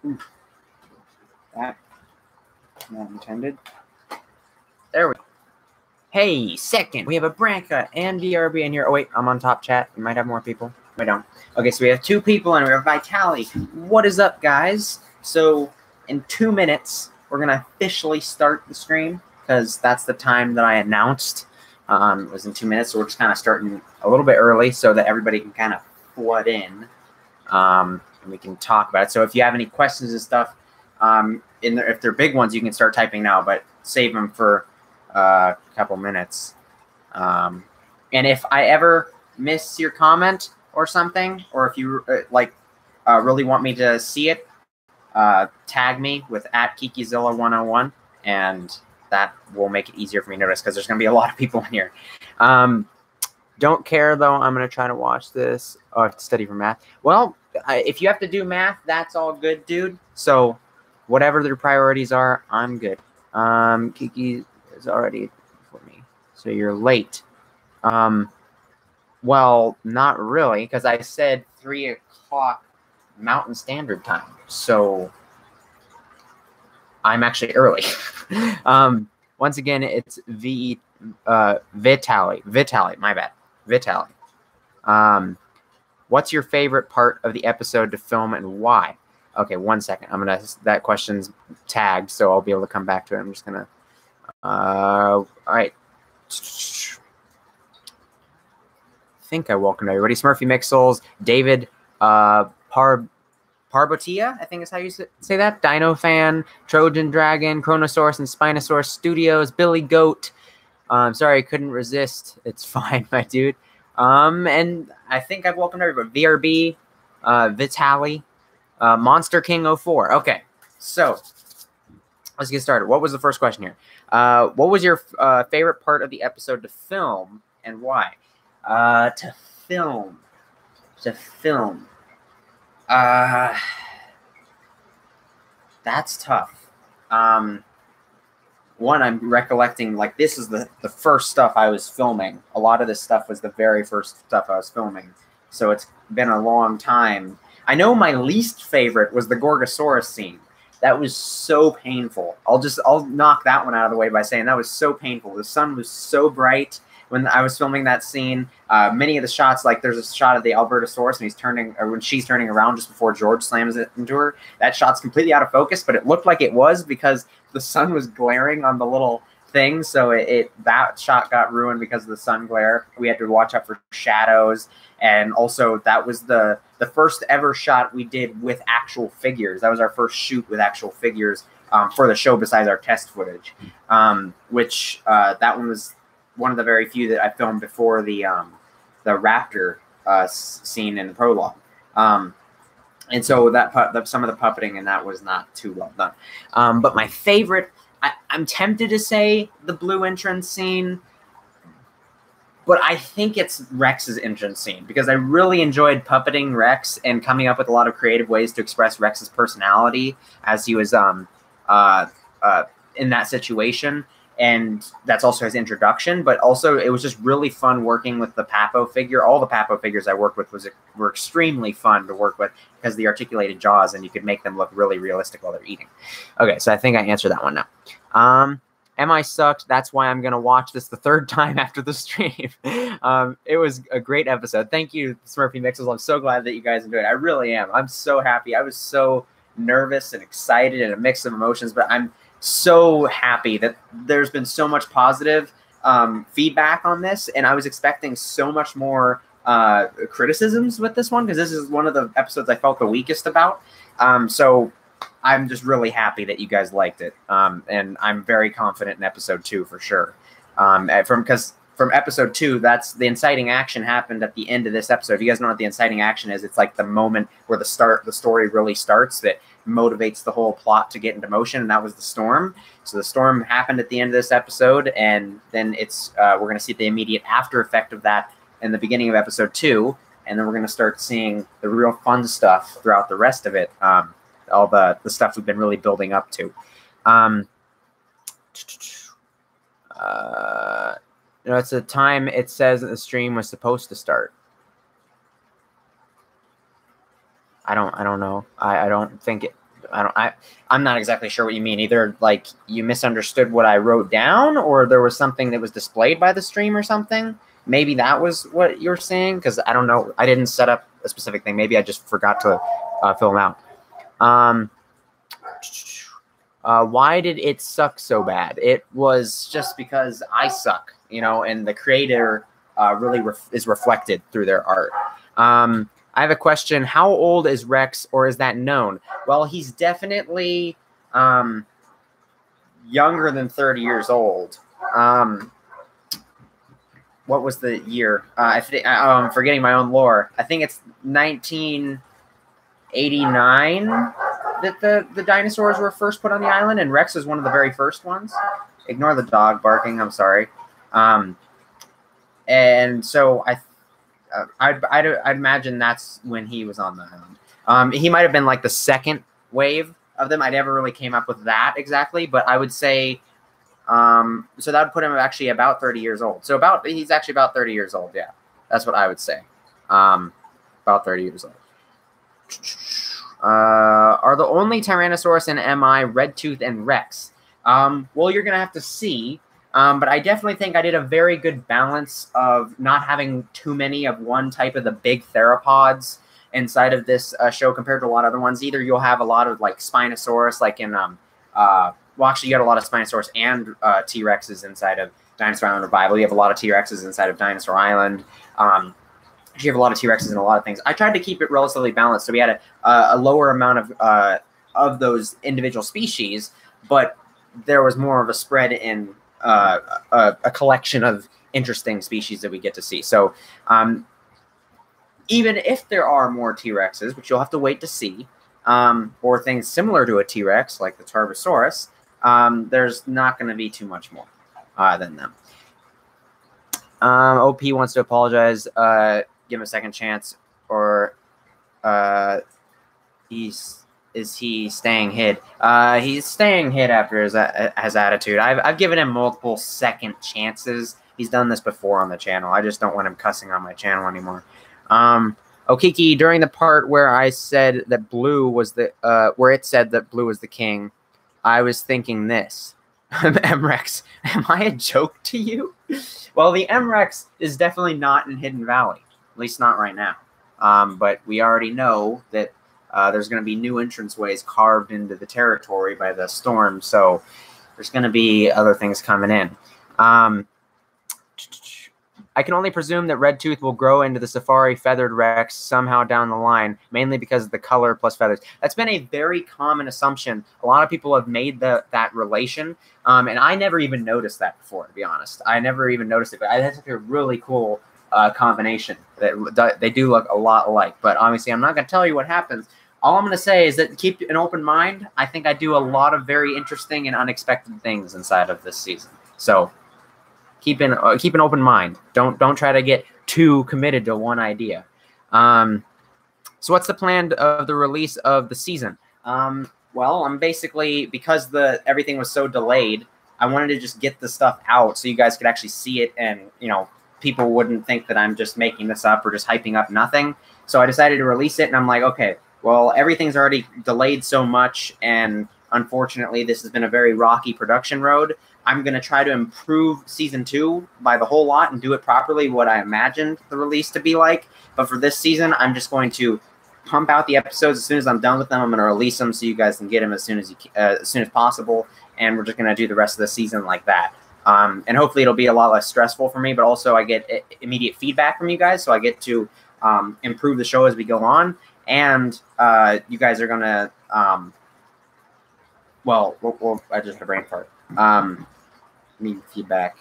Oof. That not intended. There we go. Hey, second, we have a Branca and DRB in here. Oh, wait, I'm on top chat. We might have more people. We don't. Okay, so we have 2 people and we have Vitali. What is up, guys? So in 2 minutes, we're going to officially start the stream because that's the time that I announced. It was in 2 minutes, so we're just kind of starting a little bit early so that everybody can kind of flood in and we can talk about it. So if you have any questions and stuff, if they're big ones, you can start typing now, but save them for a couple minutes. And if I ever miss your comment or something, or if you really want me to see it, tag me with @KikiZilla101, and that will make it easier for me to notice because there's going to be a lot of people in here. Don't care, though. I'm going to try to watch this. Oh, I have to study for math. Well, if you have to do math, that's all good, dude. So whatever their priorities are, I'm good. Kiki is already for me. So you're late. Well, not really, because I said 3 o'clock Mountain Standard Time. So I'm actually early. Once again, it's Vitali, my bad. Vitali. What's your favorite part of the episode to film and why? Okay, 1 second. That question's tagged, so I'll be able to come back to it. I'm just gonna, all right. I think I welcomed everybody. Smurfy Mixels, David, Parbotia, I think is how you say that. Dino Fan, Trojan Dragon, Chronosaurus and Spinosaurus Studios, Billy Goat. Sorry, I couldn't resist. It's fine, my dude. And I think I've welcomed everybody. VRB, Vitali, Monster King 04. Okay, so let's get started. What was the first question here? What was your favorite part of the episode to film and why? To film. That's tough. One, I'm recollecting, like, this is the first stuff I was filming. A lot of this stuff was the very first stuff I was filming. So it's been a long time. I know my least favorite was the Gorgosaurus scene. That was so painful. I'll knock that one out of the way by saying that was so painful. The sun was so bright when I was filming that scene. Many of the shots, like there's a shot of the Albertosaurus and when she's turning around just before George slams it into her. That shot's completely out of focus, but it looked like it was because the sun was glaring on the little thing. So that shot got ruined because of the sun glare. We had to watch out for shadows. And also that was the first ever shot we did with actual figures. That was our first shoot with actual figures for the show besides our test footage, which that one was one of the very few that I filmed before the raptor scene in the prologue. And so some of the puppeting and that was not too well done. But my favorite, I'm tempted to say the blue entrance scene, but I think it's Rex's entrance scene because I really enjoyed puppeting Rex and coming up with a lot of creative ways to express Rex's personality as he was in that situation. And that's also his introduction, but also it was just really fun working with the Papo figure. All the Papo figures I worked with were extremely fun to work with because of the articulated jaws, and you could make them look really realistic while they're eating. Okay, so I think I answered that one now. MI sucked. That's why I'm going to watch this the 3rd time after the stream. It was a great episode. Thank you, Smurfy Mixels. I'm so glad that you guys enjoyed it. I really am. I'm so happy. I was so nervous and excited and a mix of emotions, but I'm so happy that there's been so much positive feedback on this, and I was expecting so much more criticisms with this one because this is one of the episodes I felt the weakest about. So I'm just really happy that you guys liked it, and I'm very confident in episode 2 for sure. From episode 2, that's the inciting action happened at the end of this episode. If you guys know what the inciting action is, it's like the moment where the story really starts that motivates the whole plot to get into motion, and that was the storm. So the storm happened at the end of this episode, and then we're going to see the immediate after effect of that in the beginning of episode 2, and then we're going to start seeing the real fun stuff throughout the rest of it, all the stuff we've been really building up to. It's the time it says that the stream was supposed to start. I don't know. I don't think it. I'm not exactly sure what you mean. Either like you misunderstood what I wrote down, or there was something that was displayed by the stream or something. Maybe that was what you're saying, because I don't know. I didn't set up a specific thing. Maybe I just forgot to fill them out. Why did it suck so bad? It was just because I suck, you know, and the creator really is reflected through their art. I have a question. How old is Rex, or is that known? Well, he's definitely younger than 30 years old. What was the year? I'm forgetting my own lore. I think it's 1989 that the dinosaurs were first put on the island, and Rex is one of the very first ones. Ignore the dog barking. I'm sorry. And so I'd imagine that's when he was on the island. He might have been like the second wave of them. I never really came up with that exactly, but I would say, so that would put him actually about 30 years old. So he's actually about 30 years old. Yeah, that's what I would say. About 30 years old. Are the only Tyrannosaurus in MI Redtooth and Rex? Well, you're going to have to see. But I definitely think I did a very good balance of not having too many of one type of the big theropods inside of this show compared to a lot of other ones. Either you'll have a lot of like Spinosaurus, like in well, actually, you got a lot of Spinosaurus and T-Rexes inside of Dinosaur Island Revival. You have a lot of T-Rexes inside of Dinosaur Island. You have a lot of T-Rexes and a lot of things. I tried to keep it relatively balanced, so we had a lower amount of those individual species, but there was more of a spread in a collection of interesting species that we get to see. So even if there are more T-Rexes, which you'll have to wait to see, or things similar to a T-Rex like the Tarbosaurus, there's not going to be too much more than them. OP wants to apologize. Give him a second chance, or is he staying hid? He's staying hid after his attitude. I've given him multiple second chances. He's done this before on the channel. I just don't want him cussing on my channel anymore. Okiki, during the part where I said that Blue was where it said that Blue was the king, I was thinking this. M-Rex, am I a joke to you? Well, the M-Rex is definitely not in Hidden Valley, at least not right now. But we already know that there's going to be new entranceways carved into the territory by the storm, so there's going to be other things coming in. I can only presume that Redtooth will grow into the Safari Feathered Rex somehow down the line, mainly because of the color plus feathers. That's been a very common assumption. A lot of people have made that relation, and I never even noticed that before, to be honest. I never even noticed it, but that's like a really cool combination. They do look a lot alike, but obviously I'm not going to tell you what happens. All I'm going to say is that keep an open mind. I think I do a lot of very interesting and unexpected things inside of this season. So keep an open mind. Don't try to get too committed to one idea. So what's the plan of the release of the season? Well, I'm basically, because everything was so delayed, I wanted to just get the stuff out so you guys could actually see it, and people wouldn't think that I'm just making this up or just hyping up nothing. So I decided to release it, and I'm like, okay, well, everything's already delayed so much, and unfortunately, this has been a very rocky production road. I'm going to try to improve Season 2 by the whole lot and do it properly, what I imagined the release to be like. But for this season, I'm just going to pump out the episodes as soon as I'm done with them. I'm going to release them so you guys can get them as soon as possible, and we're just going to do the rest of the season like that. And hopefully it'll be a lot less stressful for me, but also I get immediate feedback from you guys, so I get to improve the show as we go on. And you guys are going to, well, I just had a brain fart. Need feedback.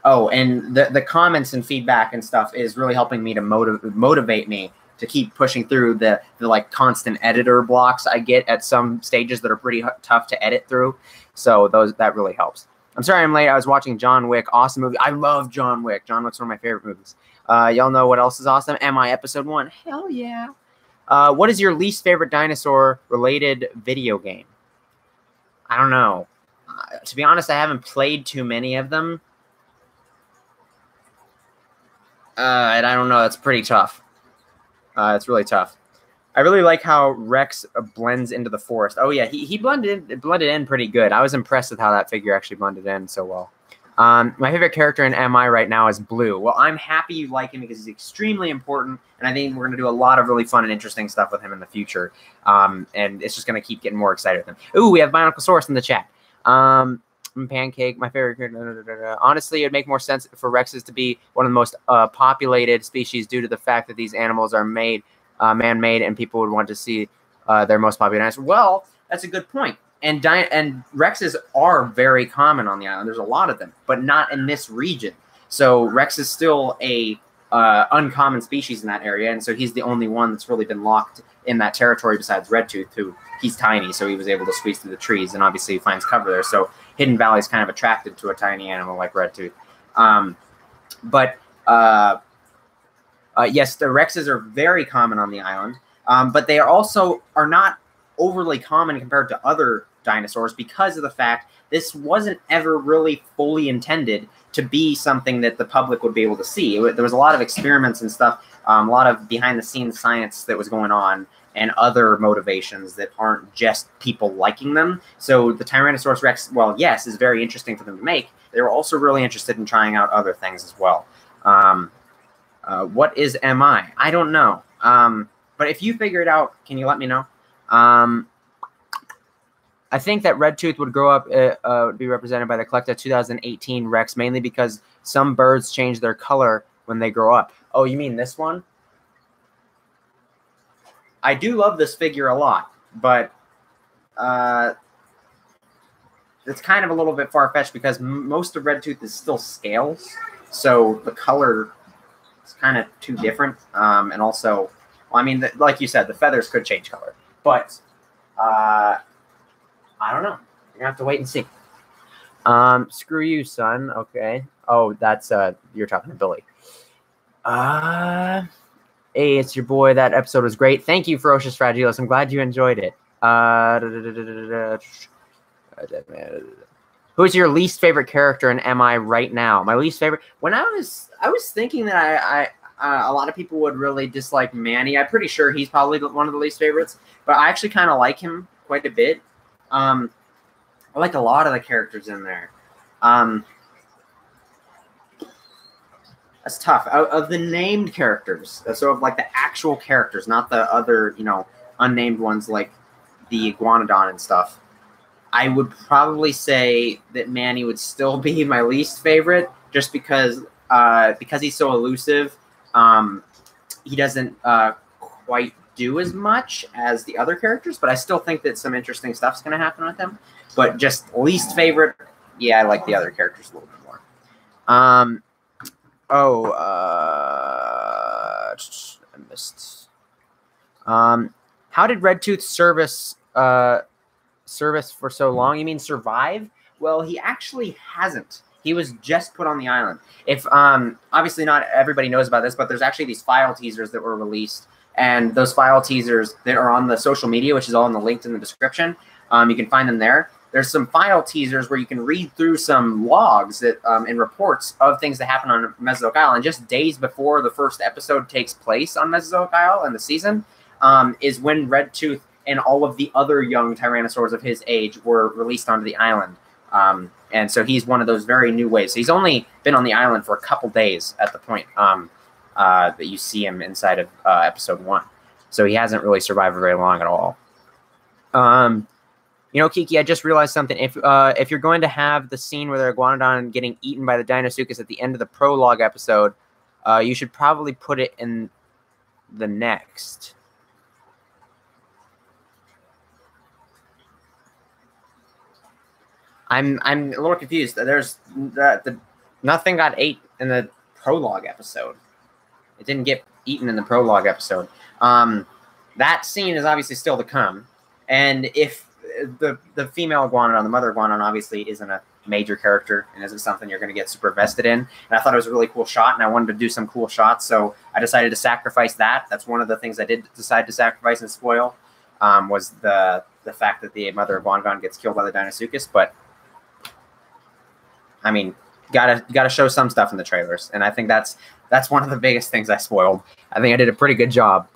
Oh, and the comments and feedback and stuff is really helping me to motivate me to keep pushing through the like constant editor blocks I get at some stages that are pretty tough to edit through. So that really helps. I'm sorry I'm late. I was watching John Wick. Awesome movie. I love John Wick. John Wick's one of my favorite movies. Y'all know what else is awesome? MI Episode 1. Hell yeah. What is your least favorite dinosaur-related video game? I don't know. To be honest, I haven't played too many of them. And I don't know. It's pretty tough. It's really tough. I really like how Rex blends into the forest. Oh yeah, he blended in pretty good. I was impressed with how that figure actually blended in so well. My favorite character in MI right now is Blue. Well, I'm happy you like him because he's extremely important, and I think we're going to do a lot of really fun and interesting stuff with him in the future. And it's just going to keep getting more excited with him. Ooh, we have Binoculosaurus in the chat. Pancake, my favorite character. Honestly, it'd make more sense for Rexes to be one of the most populated species due to the fact that these animals are man-made, and people would want to see their most popular dinosaurs. Well, that's a good point. And Rexes are very common on the island. There's a lot of them, but not in this region. So Rex is still a uncommon species in that area, and so he's the only one that's really been locked in that territory besides Redtooth, who he's tiny, so he was able to squeeze through the trees, and obviously he finds cover there. So Hidden Valley is kind of attracted to a tiny animal like Redtooth. Yes, the Rexes are very common on the island, but they are not overly common compared to other dinosaurs because of the fact this wasn't ever really fully intended to be something that the public would be able to see. There was a lot of experiments and stuff, a lot of behind-the-scenes science that was going on, and other motivations that aren't just people liking them. So the Tyrannosaurus Rex, well, yes, is very interesting for them to make. They were also really interested in trying out other things as well. What is MI? I don't know. But if you figure it out, can you let me know? I think that Redtooth would grow up, be represented by the Collecta 2018 Rex, mainly because some birds change their color when they grow up. Oh, you mean this one? I do love this figure a lot, but it's kind of a little bit far-fetched because most of Redtooth is still scales, so the color is kind of too different. And also, well, I mean, like you said, the feathers could change color, but I don't know. You're gonna have to wait and see. Screw you, son. Okay. Oh, that's you're talking to Billy. Hey, it's your boy. That episode was great. Thank you, Ferocious Fragilis. I'm glad you enjoyed it. Who's your least favorite character in MI right now? My least favorite. When I was thinking that a lot of people would really dislike Manny. I'm pretty sure he's probably one of the least favorites, but I actually kind of like him quite a bit. I like a lot of the characters in there. That's tough. Of the named characters, so of like the actual characters, not the other, unnamed ones like the Iguanodon and stuff, I would probably say that Manny would still be my least favorite, just because he's so elusive. He doesn't quite do as much as the other characters, but I still think that some interesting stuff's going to happen with him. But just least favorite, yeah, I like the other characters a little bit more. I missed. How did Redtooth service for so long? You mean survive? Well, he actually hasn't. He was just put on the island. If obviously not everybody knows about this, but there's actually these file teasers that were released, and those file teasers that are on the social media, which is all in the linked in the description. You can find them there. There's some file teasers where you can read through some logs that and reports of things that happen on Mesozoic Island just days before the first episode takes place on Mesozoic Island in the season, is when Redtooth and all of the other young tyrannosaurs of his age were released onto the island. And so he's one of those very new waves. He's only been on the island for a couple days at the point that you see him inside of episode 1. So he hasn't really survived very long at all. Kiki, I just realized something. If you're going to have the scene where the Iguanodon getting eaten by the Deinosuchus at the end of the prologue episode, you should probably put it in the next. I'm a little confused. There's nothing got ate in the prologue episode. It didn't get eaten in the prologue episode. That scene is obviously still to come. And if the female Iguanodon, the mother Iguanodon, obviously isn't a major character and isn't something you're going to get super vested in. And I thought it was a really cool shot, and I wanted to do some cool shots, so I decided to sacrifice that. That's one of the things I did decide to sacrifice and spoil, was the fact that the mother Iguanodon gets killed by the Deinosuchus. But I mean, you gotta show some stuff in the trailers, and I think that's one of the biggest things I spoiled. I think I did a pretty good job.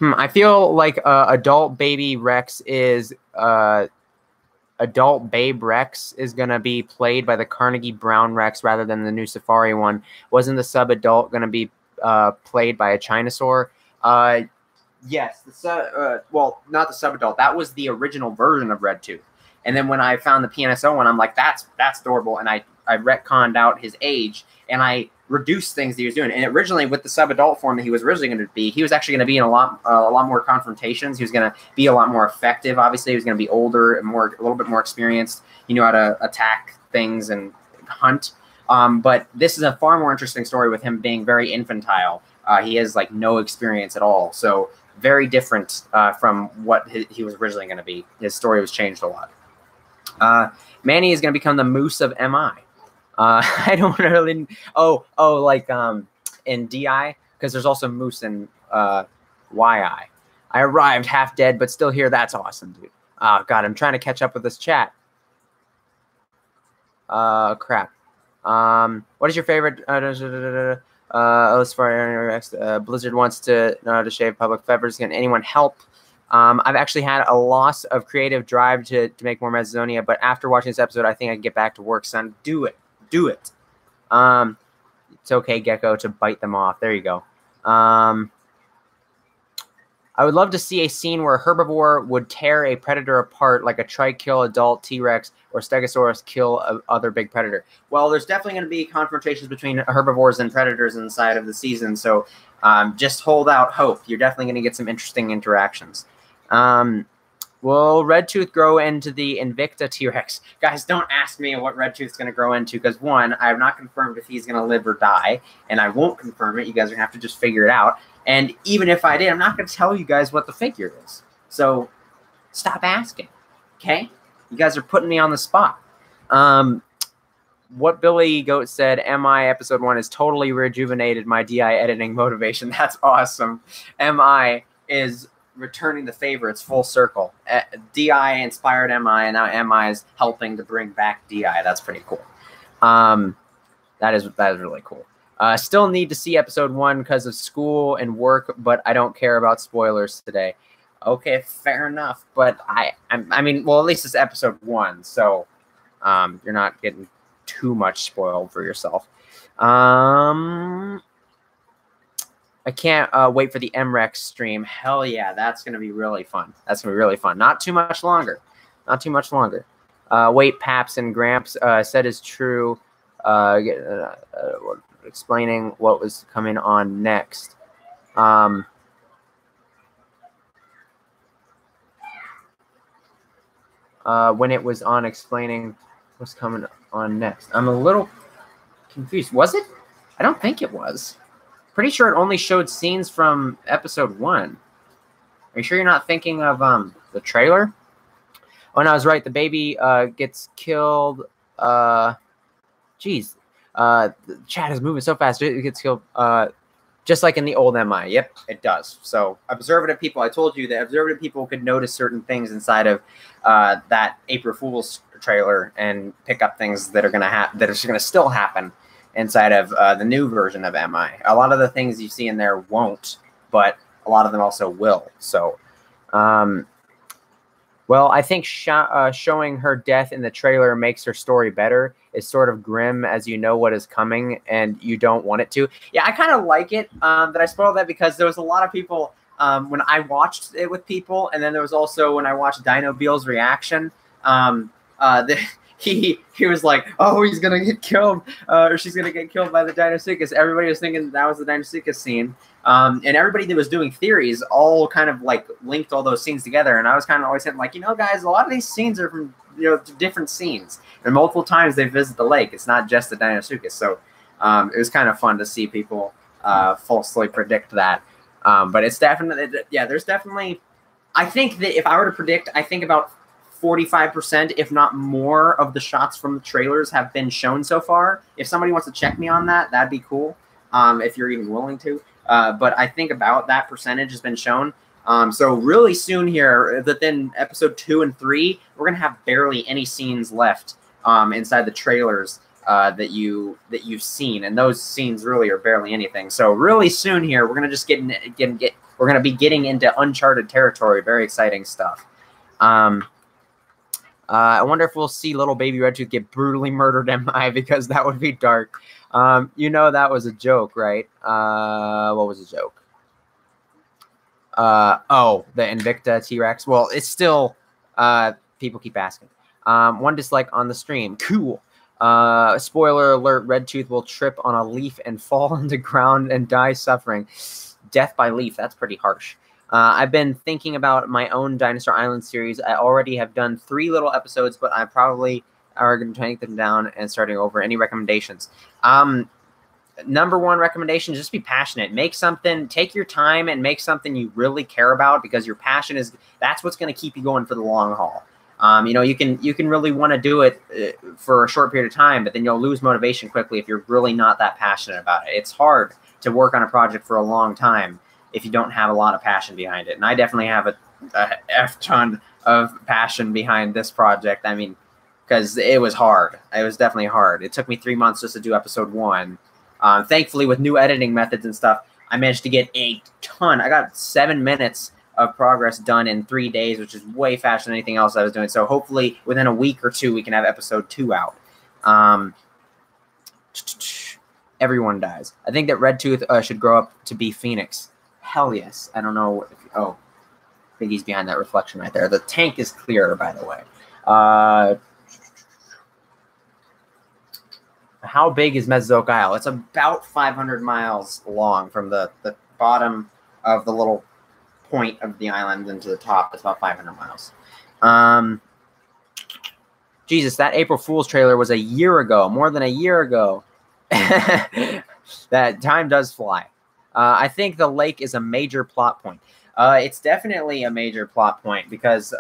I feel like adult baby Rex is adult babe Rex is gonna be played by the Carnegie Brown Rex rather than the new Safari one. Wasn't the sub adult gonna be played by a Chinosaur? Yes, well, not the sub adult. That was the original version of Red Tooth. And then when I found the PNSO one, I'm like, that's adorable. And I retconned out his age and I reduced things that he was doing. And originally with the sub-adult form that he was originally going to be, he was actually going to be in a lot more confrontations. He was going to be a lot more effective. Obviously, he was going to be older and a little bit more experienced. He knew how to attack things and hunt. But this is a far more interesting story with him being very infantile. He has like no experience at all. So very different from what he was originally going to be. His story was changed a lot. Manny is going to become the Moose of MI. I don't really. Like in DI, because there's also Moose in YI. I arrived half dead, but still here. That's awesome, dude. Oh God, I'm trying to catch up with this chat. Crap. What is your favorite? Blizzard wants to know how to shave public feathers. Can anyone help? I've actually had a loss of creative drive to make more Mesozonia, but after watching this episode, I think I can get back to work, son. Do it. Do it. It's okay, Gecko, to bite them off. There you go. I would love to see a scene where a herbivore would tear a predator apart like a try-kill adult T-Rex or Stegosaurus kill other big predator. Well, there's definitely going to be confrontations between herbivores and predators inside of the season, so just hold out hope. You're definitely going to get some interesting interactions. Will Red Tooth grow into the Invicta T-Rex? Guys, don't ask me what Red Tooth's going to grow into because, one, I have not confirmed if he's going to live or die, and I won't confirm it. You guys are going to have to just figure it out. And even if I did, I'm not going to tell you guys what the figure is. So stop asking, okay? You guys are putting me on the spot. What Billy Goat said, MI episode 1 is totally rejuvenated my DI editing motivation. That's awesome. MI is returning the favorites full circle. DI inspired MI, and now MI is helping to bring back DI. That's pretty cool. That is really cool. Still need to see episode 1 because of school and work, but I don't care about spoilers today. Okay, fair enough. But I mean, well, at least it's episode 1, so you're not getting too much spoiled for yourself. I can't wait for the MREX stream. Hell yeah, that's going to be really fun. That's going to be really fun. Not too much longer. Not too much longer. Wait, Paps and Gramps said is true. Explaining what was coming on next. When it was on explaining what's coming on next. I'm a little confused. Was it? I don't think it was. Pretty sure it only showed scenes from episode 1. Are you sure you're not thinking of the trailer? Oh, no, I was right. The baby gets killed. Geez. The chat is moving so fast. It gets killed just like in the old MI. Yep, it does. So observative people, I told you that observative people could notice certain things inside of that April Fool's trailer and pick up things that are going to still happen inside of the new version of MI. A lot of the things you see in there won't, but a lot of them also will. So, well, I think showing her death in the trailer makes her story better. It's sort of grim as you know what is coming and you don't want it to. Yeah, I kind of like it that I spoiled that because there was a lot of people when I watched it with people, and then there was also when I watched Dino Beale's reaction. He was like, oh, he's going to get killed, or she's going to get killed by the Dinosuchus. Everybody was thinking that was the Dinosuchus scene. And everybody that was doing theories all kind of like linked all those scenes together. And I was kind of always saying like, you know, guys, a lot of these scenes are from, different scenes. And multiple times they visit the lake. It's not just the Dinosuchus. So it was kind of fun to see people falsely predict that. But it's definitely, yeah, there's definitely, I think that if I were to predict, I think about 45%, if not more, of the shots from the trailers have been shown so far. If somebody wants to check me on that, that'd be cool, if you're even willing to. But I think about that percentage has been shown. So really soon here, within episode 2 and 3, we're going to have barely any scenes left inside the trailers that you've seen. And those scenes really are barely anything. So really soon here, we're going to just get we're going to be getting into uncharted territory. Very exciting stuff. I wonder if we'll see little baby Redtooth get brutally murdered, MI, because that would be dark. You know that was a joke, right? What was the joke? Oh, the Invicta T-Rex. Well, it's still, people keep asking. 1 dislike on the stream. Cool. Spoiler alert, Redtooth will trip on a leaf and fall on the ground and die suffering. Death by leaf, that's pretty harsh. I've been thinking about my own Dinosaur Island series. I already have done 3 little episodes, but I probably are going to take them down and starting over. Any recommendations? Number 1 recommendation, just be passionate. Make something, take your time and make something you really care about, because your passion is, that's what's going to keep you going for the long haul. You know, you can really want to do it for a short period of time, but then you'll lose motivation quickly if you're really not that passionate about it. It's hard to work on a project for a long time if you don't have a lot of passion behind it. And I definitely have a F-ton of passion behind this project. I mean, because it was hard. It was definitely hard. It took me 3 months just to do episode 1. Thankfully, with new editing methods and stuff, I managed to get a ton. I got 7 minutes of progress done in 3 days, which is way faster than anything else I was doing. So hopefully within a week or 2, we can have episode 2 out. Everyone dies. I think that Redtooth should grow up to be Phoenix. Hell yes. I don't know. I think he's behind that reflection right there. The tank is clear, by the way. How big is Mesozoic Isle? It's about 500 miles long from the bottom of the little point of the island into the top. It's about 500 miles. Jesus, that April Fool's trailer was a year ago, more than a year ago. That time does fly. I think the lake is a major plot point. It's definitely a major plot point because,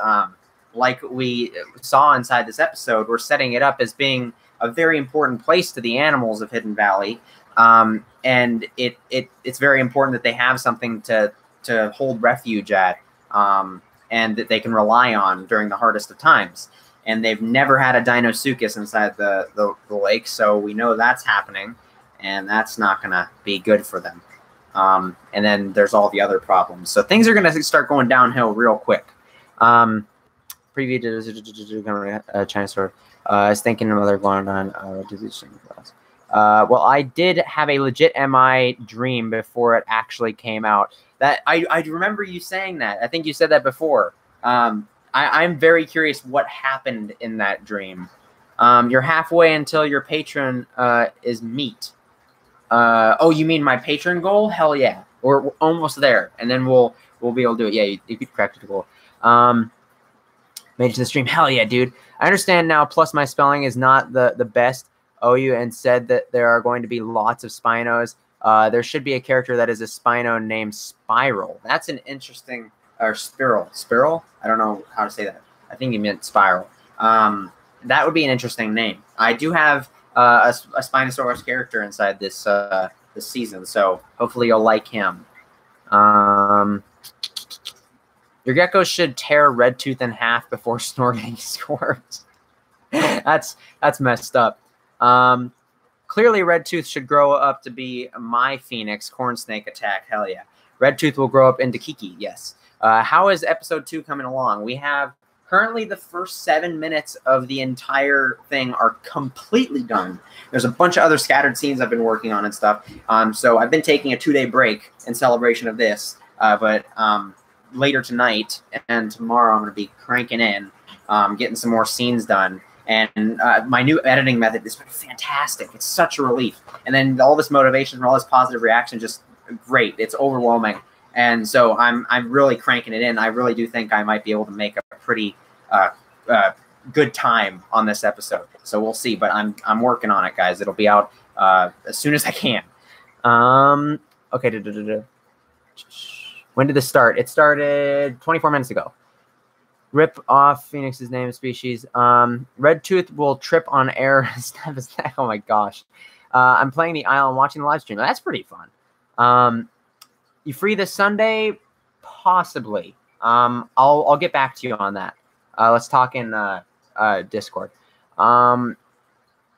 like we saw inside this episode, we're setting it up as being a very important place to the animals of Hidden Valley, and it's very important that they have something to hold refuge at, and that they can rely on during the hardest of times. And they've never had a Dinosuchus inside the lake, so we know that's happening, and that's not going to be good for them. And then there's all the other problems. So things are going to start going downhill real quick. Preview to China store. I was thinking of other going on. Well, I did have a legit MI dream before it actually came out. That I remember you saying that. I think you said that before. I'm very curious what happened in that dream. You're halfway until your patron is meat. Oh, you mean my patron goal? Hell yeah. We're almost there. And then we'll be able to do it. Yeah, you could correct the goal. Made it to the stream. Hell yeah, dude. I understand now, plus my spelling is not the best. OU and said that there are going to be lots of Spinos. There should be a character that is a Spino named Spiral. That's an interesting... Or Spiral. Spiral? I don't know how to say that. I think he meant Spiral. That would be an interesting name. I do have a Spinosaurus character inside this this season, so hopefully you'll like him. Your gecko should tear Redtooth in half before snorting squirts. That's messed up. Clearly, Redtooth should grow up to be my Phoenix corn snake attack. Hell yeah. Redtooth will grow up into Kiki. Yes. How is episode 2 coming along? We have currently the first 7 minutes of the entire thing are completely done. There's a bunch of other scattered scenes I've been working on and stuff. So I've been taking a 2-day break in celebration of this. But later tonight and tomorrow, I'm going to be cranking in, getting some more scenes done. And my new editing method is fantastic. It's such a relief. And then all this motivation and all this positive reaction, just great. It's overwhelming. And so I'm really cranking it in. I really do think I might be able to make a pretty good time on this episode. So we'll see. But I'm working on it, guys. It'll be out as soon as I can. Okay. When did this start? It started 24 minutes ago. Rip off Phoenix's name and species. Redtooth will trip on air and snap his neck. Oh my gosh. I'm playing the Isle and watching the live stream. That's pretty fun. You free this Sunday? Possibly. I'll get back to you on that. Let's talk in Discord.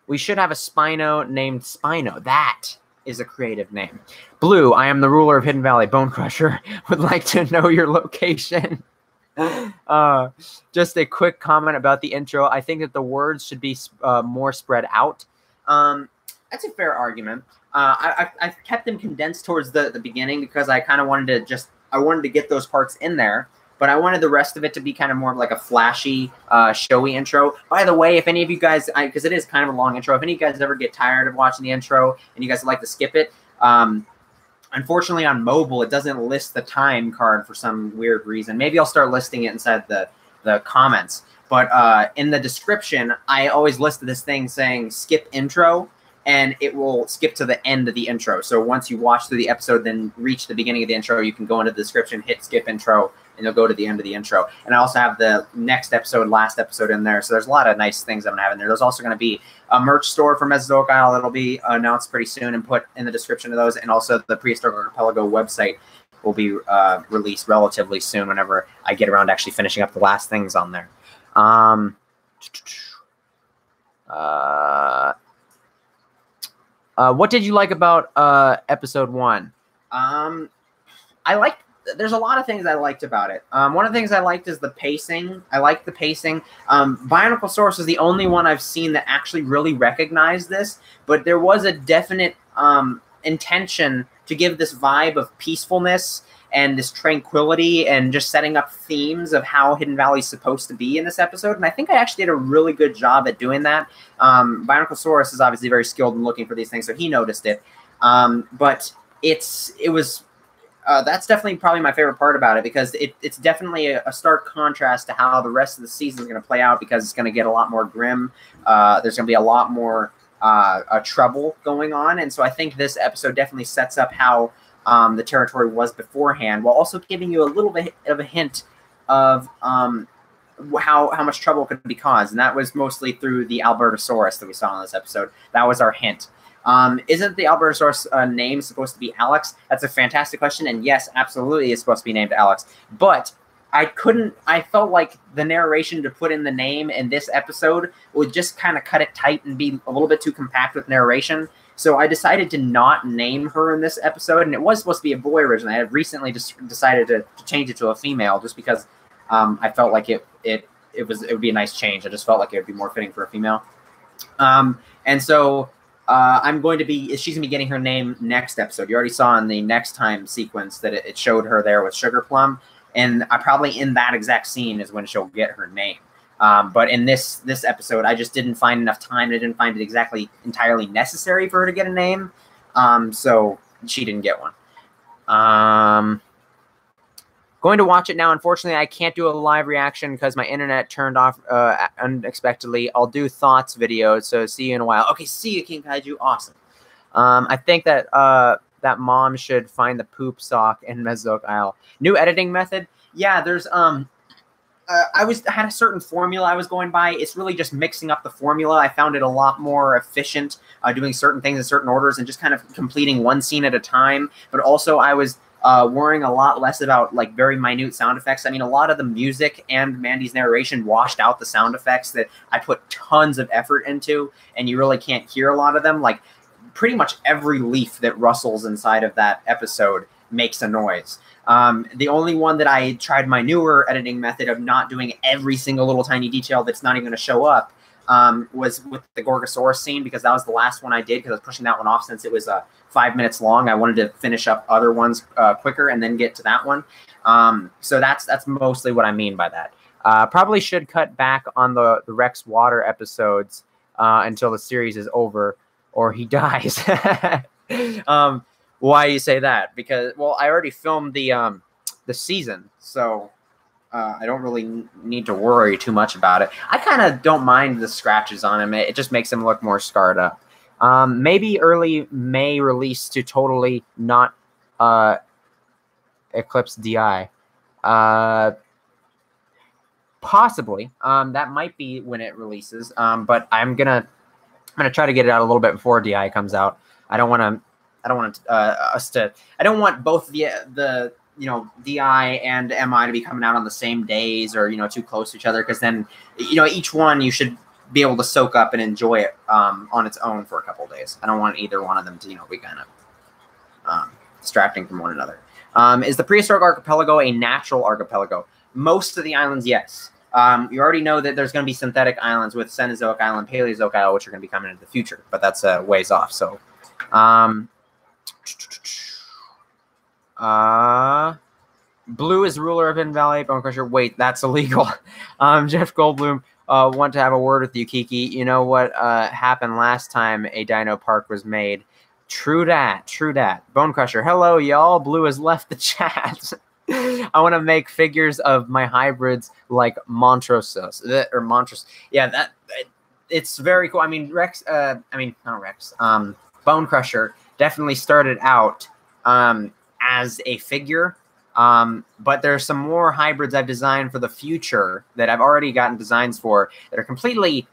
We should have a Spino named Spino. That is a creative name. Blue, I am the ruler of Hidden Valley. Bone Crusher would like to know your location. Just a quick comment about the intro. I think that the words should be more spread out. That's a fair argument. I kept them condensed towards the beginning because I kind of wanted to get those parts in there. But I wanted the rest of it to be kind of more of like a flashy, showy intro. By the way, if any of you guys, because it is kind of a long intro, if any of you guys ever get tired of watching the intro and you guys would like to skip it, unfortunately on mobile, it doesn't list the time card for some weird reason. Maybe I'll start listing it inside the comments. But in the description, I always listed this thing saying skip intro, and it will skip to the end of the intro. So once you watch through the episode, then reach the beginning of the intro, you can go into the description, hit skip intro, and you'll go to the end of the intro. And I also have the next episode, last episode in there. So there's a lot of nice things I'm going to have in there. There's also going to be a merch store for Mesozoic Isle that'll be announced pretty soon and put in the description of those. And also the Prehistoric Archipelago website will be released relatively soon whenever I get around to actually finishing up the last things on there. What did you like about episode 1? There's a lot of things I liked about it. One of the things I liked is the pacing. I liked the pacing. Bionicle Source is the only one I've seen that actually really recognized this, but there was a definite intention to give this vibe of peacefulness and this tranquility and just setting up themes of how Hidden Valley is supposed to be in this episode. And I think I actually did a really good job at doing that. Bionicle is obviously very skilled in looking for these things, so he noticed it. But that's definitely probably my favorite part about it, because it's definitely a stark contrast to how the rest of the season is going to play out, because it's going to get a lot more grim. There's going to be a lot more trouble going on. And so I think this episode definitely sets up how the territory was beforehand, while also giving you a little bit of a hint of how much trouble could be caused. And that was mostly through the Albertosaurus that we saw in this episode. That was our hint. Isn't the Albertosaurus name supposed to be Alex? That's a fantastic question. And yes, absolutely, it's supposed to be named Alex. But I felt like the narration to put in the name in this episode would just kind of cut it tight and be a little bit too compact with narration. So I decided to not name her in this episode, and it was supposed to be a boy originally. I had recently just decided to change it to a female, just because I felt like it would be a nice change. I just felt like it would be more fitting for a female. And so she's going to be getting her name next episode. You already saw in the next time sequence that it showed her there with Sugar Plum, and probably in that exact scene is when she'll get her name. But in this episode, I just didn't find enough time. I didn't find it entirely necessary for her to get a name. So she didn't get one. Going to watch it now. Unfortunately, I can't do a live reaction because my internet turned off unexpectedly. I'll do thoughts videos, so see you in a while. Okay, see you, King Kaiju. Awesome. I think that that mom should find the poop sock in Mesozoic Isle. New editing method. Yeah, there's I had a certain formula I was going by. It's really just mixing up the formula. I found it a lot more efficient doing certain things in certain orders and just kind of completing one scene at a time. But also I was worrying a lot less about like very minute sound effects. I mean, a lot of the music and Mandy's narration washed out the sound effects that I put tons of effort into, and you really can't hear a lot of them. Like pretty much every leaf that rustles inside of that episode makes a noise. The only one that I tried my newer editing method of not doing every single little tiny detail that's not even going to show up was with the Gorgosaurus scene, because that was the last one I did, because I was pushing that one off since it was 5 minutes long. I wanted to finish up other ones quicker and then get to that one. So that's mostly what I mean by that. Probably should cut back on the Rex Water episodes until the series is over or he dies. Why do you say that? Because, well, I already filmed the season, so I don't really need to worry too much about it. I kind of don't mind the scratches on him. It just makes him look more scarred up. Maybe early May release to totally not eclipse DI. Possibly. That might be when it releases. But I'm gonna try to get it out a little bit before DI comes out. I don't want both the DI and MI to be coming out on the same days or too close to each other, because then each one you should be able to soak up and enjoy it on its own for a couple of days. I don't want either one of them to, you know, be kind of distracting from one another. Is the prehistoric archipelago a natural archipelago? Most of the islands, yes. You already know that there's going to be synthetic islands with Cenozoic Island, Paleozoic Island, which are going to be coming into the future, but that's a ways off. So, Blue is ruler of Hidden Valley. Bone Crusher. Wait, that's illegal. Jeff Goldblum want to have a word with you, Kiki. You know what happened last time a dino park was made? True that. True that. Bone Crusher. Hello, y'all. Blue has left the chat. I want to make figures of my hybrids like Montrosos or Montros. Yeah, it's very cool. I mean, Rex. Not Rex. Bone Crusher definitely started out as a figure. But there's some more hybrids I've designed for the future that I've already gotten designs for that are completely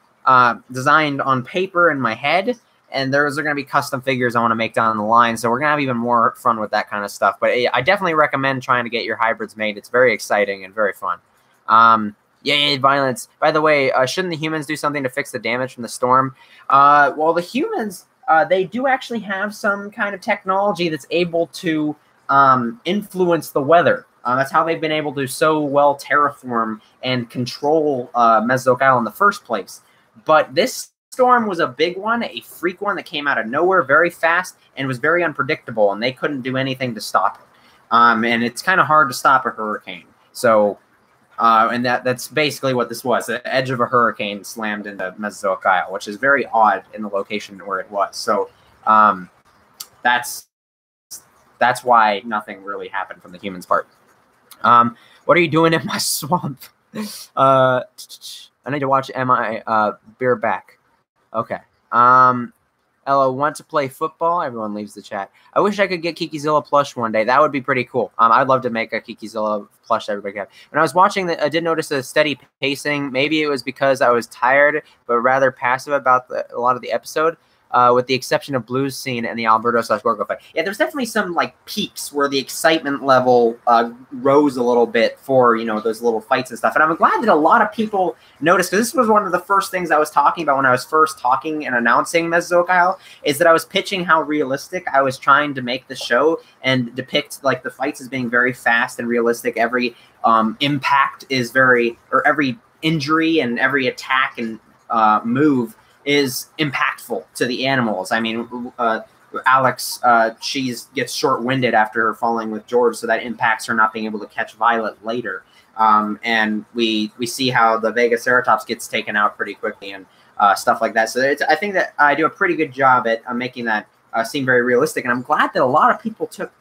designed on paper in my head. And those are going to be custom figures I want to make down the line. So we're going to have even more fun with that kind of stuff. But I definitely recommend trying to get your hybrids made. It's very exciting and very fun. Yay, violence. By the way, shouldn't the humans do something to fix the damage from the storm? Well, the humans, they do actually have some kind of technology that's able to influence the weather. That's how they've been able to so well terraform and control Mesozoic Island in the first place. But this storm was a big one, a freak one that came out of nowhere very fast and was very unpredictable, and they couldn't do anything to stop it. And it's kind of hard to stop a hurricane. So, and that's basically what this was. The edge of a hurricane slammed into Mesozoic Isle, which is very odd in the location where it was. So that's why nothing really happened from the humans' part. What are you doing in my swamp? I need to watch MI Beer Back. Okay. Ella, want to play football? Everyone leaves the chat. I wish I could get Kikizilla plush one day. That would be pretty cool. I'd love to make a Kikizilla plush that everybody could have. When I was watching, I did notice a steady pacing. Maybe it was because I was tired, but rather passive about a lot of the episode. With the exception of Blue's scene and the Alberto/Gorgo fight. Yeah, there's definitely some like peaks where the excitement level rose a little bit for, you know, those little fights and stuff. And I'm glad that a lot of people noticed, because this was one of the first things I was talking about when I was first talking and announcing Mesozoic Isle, is that I was pitching how realistic I was trying to make the show and depict like the fights as being very fast and realistic. Every impact is every injury and every attack and move is impactful to the animals. I mean, Alex, she gets short-winded after falling with George, so that impacts her not being able to catch Violet later. And we see how the Vegaceratops gets taken out pretty quickly and stuff like that. So I think that I do a pretty good job at making that seem very realistic, and I'm glad that a lot of people took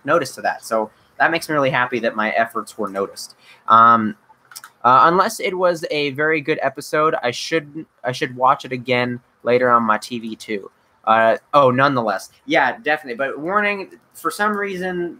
notice to that. So that makes me really happy that my efforts were noticed. Unless it was a very good episode, I should watch it again later on my TV too. Nonetheless, yeah, definitely. But warning, for some reason,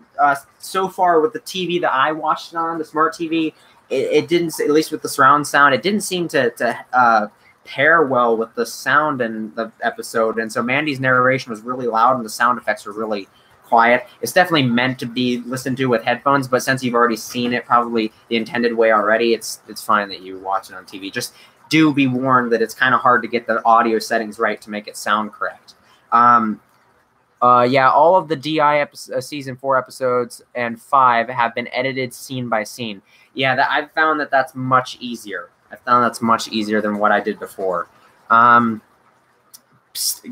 so far with the TV that I watched it on, the smart TV, it didn't, at least with the surround sound, it didn't seem to pair well with the sound in the episode. And so Mandy's narration was really loud and the sound effects were really quiet. It's definitely meant to be listened to with headphones, but since you've already seen it probably the intended way already, it's fine that you watch it on TV. Just do be warned that it's kind of hard to get the audio settings right to make it sound correct. Yeah, all of the DI season 4 episodes and 5 have been edited scene by scene. Yeah, I've found that that's much easier. I found that's much easier than what I did before.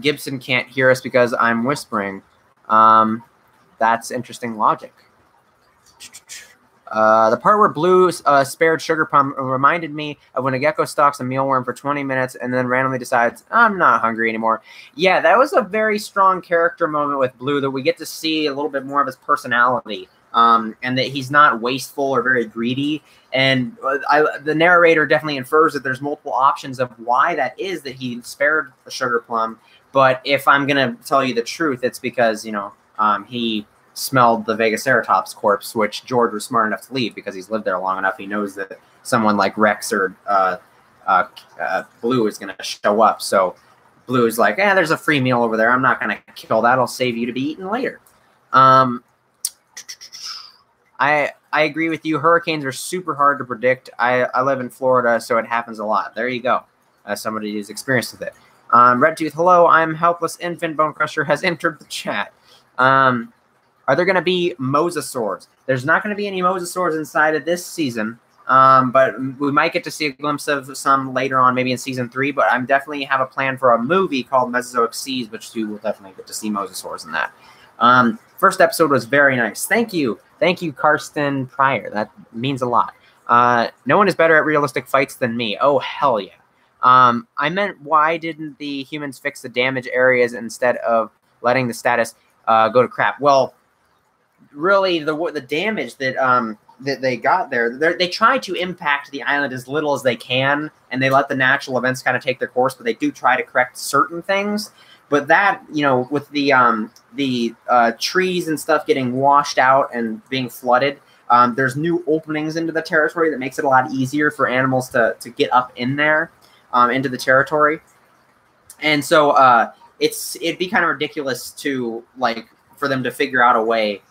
Gibson can't hear us because I'm whispering. That's interesting logic. The part where Blue spared Sugar Plum reminded me of when a gecko stalks a mealworm for 20 minutes and then randomly decides, I'm not hungry anymore. Yeah, that was a very strong character moment with Blue, that we get to see a little bit more of his personality, and that he's not wasteful or very greedy. And the narrator definitely infers that there's multiple options of why that is that he spared a Sugar Plum. But if I'm going to tell you the truth, it's because, you know, he smelled the Vegaceratops corpse, which George was smart enough to leave because he's lived there long enough. He knows that someone like Rex or Blue is going to show up. So Blue is like, there's a free meal over there. I'm not going to kill that. I'll save you to be eaten later. I agree with you. Hurricanes are super hard to predict. I live in Florida, so it happens a lot. There you go. as somebody who's experienced with it. Red Tooth, hello, I'm Helpless Infant Bone Crusher has entered the chat. Are there going to be mosasaurs? There's not going to be any mosasaurs inside of this season, but we might get to see a glimpse of some later on, maybe in season 3. But I'm definitely have a plan for a movie called Mesozoic Seas, which you will definitely get to see mosasaurs in that. First episode was very nice. Thank you, Karsten Pryor. That means a lot. No one is better at realistic fights than me. Oh hell yeah. I meant, why didn't the humans fix the damage areas instead of letting the status go to crap? Well, really, the damage that that they got there, they try to impact the island as little as they can, and they let the natural events kind of take their course, but they do try to correct certain things. But that, you know, with the trees and stuff getting washed out and being flooded, there's new openings into the territory that makes it a lot easier for animals to get up in there, into the territory. And so it'd be kind of ridiculous to, like, for them to figure out a way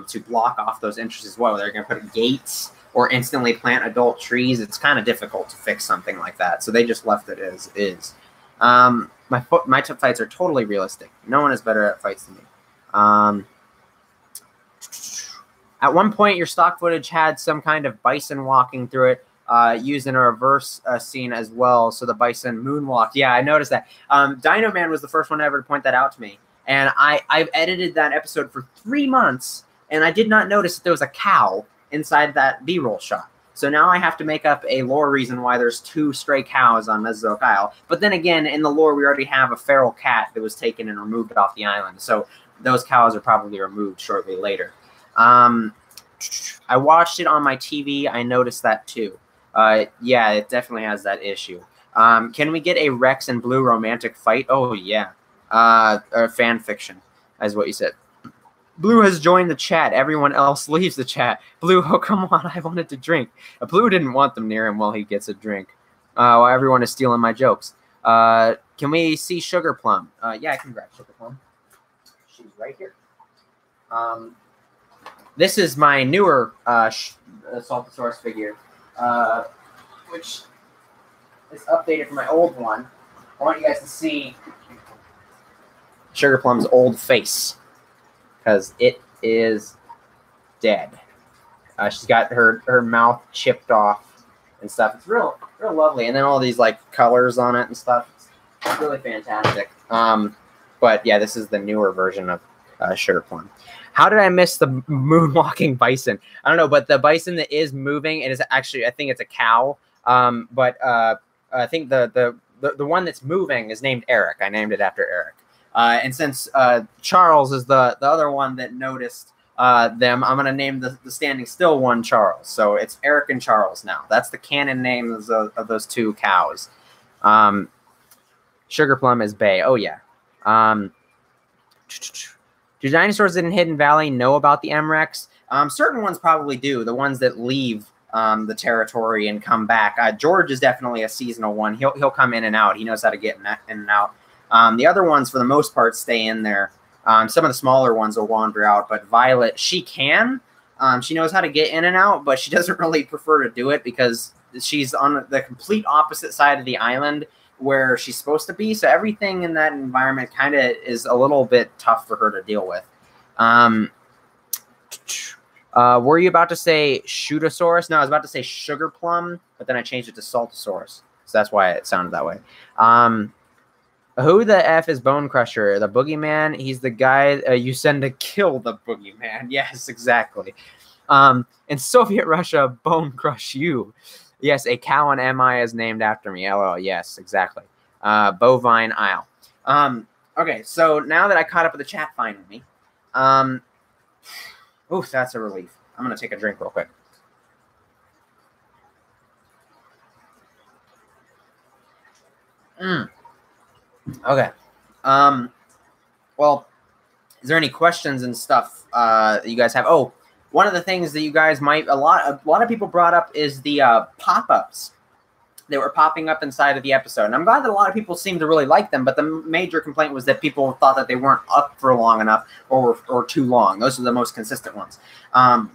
to block off those entrances as well. They're going to put gates or instantly plant adult trees. It's kind of difficult to fix something like that. So they just left it as is. My fights are totally realistic. No one is better at fights than me. At one point, your stock footage had some kind of bison walking through it, used in a reverse scene as well. So the bison moonwalked. Yeah, I noticed that. Dino Man was the first one ever to point that out to me. And I've edited that episode for 3 months, and I did not notice that there was a cow inside that B-roll shot. So now I have to make up a lore reason why there's 2 stray cows on Mesozoic Isle. But then again, in the lore, we already have a feral cat that was taken and removed off the island. So those cows are probably removed shortly later. I watched it on my TV. I noticed that too. Yeah, it definitely has that issue. Can we get a Rex and Blue romantic fight? Oh, yeah. Or fan fiction, is what you said. Blue has joined the chat. Everyone else leaves the chat. Blue, oh, come on. I wanted to drink. Blue didn't want them near him while he gets a drink. While everyone is stealing my jokes. Can we see Sugar Plum? Yeah, I can grab Sugar Plum. She's right here. This is my newer Saltosaurus figure, which is updated from my old one. I want you guys to see Sugar Plum's old face, because it is dead. She's got her mouth chipped off and stuff. It's real lovely, and then all these like colors on it and stuff. It's really fantastic. But yeah, this is the newer version of Sugar Plum. How did I miss the moonwalking bison? I don't know, but the bison that is moving, it is actually, I think it's a cow. But I think the one that's moving is named Eric. I named it after Eric. And since Charles is the other one that noticed them, I'm going to name the standing still one Charles. So it's Eric and Charles now. That's the canon names of those 2 cows. Sugar Plum is Bay. Oh, yeah. Do dinosaurs in Hidden Valley know about the M-Rex? Certain ones probably do. The ones that leave the territory and come back. George is definitely a seasonal one. He'll come in and out. He knows how to get in and out. The other ones, for the most part, stay in there. Some of the smaller ones will wander out, but Violet, she can. She knows how to get in and out, but she doesn't really prefer to do it because she's on the complete opposite side of the island where she's supposed to be. So everything in that environment kind of is a little bit tough for her to deal with. Were you about to say Shootosaurus? No, I was about to say Sugar Plum, but then I changed it to Saltosaurus. So that's why it sounded that way. Who the F is Bone Crusher? The Boogeyman? He's the guy you send to kill the Boogeyman. Yes, exactly. In Soviet Russia, Bone Crush you. Yes, a cow in MI is named after me. LOL. Yes, exactly. Bovine Isle. Okay, so now that I caught up with the chat finally, oof, that's a relief. I'm going to take a drink real quick. Okay. Well, is there any questions and stuff that you guys have? Oh, one of the things that you guys might, a lot of people brought up is the pop-ups that were popping up inside of the episode. And I'm glad that a lot of people seem to really like them, but the major complaint was that people thought that they weren't up for long enough or too long. Those are the most consistent ones.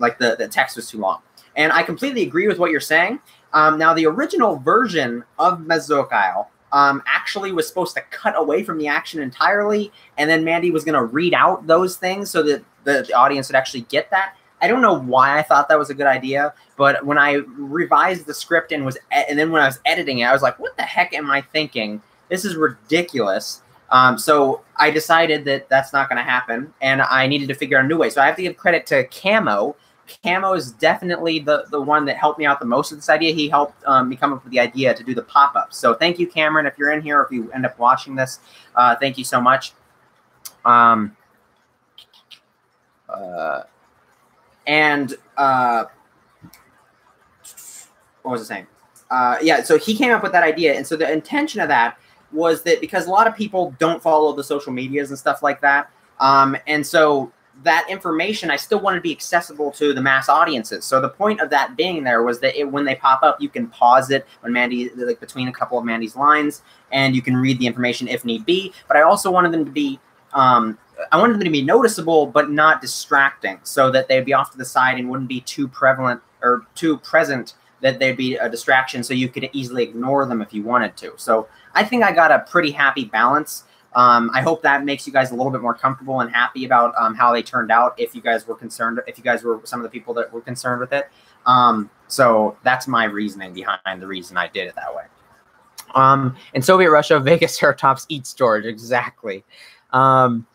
Like the text was too long. And I completely agree with what you're saying. Now, the original version of Mesozoic Isle actually was supposed to cut away from the action entirely, and then Mandy was going to read out those things so that the audience would actually get that. I don't know why I thought that was a good idea, but when I revised the script and then when I was editing it, I was like, what the heck am I thinking? This is ridiculous. So I decided that that's not going to happen, and I needed to figure out a new way. So I have to give credit to Camo. Camo is definitely the one that helped me out the most with this idea. He helped me come up with the idea to do the pop-ups. So thank you, Cameron, if you're in here, or if you end up watching this. Thank you so much. What was I saying? Yeah, so he came up with that idea, and so the intention of that was that because a lot of people don't follow the social medias and stuff like that, and so that information I still wanted to be accessible to the mass audiences. So the point of that being there was that when they pop up, you can pause it when Mandy, like between a couple of Mandy's lines, and you can read the information if need be. But I also wanted them to be, I wanted them to be noticeable but not distracting, so that they'd be off to the side and wouldn't be too prevalent or too present that they'd be a distraction, so you could easily ignore them if you wanted to. So I think I got a pretty happy balance. I hope that makes you guys a little bit more comfortable and happy about how they turned out, if you guys were concerned, if you guys were some of the people that were concerned with it. So that's my reasoning behind the reason I did it that way. In Soviet Russia, Vegaceratops eat storage. Exactly. Can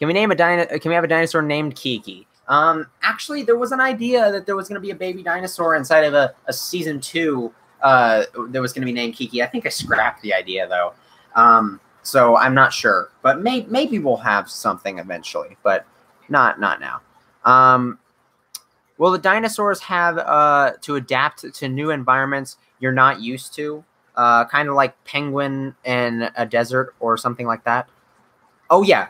we have a dinosaur named Kiki? Actually, there was an idea that there was going to be a baby dinosaur inside of a season 2 that was going to be named Kiki. I think I scrapped the idea though. So I'm not sure, but maybe we'll have something eventually, but not now. Will the dinosaurs have to adapt to new environments you're not used to? Kind of like penguin in a desert or something like that? Oh yeah,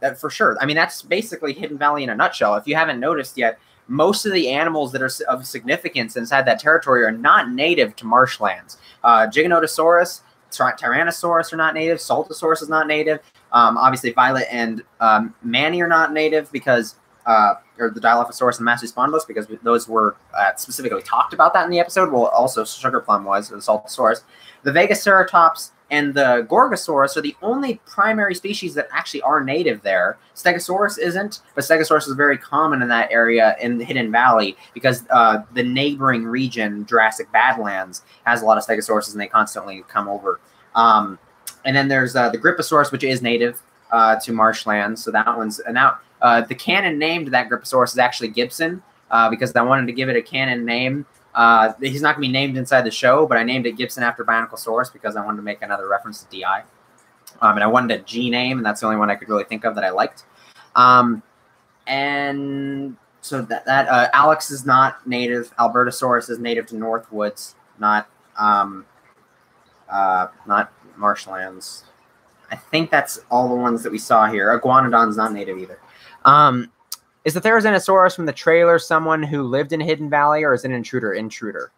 that for sure. I mean, that's basically Hidden Valley in a nutshell. If you haven't noticed yet, most of the animals that are of significance inside that territory are not native to marshlands. Giganotosaurus, Tyrannosaurus are not native. Saltosaurus is not native. Obviously, Violet and Manny are not native because, or the Dilophosaurus and Mastodonus, because those were specifically talked about that in the episode. Well, also Sugar Plum was, the Saltosaurus. The Vegaceratops and the Gorgosaurus are the only primary species that actually are native there. Stegosaurus isn't, but Stegosaurus is very common in that area in the Hidden Valley because the neighboring region, Jurassic Badlands, has a lot of Stegosauruses, and they constantly come over. And then there's the Gripposaurus, which is native to marshlands. So that one's now the canon name to that Gripposaurus is actually Gibson because I wanted to give it a canon name. He's not going to be named inside the show, but I named it Gibson after Bioniclesaurus because I wanted to make another reference to DI. And I wanted a G name, and that's the only one I could really think of that I liked. And so that Alex is not native. Albertosaurus is native to Northwoods, not marshlands. I think that's all the ones that we saw here. Iguanodon's not native either. Is the Therizinosaurus from the trailer someone who lived in Hidden Valley, or is it an intruder? Intruder.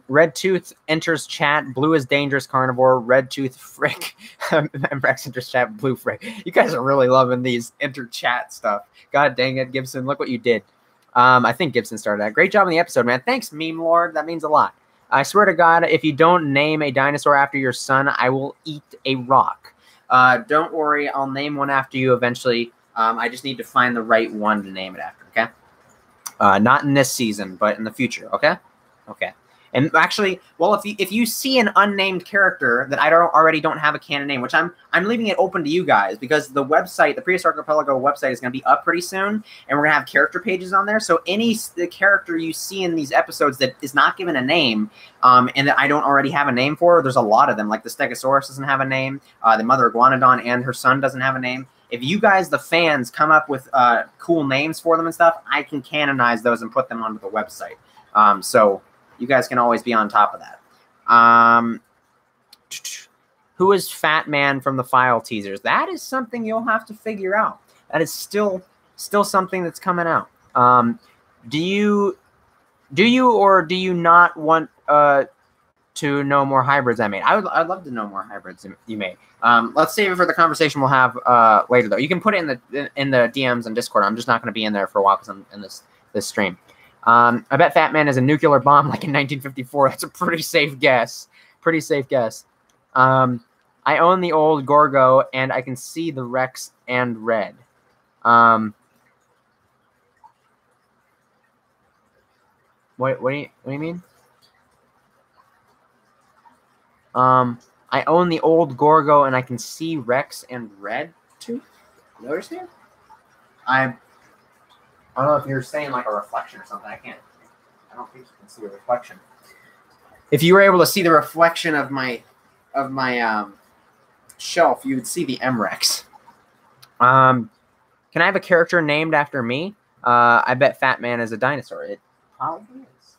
Red Tooth enters chat. Blue is dangerous carnivore. Red Tooth frick. Rex enters chat. Blue frick. You guys are really loving these enter chat stuff. God dang it, Gibson. Look what you did. I think Gibson started that. Great job on the episode, man. Thanks, Meme Lord. That means a lot. I swear to God, if you don't name a dinosaur after your son, I will eat a rock. Don't worry. I'll name one after you eventually. I just need to find the right one to name it after, okay? Not in this season, but in the future, okay? Okay. And actually, well, if you see an unnamed character that I already don't have a canon name, which I'm leaving it open to you guys because the website, the Prehistoric Archipelago website, is going to be up pretty soon, and we're going to have character pages on there. So the character you see in these episodes that is not given a name, and that I don't already have a name for, there's a lot of them. Like the Stegosaurus doesn't have a name. The mother Iguanodon and her son doesn't have a name. If you guys, the fans, come up with cool names for them and stuff, I can canonize those and put them onto the website. So you guys can always be on top of that. Who is Fat Man from the file teasers? That is something you'll have to figure out. That is still something that's coming out. Do you or do you not want to know more hybrids I made? I'd love to know more hybrids you made. Let's save it for the conversation we'll have later, though. You can put it in the DMs and Discord. I'm just not going to be in there for a while because I'm in this stream. I bet Fat Man is a nuclear bomb like in 1954. That's a pretty safe guess. pretty safe guess. I own the old Gorgo, and I can see the Rex and Red. What do you mean? I own the old Gorgo, and I can see Rex and Red too. You understand? I don't know if you're saying like a reflection or something. I don't think you can see a reflection. If you were able to see the reflection of my shelf, you would see the M-Rex. Can I have a character named after me? I bet Fat Man is a dinosaur. It probably is.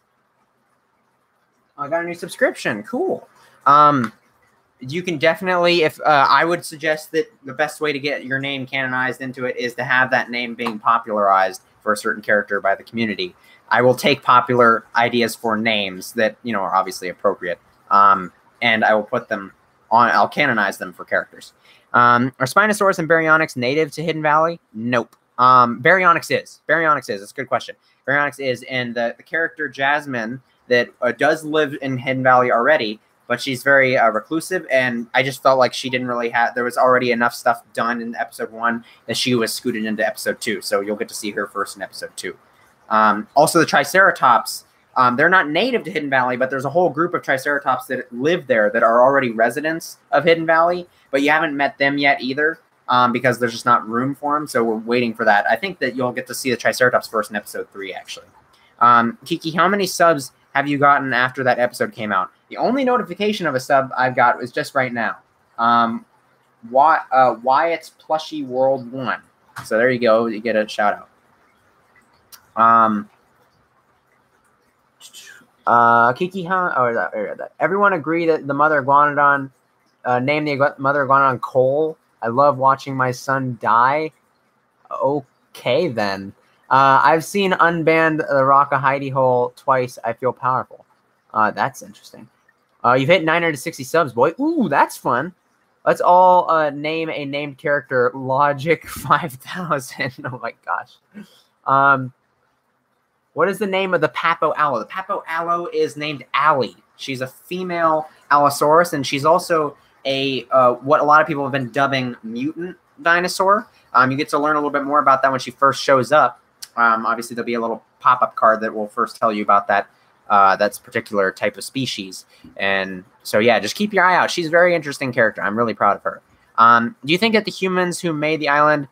I got a new subscription. Cool. You can definitely, if I would suggest that the best way to get your name canonized into it is to have that name being popularized for a certain character by the community. I will take popular ideas for names that, you know, are obviously appropriate, and I will put them on. I'll canonize them for characters. Are Spinosaurus and Baryonyx native to Hidden Valley? Nope. Baryonyx is. It's a good question. Baryonyx is, and the character Jasmine that does live in Hidden Valley already, but she's very reclusive, and I just felt like she didn't really have, there was already enough stuff done in episode 1 that she was scooted into episode 2, so you'll get to see her first in episode 2. Also, the Triceratops, they're not native to Hidden Valley, but there's a whole group of Triceratops that live there that are already residents of Hidden Valley, but you haven't met them yet either, because there's just not room for them, so we're waiting for that. I think that you'll get to see the Triceratops first in episode 3, actually. Kiki, how many subs have you gotten after that episode came out? The only notification of a sub I've got is just right now. Wyatt's Plushie World 1. So there you go. You get a shout out. Kiki, huh? Oh, that. Everyone agree that the mother iguanodon, name the mother iguanodon Cole. I love watching my son die. Okay, then. I've seen unbanned the Rock of Hidey Hole twice. I feel powerful. That's interesting. You've hit 960 subs, boy. Ooh, that's fun. Let's all name a named character. Logic 5000. Oh my gosh. What is the name of the Papo Allo? The Papo Allo is named Allie. She's a female Allosaurus, and she's also a what a lot of people have been dubbing mutant dinosaur. You get to learn a little bit more about that when she first shows up. Obviously, there'll be a little pop-up card that will first tell you about that that's particular type of species. And so, yeah, just keep your eye out. She's a very interesting character. I'm really proud of her. Do you think that the humans who made the island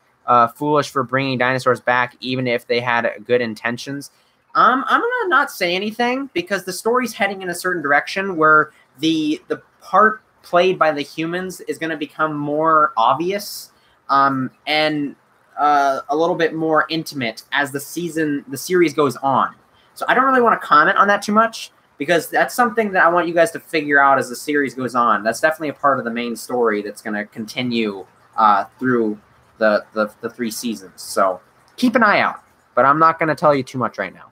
foolish for bringing dinosaurs back, even if they had good intentions? I'm going to not say anything because the story's heading in a certain direction where the part played by the humans is going to become more obvious and a little bit more intimate as the series goes on. So I don't really want to comment on that too much because that's something that I want you guys to figure out as the series goes on. That's definitely a part of the main story that's going to continue through the 3 seasons. So keep an eye out, but I'm not going to tell you too much right now.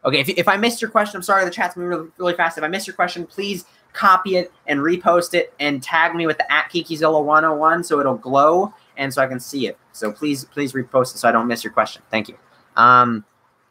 Okay, if I missed your question, I'm sorry, the chat's moving really, really fast. If I missed your question, please copy it and repost it and tag me with the @KikiZilla101 so it'll glow and so I can see it. So please repost it so I don't miss your question. Thank you.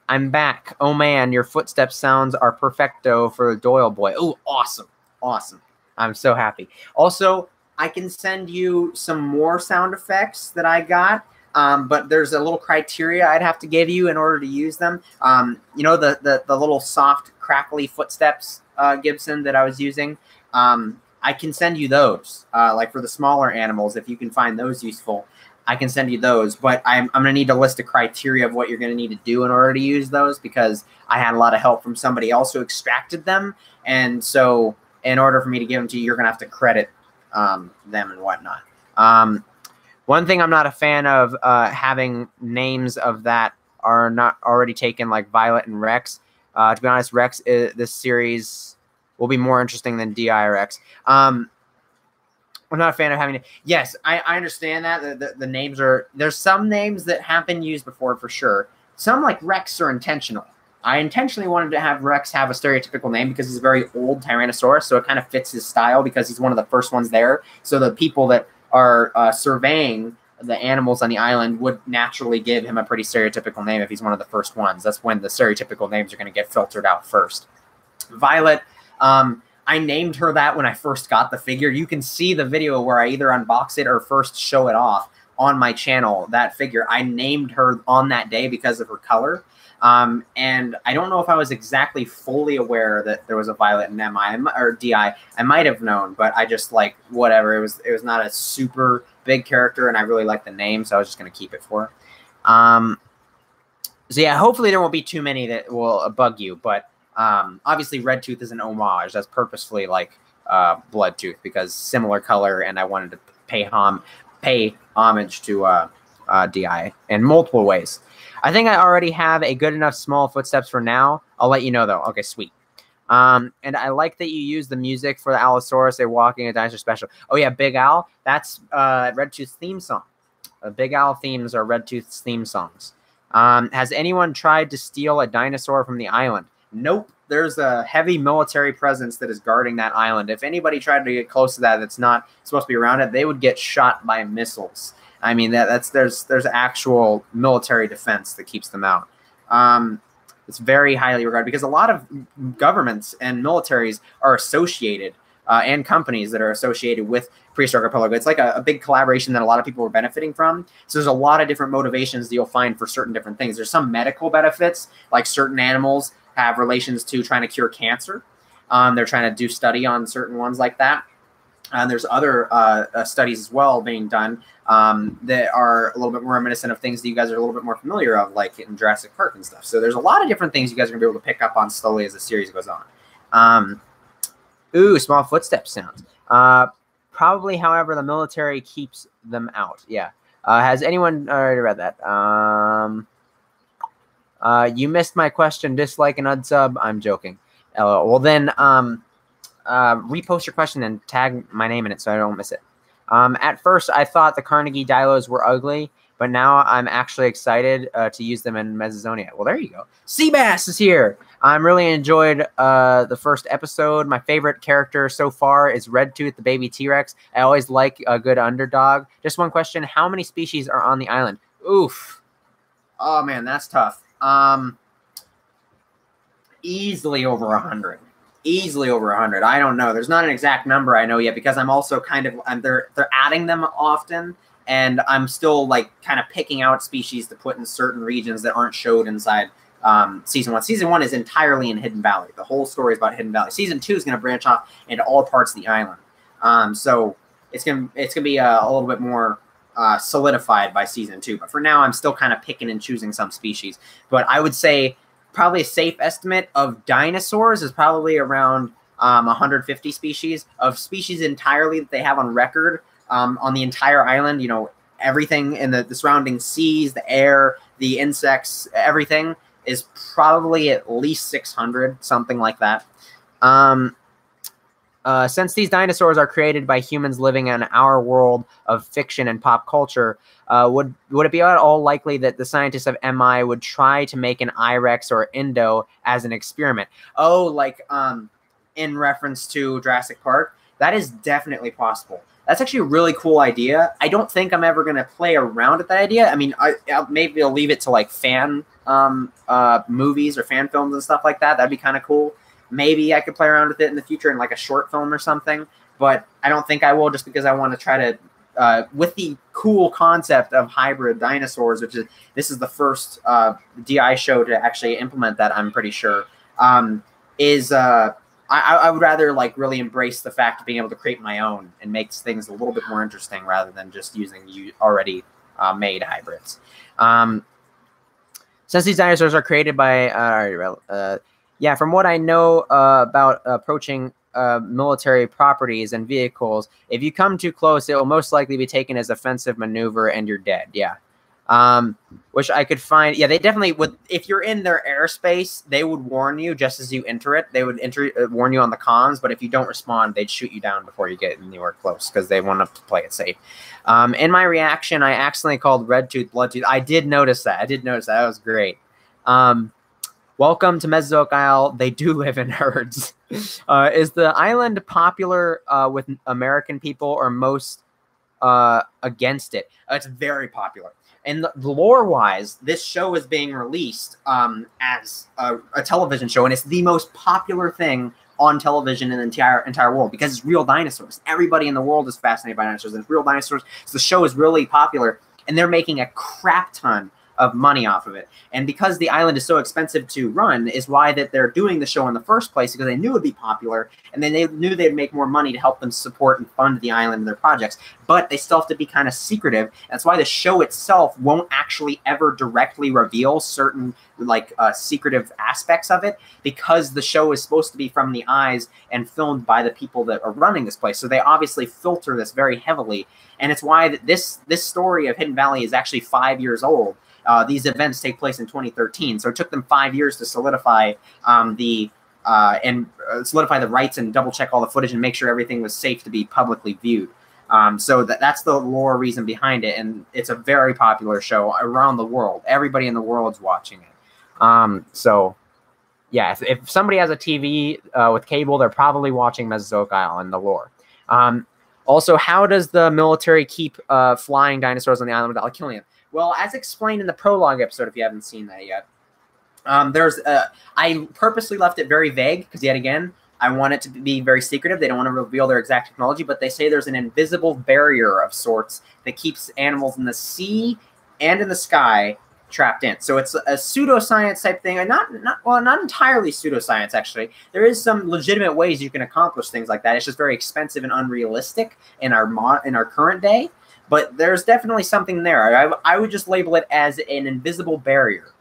I'm back. Oh man, your footsteps sounds are perfecto for Doyle Boy. Oh, awesome. Awesome. I'm so happy. Also, I can send you some more sound effects that I got. But there's a little criteria I'd have to give you in order to use them. You know, the little soft, crackly footsteps, Gibson, that I was using. I can send you those, like for the smaller animals. If you can find those useful, I can send you those. But I'm going to need to list a criteria of what you're going to need to do in order to use those because I had a lot of help from somebody else who extracted them. And so in order for me to give them to you, you're going to have to credit them and whatnot. One thing I'm not a fan of having names of that are not already taken, like Violet and Rex. To be honest, Rex, this series will be more interesting than DI or X. I'm not a fan of having. Yes, I understand that the names are. There's some names that have been used before for sure. Some like Rex are intentional. I intentionally wanted to have Rex have a stereotypical name because he's a very old Tyrannosaurus, so it kind of fits his style because he's one of the first ones there. So the people that are surveying the animals on the island would naturally give him a pretty stereotypical name if he's one of the first ones. That's when the stereotypical names are going to get filtered out first. Violet, I named her that when I first got the figure. You can see the video where I either unbox it or first show it off on my channel, that figure. I named her on that day because of her color. And I don't know if I was exactly fully aware that there was a Violet in MI or DI. I might have known, but I just like, whatever. It was not a super big character, and I really liked the name, so I was just going to keep it for her. So yeah, hopefully there won't be too many that will bug you, but obviously Red Tooth is an homage. That's purposefully like Blood Tooth because similar color, and I wanted to pay homage to DI in multiple ways. I think I already have a good enough small footsteps for now. I'll let you know though. Okay, sweet. And I like that you use the music for the Allosaurus. They're walking a dinosaur special. Oh yeah, Big Al. That's Red Tooth's theme song. Big Al themes are Red Tooth's theme songs. Has anyone tried to steal a dinosaur from the island? Nope. There's a heavy military presence that is guarding that island. If anybody tried to get close to that that's not supposed to be around it, they would get shot by missiles. I mean, there's actual military defense that keeps them out. It's very highly regarded because a lot of governments and militaries are associated and companies that are associated with Prehistoric Archipelago. It's like a big collaboration that a lot of people are benefiting from. So there's a lot of different motivations that you'll find for certain different things. There's some medical benefits, like certain animals have relations to trying to cure cancer. They're trying to do study on certain ones like that. And there's other studies as well being done that are a little bit more reminiscent of things that you guys are a little bit more familiar of, like in Jurassic Park and stuff. So there's a lot of different things you guys are going to be able to pick up on slowly as the series goes on. Ooh, small footstep sounds. Probably, however, the military keeps them out. Yeah. Has anyone already read that? You missed my question. Dislike and unsub. I'm joking. Well, then repost your question and tag my name in it so I don't miss it. At first, I thought the Carnegie Dilos were ugly, but now I'm actually excited to use them in Mesozoic. Well, there you go. Seabass is here. I'm really enjoyed the first episode. My favorite character so far is Red Tooth, the baby T-Rex. I always like a good underdog. Just one question. How many species are on the island? Oof. Oh, man, that's tough. Easily over 100. Easily over 100. I don't know. There's not an exact number I know yet because I'm also kind of they're adding them often, and I'm still like kind of picking out species to put in certain regions that aren't showed inside season 1. Season 1 is entirely in Hidden Valley. The whole story is about Hidden Valley. Season 2 is going to branch off into all parts of the island. So it's gonna be a little bit more solidified by season 2. But for now, I'm still kind of picking and choosing some species. But I would say probably a safe estimate of dinosaurs is probably around 150 species. Of species entirely that they have on record on the entire island. You know, everything in the surrounding seas, the air, the insects, everything is probably at least 600, something like that. Since these dinosaurs are created by humans living in our world of fiction and pop culture, would it be at all likely that the scientists of MI would try to make an I-Rex or Indo as an experiment? Oh, like in reference to Jurassic Park? That is definitely possible. That's actually a really cool idea. I don't think I'm ever going to play around with that idea. I mean, maybe I'll leave it to like fan movies or fan films and stuff like that. That'd be kind of cool. Maybe I could play around with it in the future in like a short film or something, but I don't think I will just because I want to try to, with the cool concept of hybrid dinosaurs, which is, this is the first DI show to actually implement that, I'm pretty sure, I would rather like really embrace the fact of being able to create my own and make things a little bit more interesting rather than just using already made hybrids. Since these dinosaurs are created by, yeah, from what I know about approaching military properties and vehicles, if you come too close, it will most likely be taken as offensive maneuver and you're dead. Yeah. Which I could find. Yeah, they definitely would. If you're in their airspace, they would warn you just as you enter it. They would warn you on the comms, but if you don't respond, they'd shoot you down before you get anywhere close because they want to play it safe. In my reaction, I accidentally called Red Tooth Blood Tooth. I did notice that. That was great. Welcome to Mesozoic Isle. They do live in herds. Is the island popular with American people or most against it? It's very popular. And lore-wise, this show is being released as a television show, and it's the most popular thing on television in the entire world because it's real dinosaurs. Everybody in the world is fascinated by dinosaurs, and it's real dinosaurs. So the show is really popular, and they're making a crap ton of money off of it. And because the island is so expensive to run is why that they're doing the show in the first place, because they knew it would be popular, and then they knew they'd make more money to help them support and fund the island and their projects. But they still have to be kind of secretive. That's why the show itself won't actually ever directly reveal certain secretive aspects of it, because the show is supposed to be from the eyes and filmed by the people that are running this place. So they obviously filter this very heavily. And it's why that this story of Hidden Valley is actually 5 years old. These events take place in 2013, so it took them 5 years to solidify solidify the rights and double check all the footage and make sure everything was safe to be publicly viewed. So that's the lore reason behind it, and it's a very popular show around the world. Everybody in the world's watching it. So yeah, if somebody has a TV with cable, they're probably watching Mesozoic Island, the lore. Also, how does the military keep flying dinosaurs on the island without killing them? Well, as explained in the prologue episode, if you haven't seen that yet, I purposely left it very vague because, yet again, I want it to be very secretive. They don't want to reveal their exact technology, but they say there's an invisible barrier of sorts that keeps animals in the sea and in the sky trapped in. So it's a pseudoscience type thing, and not entirely pseudoscience, actually. There is some legitimate ways you can accomplish things like that. It's just very expensive and unrealistic in our current day. But there's definitely something there. I would just label it as an invisible barrier.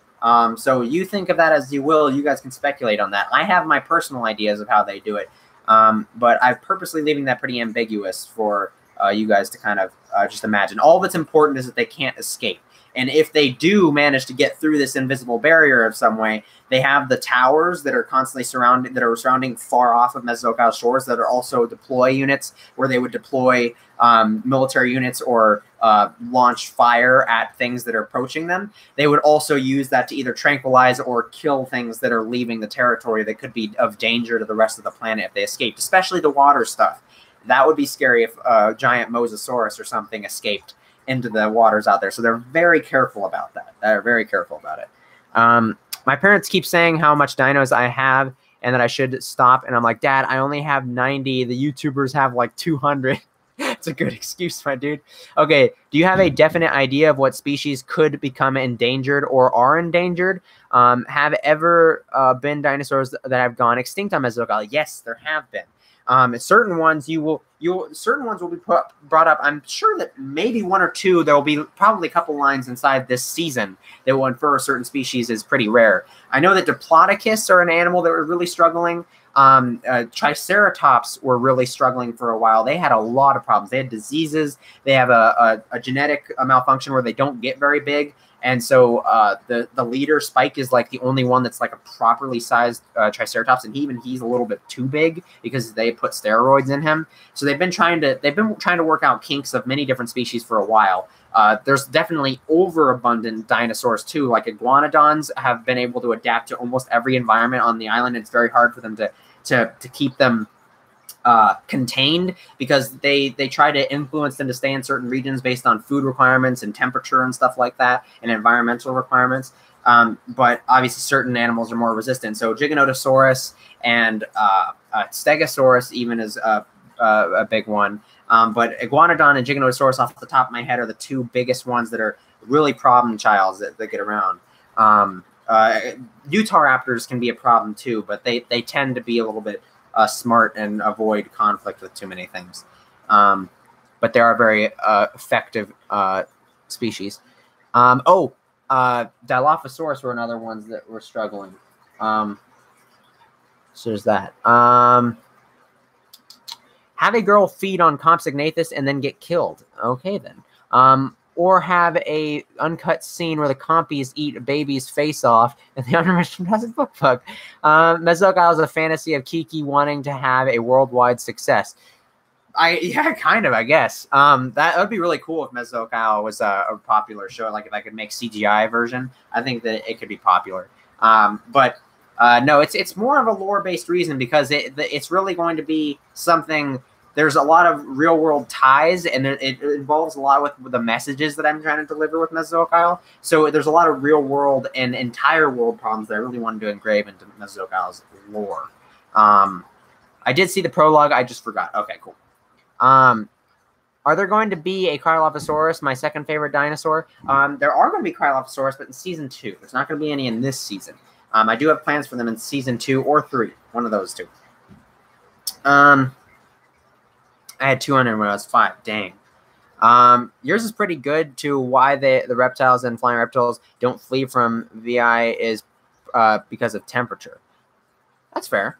So you think of that as you will. You guys can speculate on that. I have my personal ideas of how they do it. But I'm purposely leaving that pretty ambiguous for you guys to kind of just imagine. All that's important is that they can't escape. And if they do manage to get through this invisible barrier of some way, they have the towers that are constantly surrounding far off of Mesozoic Isle shores that are also deploy units where they would deploy military units or launch fire at things that are approaching them. They would also use that to either tranquilize or kill things that are leaving the territory that could be of danger to the rest of the planet if they escaped, especially the water stuff. That would be scary if a giant Mosasaurus or something escaped into the waters out there. So they're very careful about that. They're very careful about it. My parents keep saying how much dinos I have and that I should stop. And I'm like, Dad, I only have 90. The YouTubers have like 200. It's a good excuse, my dude. Okay, do you have a definite idea of what species could become endangered or are endangered? Have ever been dinosaurs that have gone extinct on Mesozoic Island? Yes, there have been. Certain ones will be brought up. I'm sure that maybe one or two, there will be probably a couple lines inside this season that will infer a certain species is pretty rare. I know that Diplodocus are an animal that were really struggling. Triceratops were really struggling for a while. They had a lot of problems. They had diseases. They have a genetic malfunction where they don't get very big. And so the leader, Spike, is like the only one that's like a properly sized Triceratops, and he's a little bit too big because they put steroids in him. So they've been trying to work out kinks of many different species for a while. There's definitely overabundant dinosaurs too. Like iguanodons have been able to adapt to almost every environment on the island. It's very hard for them to keep them contained because they try to influence them to stay in certain regions based on food requirements and temperature and stuff like that and environmental requirements. But obviously certain animals are more resistant. So Giganotosaurus and Stegosaurus even is a big one. But Iguanodon and Giganotosaurus off the top of my head are the two biggest ones that are really problem childs that get around. Utahraptors can be a problem too, but they tend to be a little bit smart and avoid conflict with too many things. But they are very effective species. Dilophosaurus were another ones that were struggling. So there's that. Have a girl feed on Compsognathus and then get killed. Okay, then. Or have a uncut scene where the compies eat a baby's face off and the unremission doesn't book fuck. Mesozoic Isle is a fantasy of Kiki wanting to have a worldwide success. Yeah, kind of, I guess. That would be really cool if Mesozoic Isle was a popular show. Like if I could make CGI version, I think that it could be popular. But no, it's more of a lore-based reason because it's really going to be something. There's a lot of real-world ties, and it involves a lot with the messages that I'm trying to deliver with Mesozoic Isle. So there's a lot of real-world and entire world problems that I really wanted to engrave into Mesozoic Isle's lore. I did see the prologue. I just forgot. Okay, cool. Are there going to be a Cryolophosaurus, my second favorite dinosaur? There are going to be Cryolophosaurus, but in season 2. There's not going to be any in this season. I do have plans for them in season 2 or 3. One of those two. I had 200 when I was 5. Dang. Yours is pretty good to why the reptiles and flying reptiles don't flee from VI is because of temperature. That's fair.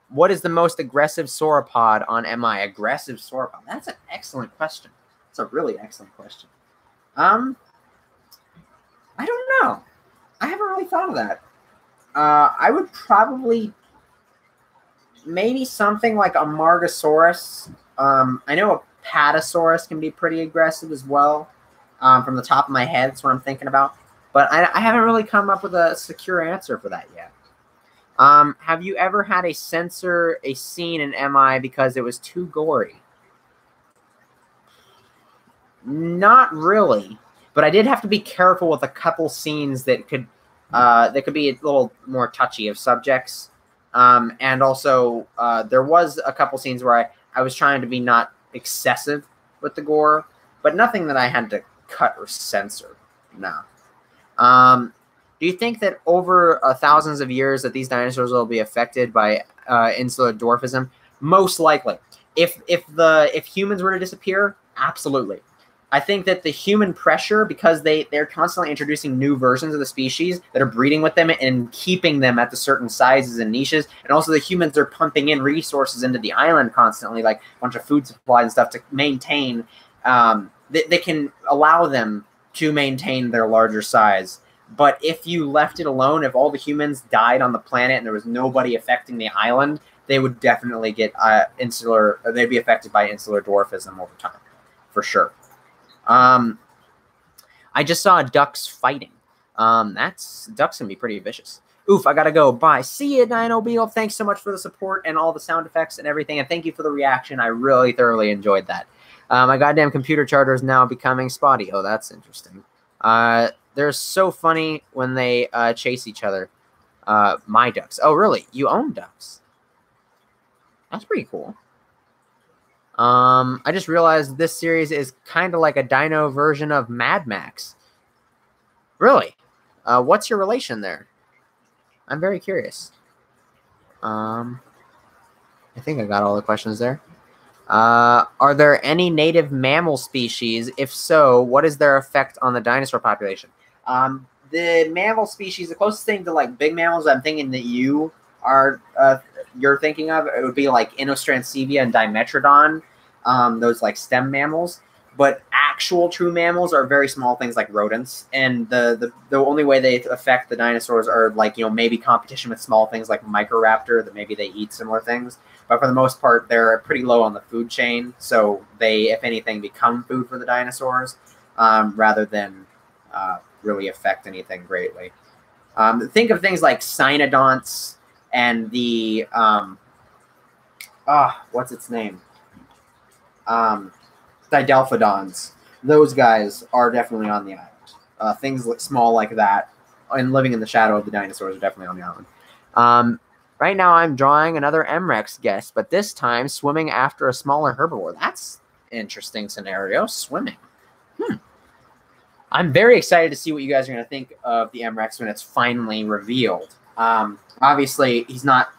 What is the most aggressive sauropod on MI? Aggressive sauropod. That's an excellent question. That's a really excellent question. I don't know. I haven't really thought of that. I would probably maybe something like a Margosaurus. I know a Patasaurus can be pretty aggressive as well. From the top of my head, that's what I'm thinking about. But I haven't really come up with a secure answer for that yet. Have you ever had to censor a scene in MI because it was too gory? Not really, but I did have to be careful with a couple scenes that could be a little more touchy of subjects. And also, there was a couple scenes where I was trying to be not excessive with the gore, but nothing that I had to cut or censor. No. Do you think that over thousands of years that these dinosaurs will be affected by insular dwarfism? Most likely. If humans were to disappear, absolutely. I think that the human pressure, because they're constantly introducing new versions of the species that are breeding with them and keeping them at the certain sizes and niches, and also the humans are pumping in resources into the island constantly, like a bunch of food supplies and stuff to maintain, they can allow them to maintain their larger size. But if you left it alone, if all the humans died on the planet and there was nobody affecting the island, they would definitely get they'd be affected by insular dwarfism over time, for sure. I just saw ducks fighting. Ducks can be pretty vicious. Oof, I gotta go. Bye. See you, Dino Beetle. Thanks so much for the support and all the sound effects and everything. And thank you for the reaction. I really thoroughly enjoyed that. My goddamn computer charger is now becoming spotty. Oh, that's interesting. They're so funny when they chase each other. My ducks. Oh, really? You own ducks? That's pretty cool. I just realized this series is kind of like a dino version of Mad Max. Really? What's your relation there? I'm very curious. I think I got all the questions there. Are there any native mammal species? If so, what is their effect on the dinosaur population? The mammal species, the closest thing to like big mammals I'm thinking that you're thinking of, it would be like Inostrancevia and Dimetrodon, those like stem mammals. But actual true mammals are very small things like rodents, and the only way they affect the dinosaurs are like, maybe competition with small things like Microraptor that maybe they eat similar things. But for the most part, they're pretty low on the food chain, so they, if anything, become food for the dinosaurs rather than really affect anything greatly. Think of things like cynodonts and the what's its name? Didelphodons. Those guys are definitely on the island. Things small like that and living in the shadow of the dinosaurs are definitely on the island. Right now I'm drawing another MREX guest, but this time swimming after a smaller herbivore. That's an interesting scenario. Swimming. I'm very excited to see what you guys are going to think of the MREX when it's finally revealed. Obviously, he's not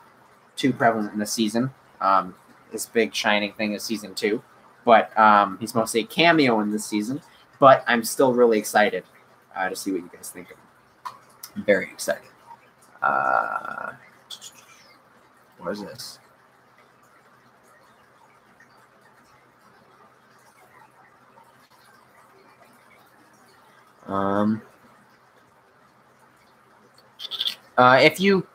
too prevalent in the season. This big shining thing is season 2. But he's mostly a cameo in this season. But I'm still really excited to see what you guys think of him. I'm very excited. What is this? If you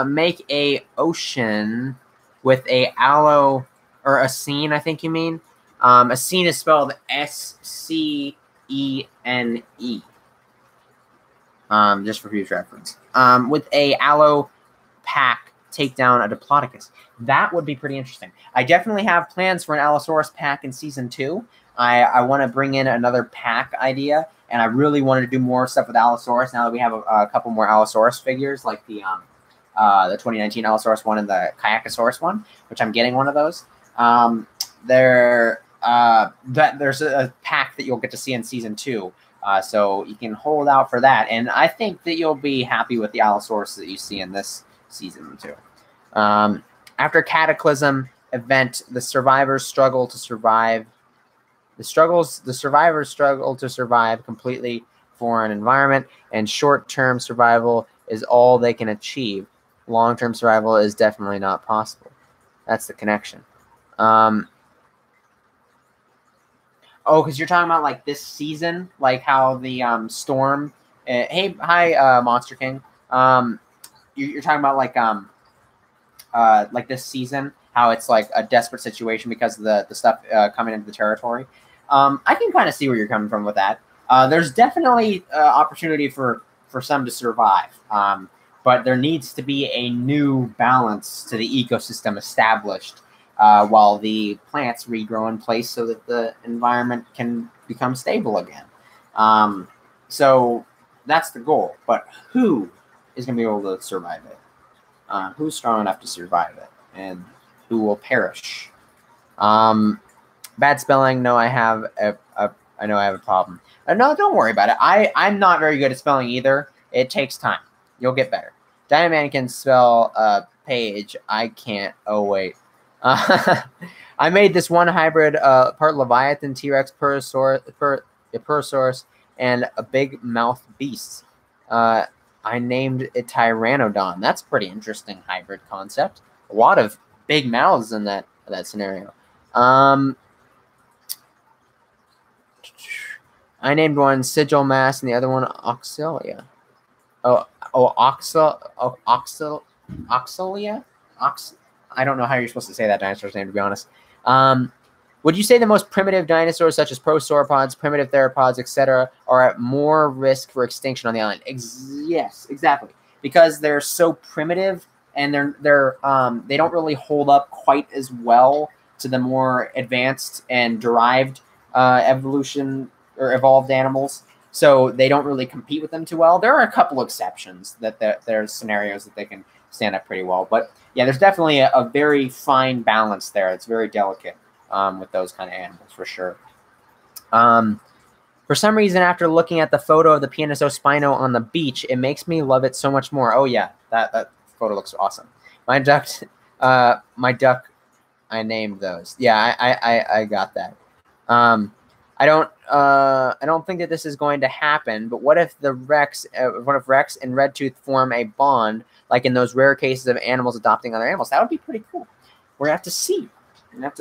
make a ocean with a aloe or a scene, I think you mean. A scene is spelled S-C-E-N-E. Just for future reference. With a aloe pack, take down a Diplodocus. That would be pretty interesting. I definitely have plans for an Allosaurus pack in season 2. I want to bring in another pack idea, and I really wanted to do more stuff with Allosaurus now that we have a couple more Allosaurus figures, like the the 2019 Allosaurus one and the Kayakasaurus one, which I'm getting one of those. There's a pack that you'll get to see in season 2. So you can hold out for that. And I think that you'll be happy with the Allosaurus that you see in this season 2. After Cataclysm event, the survivors struggle to survive. The survivors struggle to survive completely foreign environment, and short-term survival is all they can achieve. Long-term survival is definitely not possible. That's the connection. Oh, because you're talking about like this season, like how the storm. Hey, hi, Monster King. You're talking about like this season, how it's like a desperate situation because of the stuff coming into the territory. I can kind of see where you're coming from with that. There's definitely opportunity for some to survive, but there needs to be a new balance to the ecosystem established while the plants regrow in place so that the environment can become stable again. So that's the goal. But who is going to be able to survive it? Who's strong enough to survive it? And who will perish? Bad spelling. No, I have I know I have a problem. No, don't worry about it. I'm not very good at spelling either. It takes time. You'll get better. Dynaman can spell page. I can't. Oh, wait. I made this one hybrid part Leviathan, T-Rex, Pterosaurus, and a big mouth beast. I named it Pteranodon. That's a pretty interesting hybrid concept. A lot of big mouths in that scenario. I named one Sigil Mass and the other one Auxilia. Auxilia? I don't know how you're supposed to say that dinosaur's name, to be honest. Would you say the most primitive dinosaurs, such as prosauropods, primitive theropods, etc., are at more risk for extinction on the island? Yes, exactly. Because they're so primitive and they don't really hold up quite as well to the more advanced and derived evolution or evolved animals. So they don't really compete with them too well. There are a couple exceptions that there's scenarios that they can stand up pretty well. But yeah, there's definitely a very fine balance there. It's very delicate with those kind of animals for sure. For some reason, after looking at the photo of the Pianosospino on the beach, it makes me love it so much more. Oh yeah, that photo looks awesome. My duck, I named those. Yeah, I got that. I don't think that this is going to happen. But what if Rex and Redtooth form a bond, like in those rare cases of animals adopting other animals? That would be pretty cool. We're gonna have to see. That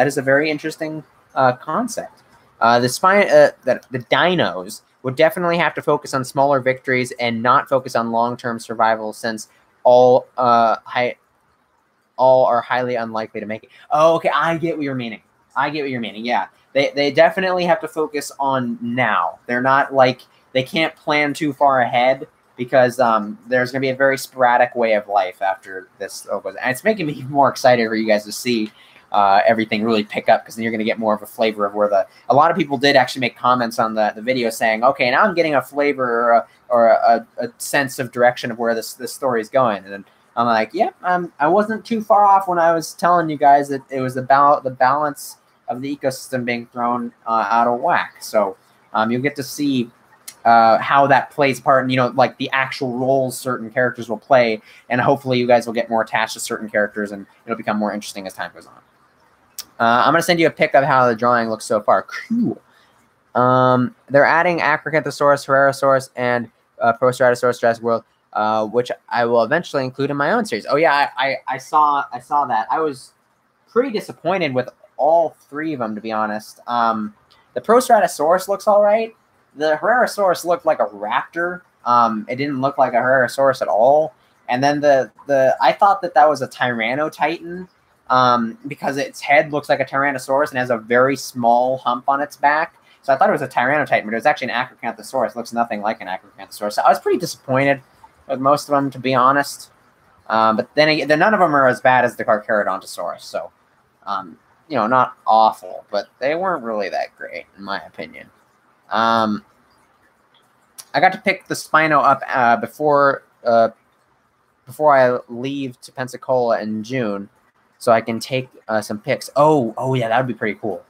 is a very interesting concept. The dinos would definitely have to focus on smaller victories and not focus on long-term survival, since all are highly unlikely to make it. Oh, okay, I get what you're meaning. Yeah, they definitely have to focus on now. They're not like, they can't plan too far ahead, because there's going to be a very sporadic way of life after this. And it's making me more excited for you guys to see everything really pick up, because then you're going to get more of a flavor of where a lot of people did actually make comments on the video saying, okay, now I'm getting a flavor or a sense of direction of where this story is going. And I'm like, yep, I wasn't too far off when I was telling you guys that it was about the balance of the ecosystem being thrown out of whack. So you'll get to see how that plays part, and like the actual roles certain characters will play, and hopefully you guys will get more attached to certain characters, and it'll become more interesting as time goes on. I'm gonna send you a pic of how the drawing looks so far. Cool. They're adding Acrocanthosaurus, Herrerasaurus, and Proceratosaurus Jurassic World, which I will eventually include in my own series. Oh yeah, I saw that. I was pretty disappointed with all 3 of them, to be honest. The Proceratosaurus looks all right. The Herrerasaurus looked like a raptor. It didn't look like a Herrerasaurus at all. And then I thought that was a Tyrannotitan, because its head looks like a Tyrannosaurus and has a very small hump on its back. So I thought it was a Tyrannotitan, but it was actually an Acrocanthosaurus. It looks nothing like an Acrocanthosaurus. So I was pretty disappointed with most of them, to be honest. But then again, none of them are as bad as the Carcharodontosaurus. So, not awful, but they weren't really that great, in my opinion. I got to pick the Spino up before before I leave to Pensacola in June, so I can take some pics. Oh yeah, that would be pretty cool.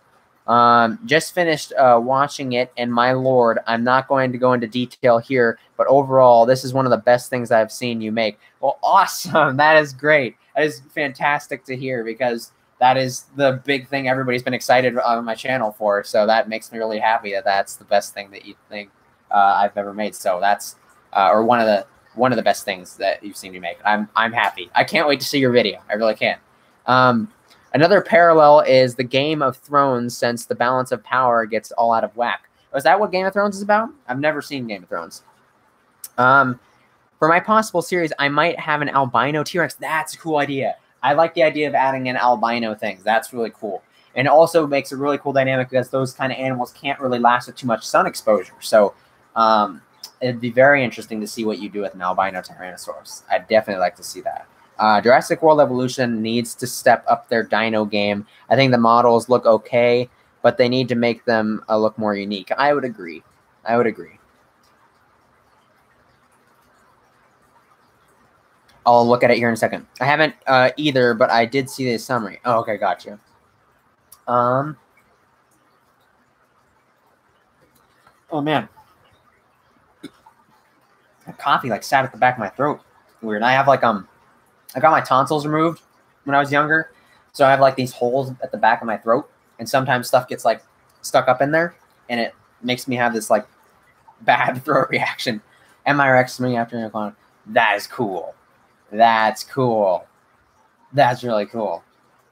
Just finished watching it, and my lord, I'm not going to go into detail here, but overall, this is one of the best things I've seen you make. Well, awesome. That is great. That is fantastic to hear, because that is the big thing everybody's been excited on my channel for. So that makes me really happy that that's the best thing that you think I've ever made. So that's or one of the best things that you've seen me make. I'm happy. I can't wait to see your video. I really can't. Another parallel is the Game of Thrones, since the balance of power gets all out of whack. Is that what Game of Thrones is about? I've never seen Game of Thrones. For my possible series, I might have an albino T-Rex. That's a cool idea. I like the idea of adding in albino things. That's really cool. And it also makes a really cool dynamic, because those kind of animals can't really last with too much sun exposure. So it'd be very interesting to see what you do with an albino Tyrannosaurus. I'd definitely like to see that. Jurassic World Evolution needs to step up their dino game. I think the models look okay, but they need to make them look more unique. I would agree. I would agree. I'll look at it here in a second. I haven't either, but I did see the summary. Oh, okay, gotcha. Oh man, the coffee like sat at the back of my throat. Weird. I have like I got my tonsils removed when I was younger, so I have like these holes at the back of my throat, and sometimes stuff gets like stuck up in there, and it makes me have this like bad throat reaction. MIRX me after your clone. That is cool. That's cool. That's really cool.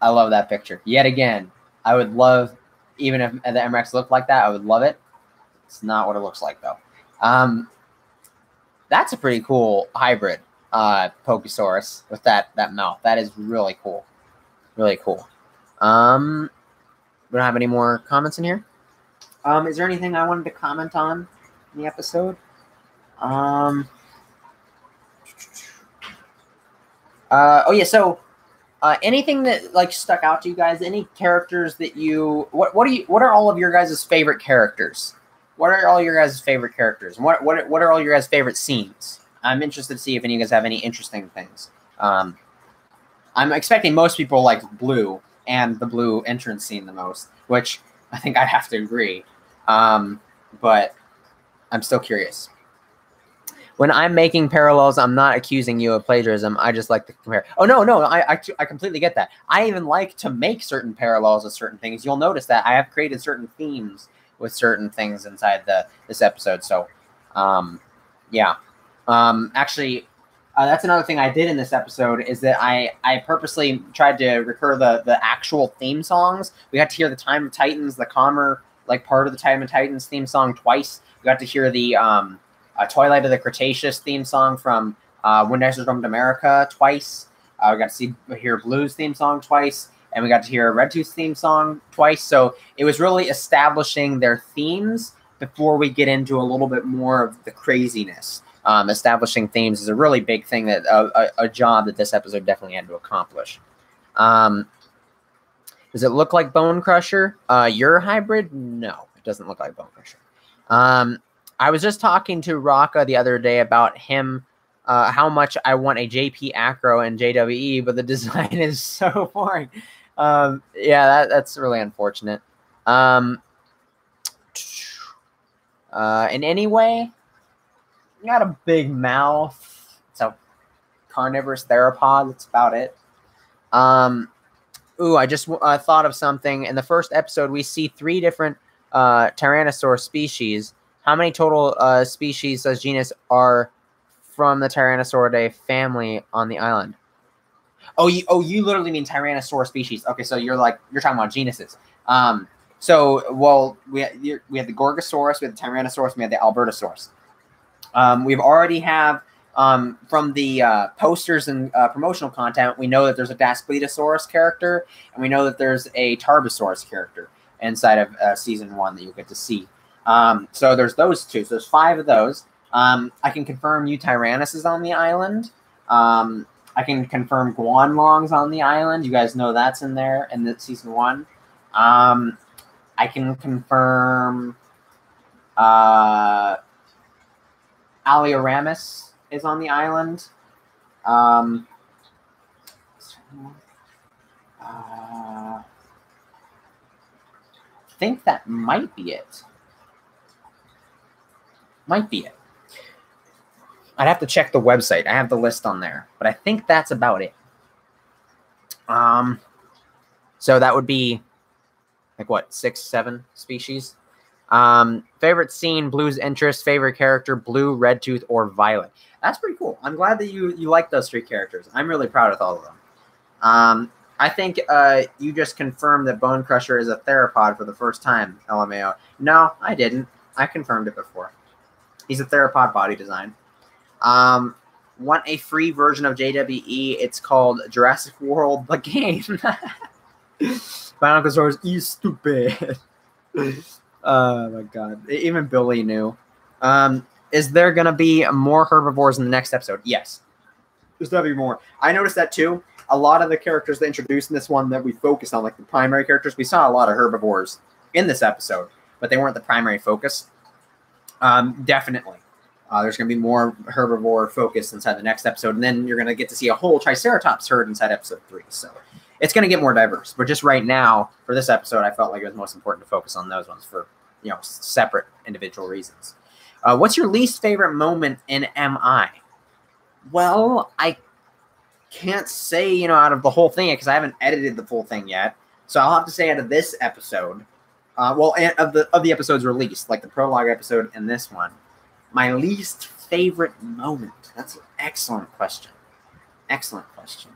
I love that picture. Yet again, I would love, even if the MRX looked like that, I would love it. It's not what it looks like though. That's a pretty cool hybrid Pokesaurus with that mouth. That is really cool. Really cool. We don't have any more comments in here. Is there anything I wanted to comment on in the episode? Oh yeah, so anything that like stuck out to you guys? Any characters that you what are all of your guys' favorite characters? What are all your guys' favorite characters? And what are all your guys' favorite scenes? I'm interested to see if any of you guys have any interesting things. I'm expecting most people like Blue and the Blue entrance scene the most, which I think I'd have to agree. But I'm still curious. When I'm making parallels, I'm not accusing you of plagiarism. I just like to compare. Oh, no, I completely get that. I even like to make certain parallels with certain things. You'll notice that I have created certain themes with certain things inside this episode. So, yeah. Actually, that's another thing I did in this episode, is that I purposely tried to recur the actual theme songs. We got to hear the Time of Titans, the calmer like part of the Time of Titans theme song twice. We got to hear the Twilight of the Cretaceous theme song from When Dinosaurs Roamed America twice. We got to hear Blue's theme song twice, and we got to hear Red Tooth's theme song twice. So it was really establishing their themes before we get into a little bit more of the craziness. Establishing themes is a really big thing, that a job that this episode definitely had to accomplish. Does it look like Bone Crusher? Your hybrid? No, it doesn't look like Bone Crusher. I was just talking to Raka the other day about him, how much I want a JP Acro and JWE, but the design is so boring. Yeah, that's really unfortunate. In any way, got a big mouth. It's a carnivorous theropod. That's about it. Ooh, I just thought of something. In the first episode, we see 3 different Tyrannosaur species. How many total species does genus are from the Tyrannosauridae family on the island? Oh, you literally mean Tyrannosaur species. Okay, so you're talking about genuses. Well, we had the Gorgosaurus, we had the Tyrannosaurus, and we had the Albertosaurus. We've already have from the posters and promotional content, we know that there's a Daspletosaurus character, and we know that there's a Tarbosaurus character inside of season 1 that you'll get to see. So there's those 2. So there's 5 of those. I can confirm Tyrannus is on the island. I can confirm Guanlong's on the island. You guys know that's in there in the season 1. I can confirm Alioramus is on the island. I think that might be it. Might be it. I'd have to check the website. I have the list on there, but I think that's about it. So that would be like what, 6, 7 species. Favorite scene, Blue's interest, favorite character, Blue, Red Tooth, or Violet. That's pretty cool. I'm glad that you like those 3 characters. I'm really proud of all of them. I think you just confirmed that Bone Crusher is a theropod for the first time, LMAO. No, I didn't. I confirmed it before. He's a theropod body design. Want a free version of JWE? It's called Jurassic World the Game. Binoculars is stupid. Oh my god. Even Billy knew. Is there gonna be more herbivores in the next episode? Yes. There's gonna be more. I noticed that too. A lot of the characters they introduced in this one that we focused on, like the primary characters, we saw a lot of herbivores in this episode, but they weren't the primary focus. Definitely. There's going to be more herbivore focus inside the next episode, and then you're going to get to see a whole Triceratops herd inside episode 3. So it's going to get more diverse. But just right now, for this episode, I felt like it was most important to focus on those ones for, you know, separate individual reasons. What's your least favorite moment in MI? Well, I can't say, you know, out of the whole thing because I haven't edited the full thing yet. So I'll have to say out of this episode, of the episodes released, like the prologue episode and this one, my least favorite moment. That's an excellent question. Excellent question.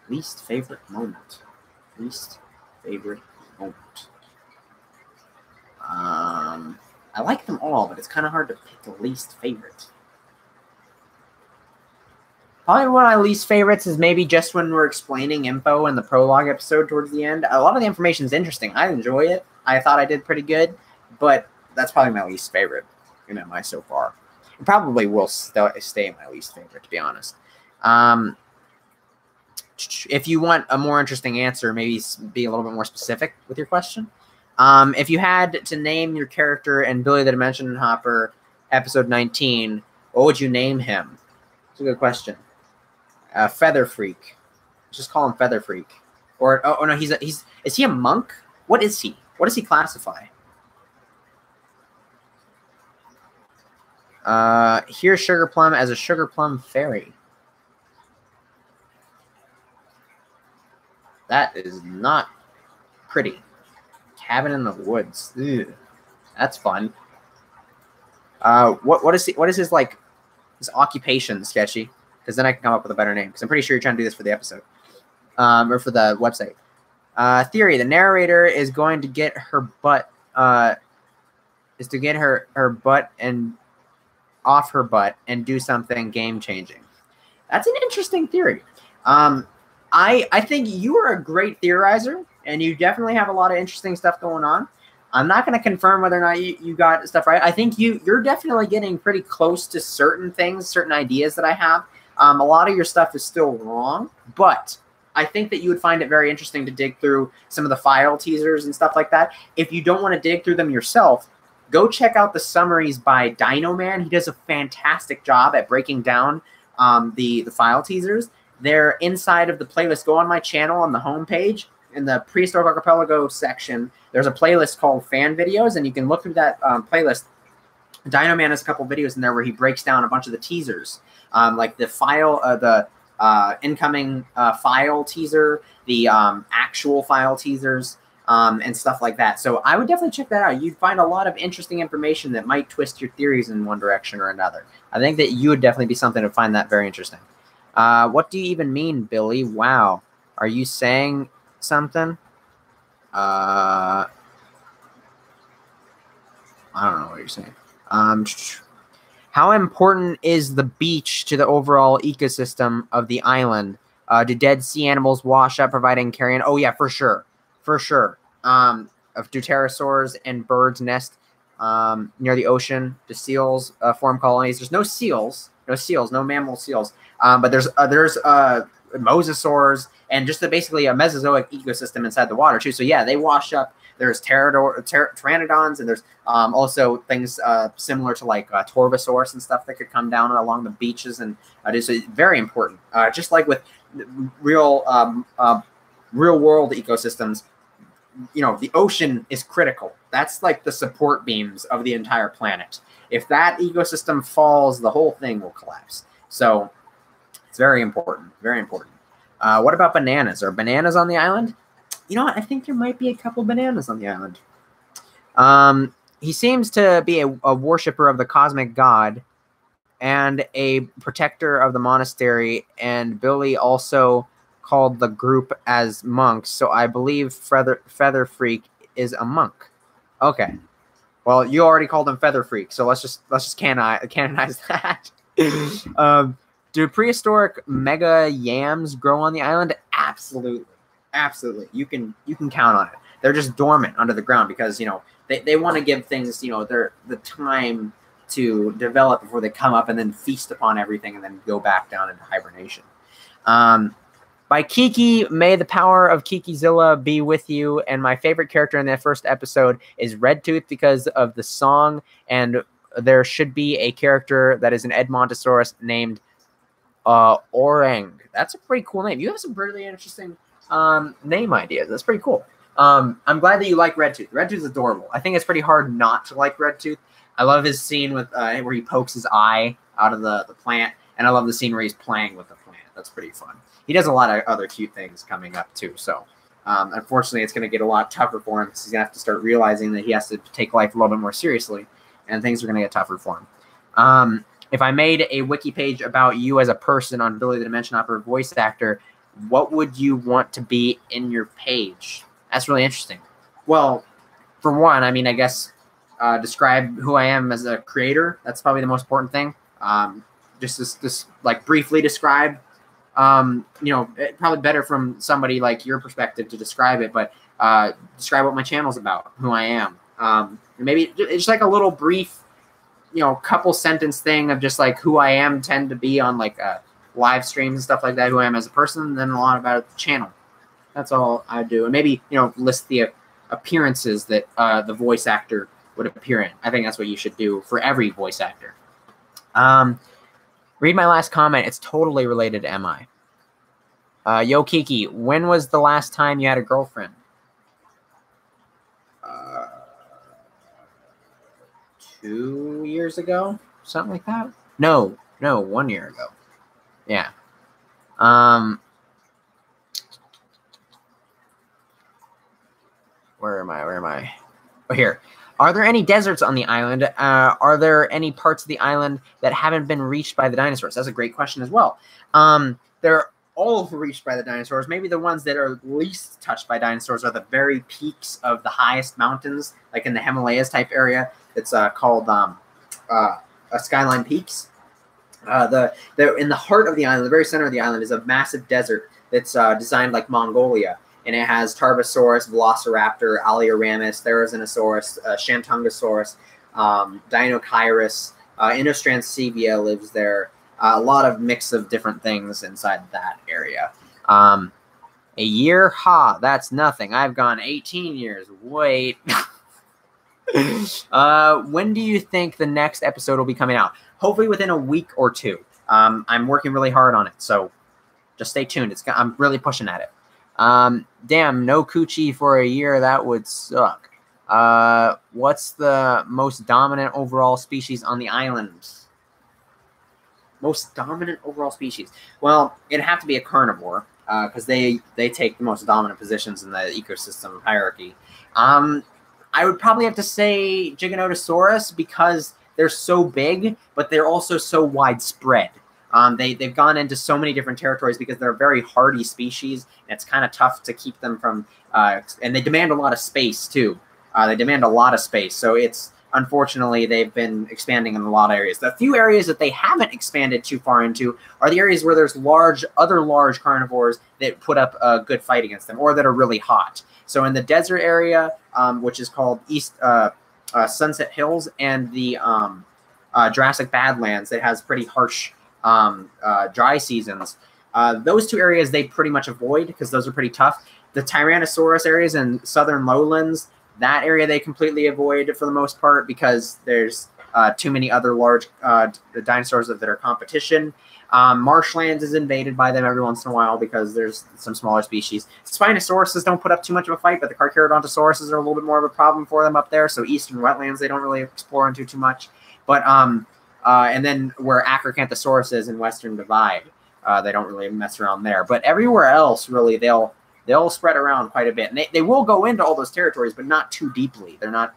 Least favorite moment. Least favorite moment. I like them all, but it's kind of hard to pick a least favorite. Probably one of my least favorites is maybe just when we're explaining info in the prologue episode towards the end. A lot of the information is interesting. I enjoy it. I thought I did pretty good, but that's probably my least favorite in MI so far. It probably will stay my least favorite, to be honest. If you want a more interesting answer, maybe be a little bit more specific with your question. If you had to name your character in Billy the Dimension Hopper episode 19, what would you name him? It's a good question. Feather Freak. Just call him Feather Freak. Or oh no, is he a monk? What is he? What does he classify? Here's Sugar Plum as a Sugar Plum Fairy. That is not pretty. Cabin in the Woods. Ew. That's fun. What is his like his occupation, Sketchy? Because then I can come up with a better name. Because I'm pretty sure you're trying to do this for the episode. Or for the website. Theory, the narrator is going to get her butt is to get her butt and off her butt and do something game changing. That's an interesting theory. I think you are a great theorizer, and you definitely have a lot of interesting stuff going on. I'm not going to confirm whether or not you got stuff right. I think you're definitely getting pretty close to certain things, certain ideas that I have. A lot of your stuff is still wrong, but I think that you would find it very interesting to dig through some of the file teasers and stuff like that. If you don't want to dig through them yourself, go check out the summaries by Dino Man. He does a fantastic job at breaking down the file teasers. They're inside of the playlist. Go on my channel on the homepage. In the Prehistoric Archipelago section, there's a playlist called Fan Videos, and you can look through that playlist. Dino Man has a couple videos in there where he breaks down a bunch of the teasers, like the file, incoming file teaser, the actual file teasers, and stuff like that. So I would definitely check that out. You'd find a lot of interesting information that might twist your theories in one direction or another. I think that you would definitely be something to find that very interesting. What do you even mean, Billy? Wow. Are you saying something? I don't know what you're saying. How important is the beach to the overall ecosystem of the island? Do dead sea animals wash up, providing carrion? Oh yeah, for sure. For sure. Do pterosaurs and birds nest near the ocean? Do seals form colonies? There's no seals. No mammal seals. But there's mosasaurs and just basically a Mesozoic ecosystem inside the water too. So yeah, they wash up There's pteranodons, and there's also things similar to like Torvosaurus and stuff that could come down along the beaches, and it is very important. Just like with real world ecosystems, you know, the ocean is critical. That's like the support beams of the entire planet. If that ecosystem falls, the whole thing will collapse. So it's very important, very important. What about bananas? Are bananas on the island? You know what? I think there might be a couple bananas on the island. He seems to be a worshiper of the cosmic god and a protector of the monastery. And Billy also called the group as monks. So I believe Feather Freak is a monk. Okay. Well, you already called him Feather Freak, so let's just canonize that. Do prehistoric mega yams grow on the island? Absolutely. Absolutely. You can count on it. They're just dormant under the ground because, you know, they want to give things, you know, the time to develop before they come up and then feast upon everything and then go back down into hibernation. By Kiki, may the power of Kikizilla be with you. And my favorite character in that first episode is Redtooth because of the song. And there should be a character that is an Edmontosaurus named Orang. That's a pretty cool name. You have some really interesting name ideas. That's pretty cool. I'm glad that you like Redtooth. Redtooth's adorable. I think it's pretty hard not to like Redtooth. I love his scene with where he pokes his eye out of the plant. And I love the scene where he's playing with the plant. That's pretty fun. He does a lot of other cute things coming up, too. So, unfortunately, it's going to get a lot tougher for him because he's going to have to start realizing that he has to take life a little bit more seriously, and things are going to get tougher for him. If I made a wiki page about you as a person on Billy the Dimension Hopper voice actor, what would you want to be in your page? That's really interesting. Well, for one, I mean, I guess describe who I am as a creator. That's probably the most important thing. Just like briefly describe. You know, probably better from somebody like your perspective to describe it, but describe what my channel's about, who I am. Maybe it's like a little brief, you know, couple sentence thing of just like who I am, tend to be on like live streams and stuff like that, who I am as a person, and then a lot about the channel. That's all I do. And maybe, you know, list the appearances that the voice actor would appear in. I think that's what you should do for every voice actor. Read my last comment. It's totally related to MI. Yo, Kiki, when was the last time you had a girlfriend? 2 years ago? Something like that? No, 1 year ago. Yeah. Where am I? Oh, here. Are there any deserts on the island? Are there any parts of the island that haven't been reached by the dinosaurs? That's a great question as well. They're all reached by the dinosaurs. Maybe the ones that are least touched by dinosaurs are the very peaks of the highest mountains, like in the Himalayas type area. It's called Skyline Peaks. In the heart of the island, the very center of the island, is a massive desert that's designed like Mongolia. And it has Tarbosaurus, Velociraptor, Alioramus, Therizinosaurus, Shantungosaurus, Deinocheirus, Inostrancevia lives there. A lot of mix of different things inside that area. A year? Ha, that's nothing. I've gone 18 years. Wait. When do you think the next episode will be coming out? Hopefully within a week or two. I'm working really hard on it, so just stay tuned. I'm really pushing at it. Damn, no coochie for a year. That would suck. What's the most dominant overall species on the island? Most dominant overall species. Well, it'd have to be a carnivore because they take the most dominant positions in the ecosystem hierarchy. I would probably have to say Giganotosaurus because they're so big, but they're also so widespread. They've gone into so many different territories because they're a very hardy species, and it's kind of tough to keep them from, and they demand a lot of space too. They demand a lot of space, so it's, unfortunately, they've been expanding in a lot of areas. The few areas that they haven't expanded too far into are the areas where there's other large carnivores that put up a good fight against them, or that are really hot. So in the desert area, which is called Sunset Hills, and the Jurassic Badlands that has pretty harsh dry seasons. Those two areas they pretty much avoid because those are pretty tough. The Tyrannosaurus areas and southern lowlands, That area they completely avoid for the most part because there's too many other large dinosaurs that are competition. Marshlands is invaded by them every once in a while because there's some smaller species. Spinosauruses don't put up too much of a fight, but the Carcharodontosauruses are a little bit more of a problem for them up there. So eastern wetlands they don't really explore into too much. But and then where Acrocanthosaurus is in Western Divide, they don't really mess around there. But everywhere else, really, they'll spread around quite a bit. And they will go into all those territories, but not too deeply. They're not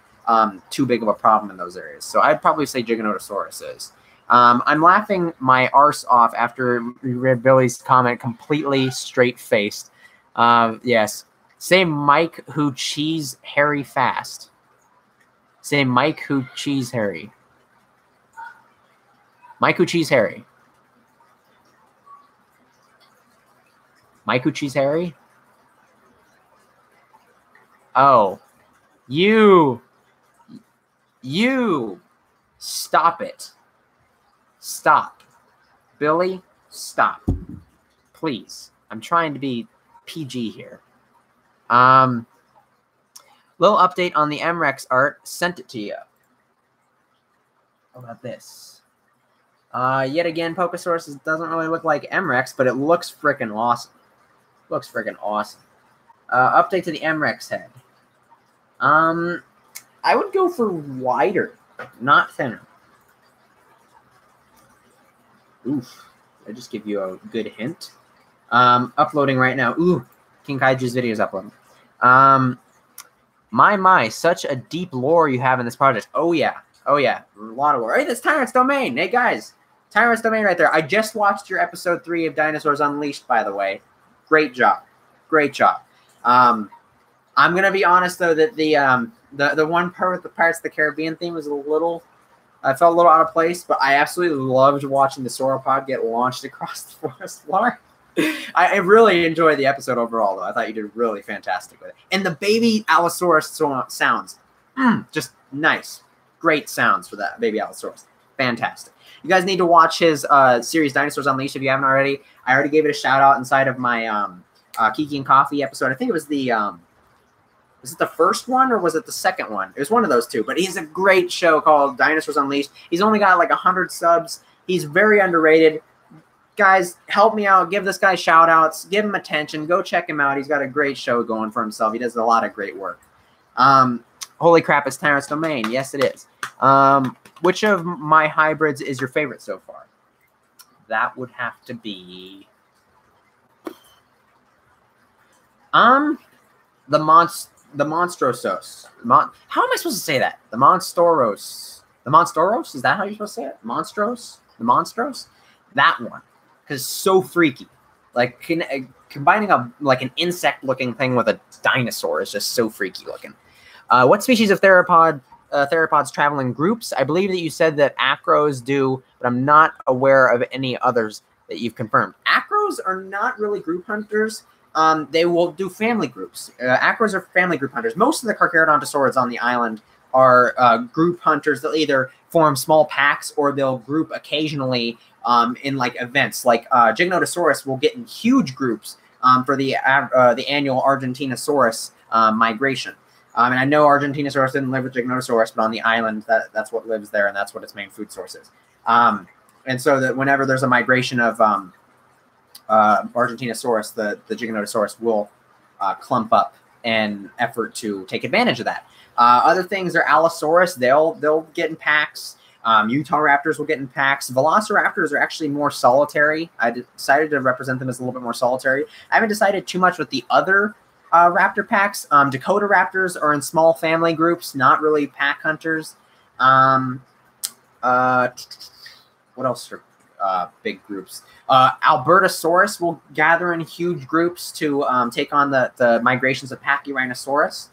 too big of a problem in those areas. So I'd probably say Giganotosaurus is. I'm laughing my arse off after we read Billy's comment completely straight-faced. Yes. Say Mike who cheese Harry fast. Say Mike who cheese Harry. Mike who cheese Harry. Mike who cheese Harry? Oh. You. Stop it. Stop. Billy, stop. Please. I'm trying to be PG here. Little update on the MREX art. Sent it to you. How about this? Yet again, Pokesaurus doesn't really look like MREX, but it looks freaking awesome. Looks freaking awesome. Update to the MREX head. I would go for wider, not thinner. Oof. I just give you a good hint. Uploading right now. Ooh, King Kaiju's video is uploading. My, such a deep lore you have in this project. Oh, yeah. Oh, yeah. A lot of lore. Hey, that's Tyrant's Domain. Hey, guys. Tyrant's Domain right there. I just watched your episode 3 of Dinosaurs Unleashed, by the way. Great job. Great job. I'm going to be honest, though, that the one part with the Pirates of the Caribbean theme was a little... I felt a little out of place, but I absolutely loved watching the sauropod get launched across the forest floor. I really enjoyed the episode overall, though. I thought you did really fantastic with it. And the baby Allosaurus sounds, just nice. Great sounds for that baby Allosaurus. Fantastic. You guys need to watch his series Dinosaurs Unleashed if you haven't already. I already gave it a shout-out inside of my Kiki and Coffee episode. I think it was the... was it the first one or was it the second one? It was one of those two. But he's a great show called Dinosaurs Unleashed. He's only got like 100 subs. He's very underrated. Guys, help me out. Give this guy shout-outs. Give him attention. Go check him out. He's got a great show going for himself. He does a lot of great work. Holy crap, it's Tyrant's Domain. Yes, it is. Which of my hybrids is your favorite so far? That would have to be... the Monstrosos. How am I supposed to say that? The Monstoros. The Monstoros? Is that how you're supposed to say it? Monstros? The Monstros? That one. Because so freaky. Like, combining like an insect-looking thing with a dinosaur is just so freaky looking. What species of theropods travel in groups? I believe that you said that acros do, but I'm not aware of any others that you've confirmed. Acros are not really group hunters. They will do family groups. Acros are family group hunters. Most of the Carcharodontosaurids on the island are group hunters. They'll either form small packs or they'll group occasionally in like events. Like Giganotosaurus will get in huge groups for the annual Argentinosaurus migration. And I know Argentinosaurus didn't live with Giganotosaurus, but on the island, that's what lives there, and that's what its main food source is. And so that whenever there's a migration of Argentinosaurus, the Giganotosaurus will clump up in effort to take advantage of that. Other things are Allosaurus. They'll get in packs. Utah raptors will get in packs. Velociraptors are actually more solitary. I decided to represent them as a little bit more solitary. I haven't decided too much with the other raptor packs. Dakota raptors are in small family groups, not really pack hunters. What else are big groups? Albertosaurus will gather in huge groups to take on the migrations of Pachyrhinosaurus.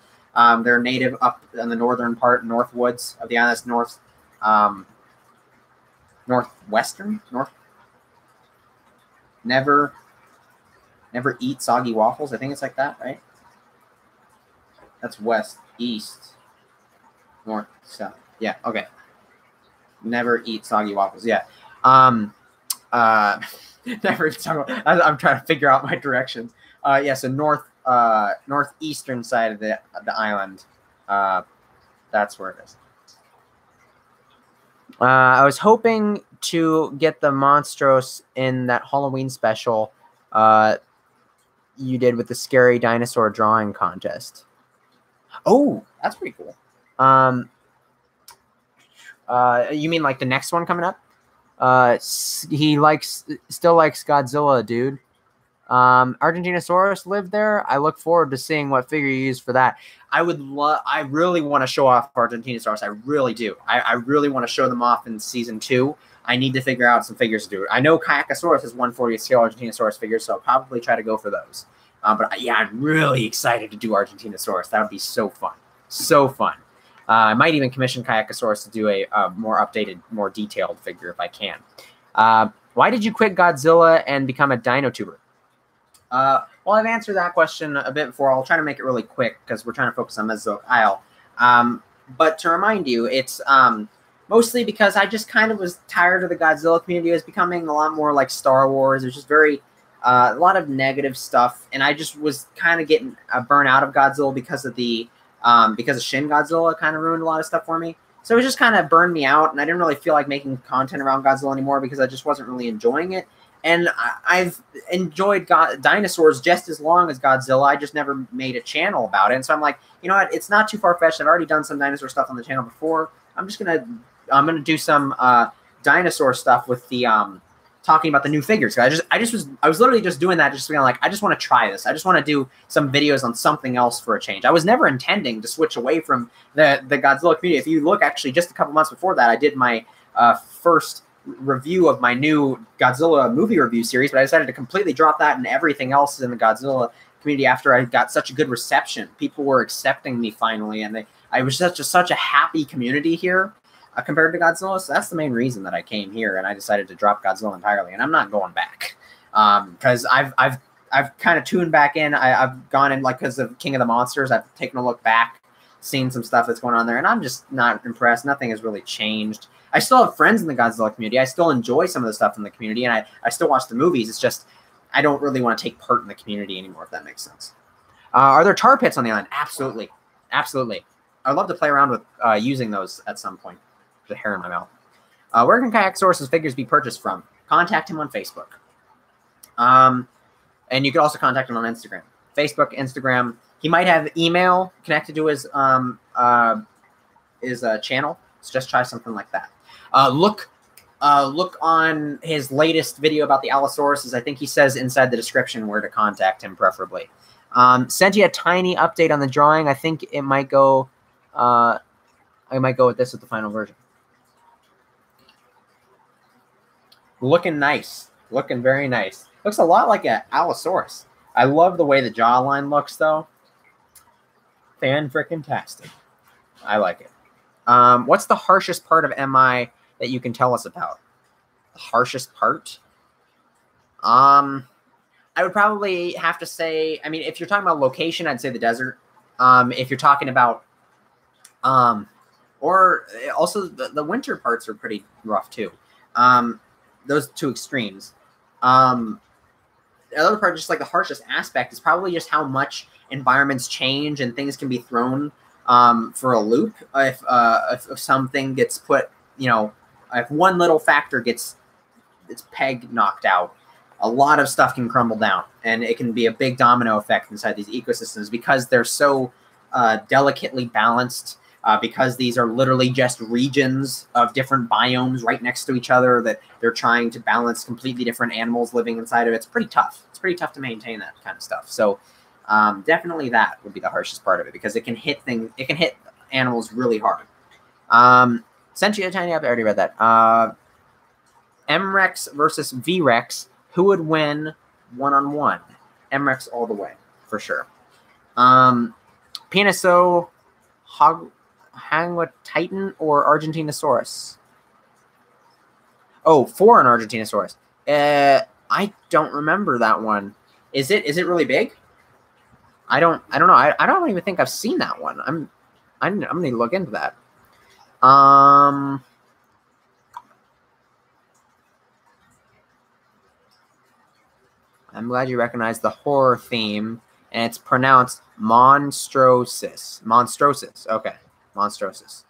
They're native up in the northern part, north woods of the island. That's northwestern. Never eat soggy waffles. I think it's like that, right? That's west, east, north, south. Yeah, okay. Never eat soggy waffles. Yeah. Never eat soggy waffles. I'm trying to figure out my directions. Yeah, so northeastern side of the island. That's where it is. I was hoping to get the Monstros in that Halloween special you did with the scary dinosaur drawing contest. Oh, that's pretty cool. You mean like the next one coming up? He still likes Godzilla, dude. Argentinosaurus lived there. I look forward to seeing what figure you use for that. I really want to show off Argentinosaurus. I really do. I really want to show them off in season 2. I need to figure out some figures to do. I know Kayakasaurus is 1/40th scale Argentinosaurus figures, so I'll probably try to go for those. But yeah, I'm really excited to do Argentinosaurus. That would be so fun. So fun. I might even commission Kayakasaurus to do a more updated, more detailed figure if I can. Why did you quit Godzilla and become a dino tuber? Well, I've answered that question a bit before. I'll try to make it really quick because we're trying to focus on Mesozoic Isle. But to remind you, it's mostly because I just kind of was tired of the Godzilla community. It was becoming a lot more like Star Wars. It was just very a lot of negative stuff, and I just was kind of getting burnt out of Godzilla because of Shin Godzilla kind of ruined a lot of stuff for me. So it just kind of burned me out, and I didn't really feel like making content around Godzilla anymore because I just wasn't really enjoying it. And I've enjoyed dinosaurs just as long as Godzilla. I just never made a channel about it. And so I'm like, you know what? It's not too far-fetched. I've already done some dinosaur stuff on the channel before. I'm gonna do some dinosaur stuff with the talking about the new figures. I was literally just doing that, just being like, I just want to try this. I just want to do some videos on something else for a change. I was never intending to switch away from the Godzilla community. If you look, actually, just a couple months before that, I did my first review of my new Godzilla movie review series, but I decided to completely drop that and everything else in the Godzilla community after I got such a good reception. People were accepting me finally, and I was such a happy community here compared to Godzilla. So that's the main reason that I came here, and I decided to drop Godzilla entirely, and I'm not going back because I've kind of tuned back in. I've gone in like because of King of the Monsters. I've taken a look back, seen some stuff that's going on there, and I'm just not impressed. Nothing has really changed. I still have friends in the Godzilla community. I still enjoy some of the stuff in the community, and I still watch the movies. It's just I don't really want to take part in the community anymore, if that makes sense. Are there tar pits on the island? Absolutely. Absolutely. I'd love to play around with using those at some point. The hair in my mouth. Where can Kayakasaurus' figures be purchased from? Contact him on Facebook. And you can also contact him on Instagram. Facebook, Instagram. He might have email connected to his channel. So just try something like that. Look on his latest video about the Allosauruses. I think he says inside the description where to contact him, preferably. Sent you a tiny update on the drawing. I think it might go. I might go with this with the final version. Looking nice. Looking very nice. Looks a lot like an Allosaurus. I love the way the jawline looks, though. Fan-frickin-tastic. I like it. What's the harshest part of MI that you can tell us about? The harshest part? I would probably have to say, I mean, if you're talking about location, I'd say the desert. If you're talking about, or also the winter parts are pretty rough too. Those two extremes. The other part, just like the harshest aspect, is probably just how much environments change and things can be thrown for a loop. If something gets put, you know, if one little factor gets its peg knocked out, a lot of stuff can crumble down, and it can be a big domino effect inside these ecosystems because they're so delicately balanced. Because these are literally just regions of different biomes right next to each other that they're trying to balance completely different animals living inside of it. It's pretty tough. It's pretty tough to maintain that kind of stuff. So definitely that would be the harshest part of it because it can hit things. It can hit animals really hard. Sent you a tiny up. I already read that. M-Rex versus V-Rex. Who would win one-on-one? M-Rex all the way for sure. PNSO Hangwa Titan or Argentinosaurus? Oh, for an Argentinosaurus. I don't remember that one. Is it really big? I don't know. I don't even think I've seen that one. I'm gonna look into that. I'm glad you recognize the horror theme. and it's pronounced monstrosis. Monstrosis. Okay, monstrosis.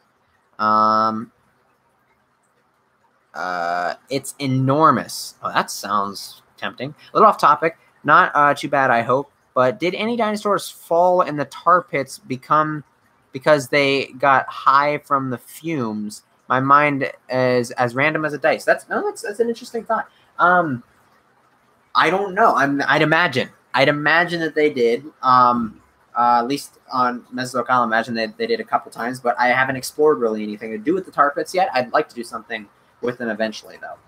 It's enormous. Oh, that sounds tempting. A little off topic. Not too bad, I hope. But did any dinosaurs fall in the tar pits because they got high from the fumes? My mind is as random as a dice. That's an interesting thought. I don't know. I'd imagine that they did. At least on Mesozoic, I'll imagine they did a couple times, but I haven't explored really anything to do with the tar pits yet. I'd like to do something with them eventually, though.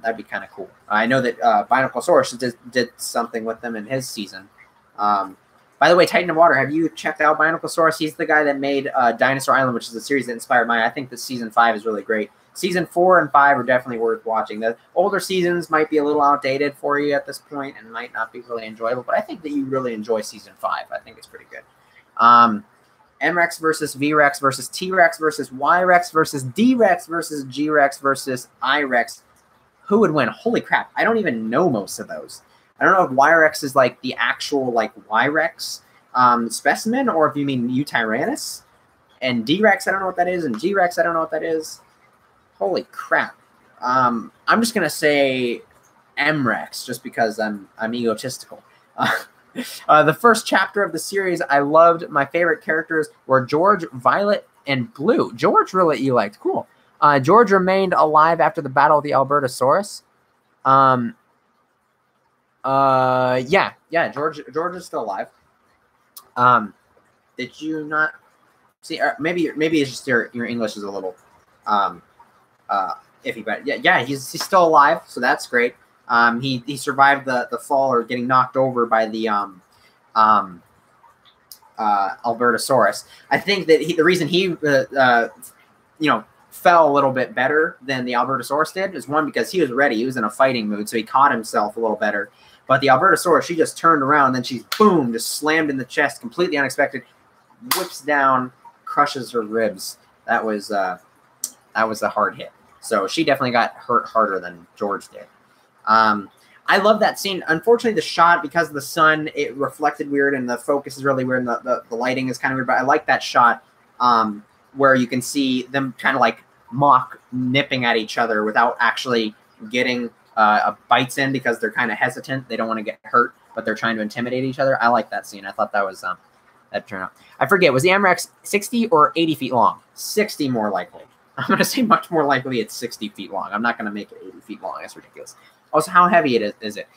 That'd be kind of cool. I know that Binoculsaurus did something with them in his season. By the way, Titan of Water, have you checked out Binoculsaurus? He's the guy that made Dinosaur Island, which is a series that inspired mine. I think that season 5 is really great. Season 4 and 5 are definitely worth watching. The older seasons might be a little outdated for you at this point and might not be really enjoyable, but I think that you really enjoy season 5. I think it's pretty good. M-Rex versus V-Rex versus T-Rex versus Y-Rex versus D-Rex versus G-Rex versus I-Rex. Who would win? Holy crap. I don't even know most of those. I don't know if Y-Rex is like the actual like Y-Rex specimen, or if you mean Eutyrannus. And D-Rex, I don't know what that is. And G-Rex, I don't know what that is. Holy crap. I'm just going to say M-Rex just because I'm egotistical. The first chapter of the series I loved. My favorite characters were George, Violet, and Blue. George really you liked. Cool. George remained alive after the Battle of the Albertosaurus. Yeah. George is still alive. Did you not see? Maybe it's just your English is a little iffy, but yeah, he's still alive, so that's great. He survived the fall or getting knocked over by the Albertosaurus. I think that the reason he fell a little bit better than the Albertosaurus did is one, because he was ready. He was in a fighting mood, so he caught himself a little better. But the Albertosaurus, she just turned around, and then she's boom, just slammed in the chest, completely unexpected, whips down, crushes her ribs. That was a hard hit. So she definitely got hurt harder than George did. I love that scene. Unfortunately, the shot, because of the sun, it reflected weird, and the focus is really weird, and the lighting is kind of weird. But I like that shot where you can see them kind of like mock nipping at each other without actually getting bites in, because they're kind of hesitant. They don't want to get hurt, but they're trying to intimidate each other. I like that scene. I thought that was that turned out. I forget, was the M-Rex 60 or 80 feet long? 60 more likely. I'm going to say much more likely it's 60 feet long. I'm not going to make it 80 feet long. That's ridiculous. Also, how heavy is it?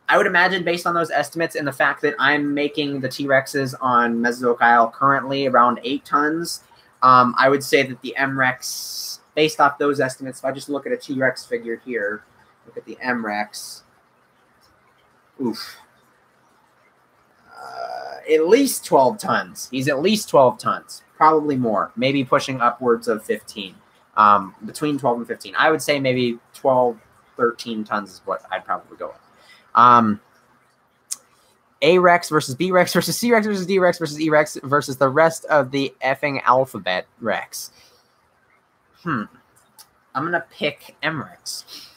I would imagine, based on those estimates and the fact that I'm making the T-Rexes on Mesozoic Isle currently around 8 tons, I would say that the M-Rex, based off those estimates, if I just look at a T-Rex figure here, look at the M-Rex, oof. At least 12 tons. He's at least 12 tons. Probably more. Maybe pushing upwards of 15. Between 12 and 15. I would say maybe 12, 13 tons is what I'd probably go with. A-Rex versus B-Rex versus C-Rex versus D-Rex versus E-Rex versus the rest of the effing alphabet Rex. I'm going to pick M-Rex.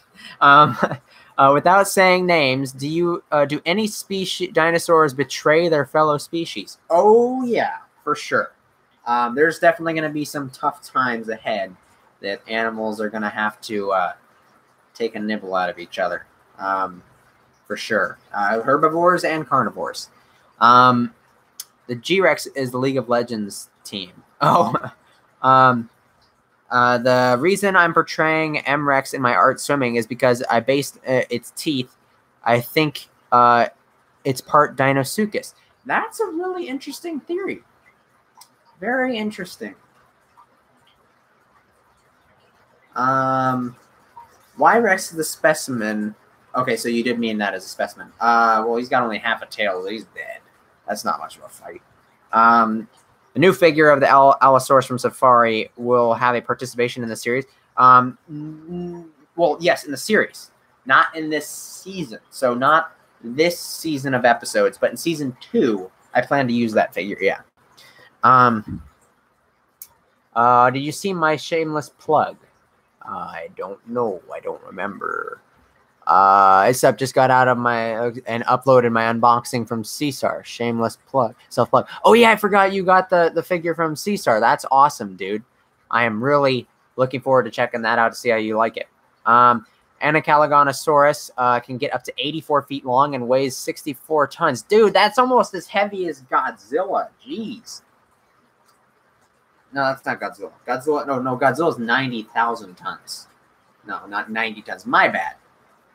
Without saying names, do any dinosaurs betray their fellow species? Oh, yeah, for sure. There's definitely going to be some tough times ahead that animals are going to have to take a nibble out of each other, for sure. Herbivores and carnivores. The G-Rex is the League of Legends team. Oh, the reason I'm portraying M-Rex in my art swimming is because I based its teeth. I think it's part Deinosuchus. That's a really interesting theory. Very interesting. Y-Rex is the specimen. Okay, so you did mean that as a specimen. Well, he's got only half a tail. He's dead. That's not much of a fight. The new figure of the Allosaurus from Safari will have a participation in the series. Well, yes, in the series. Not in this season. So not this season of episodes, but in season 2, I plan to use that figure, yeah. Did you see my shameless plug? I don't know. I don't remember. Except just got out of my and uploaded my unboxing from CSAR. Shameless plug, self-plug. Oh yeah, I forgot you got the figure from CSAR. That's awesome, dude. I am really looking forward to checking that out to see how you like it. Anacalaganosaurus can get up to 84 feet long and weighs 64 tons. Dude, that's almost as heavy as Godzilla. Jeez. No, that's not Godzilla. No, Godzilla's 90,000 tons. No, not 90 tons. My bad.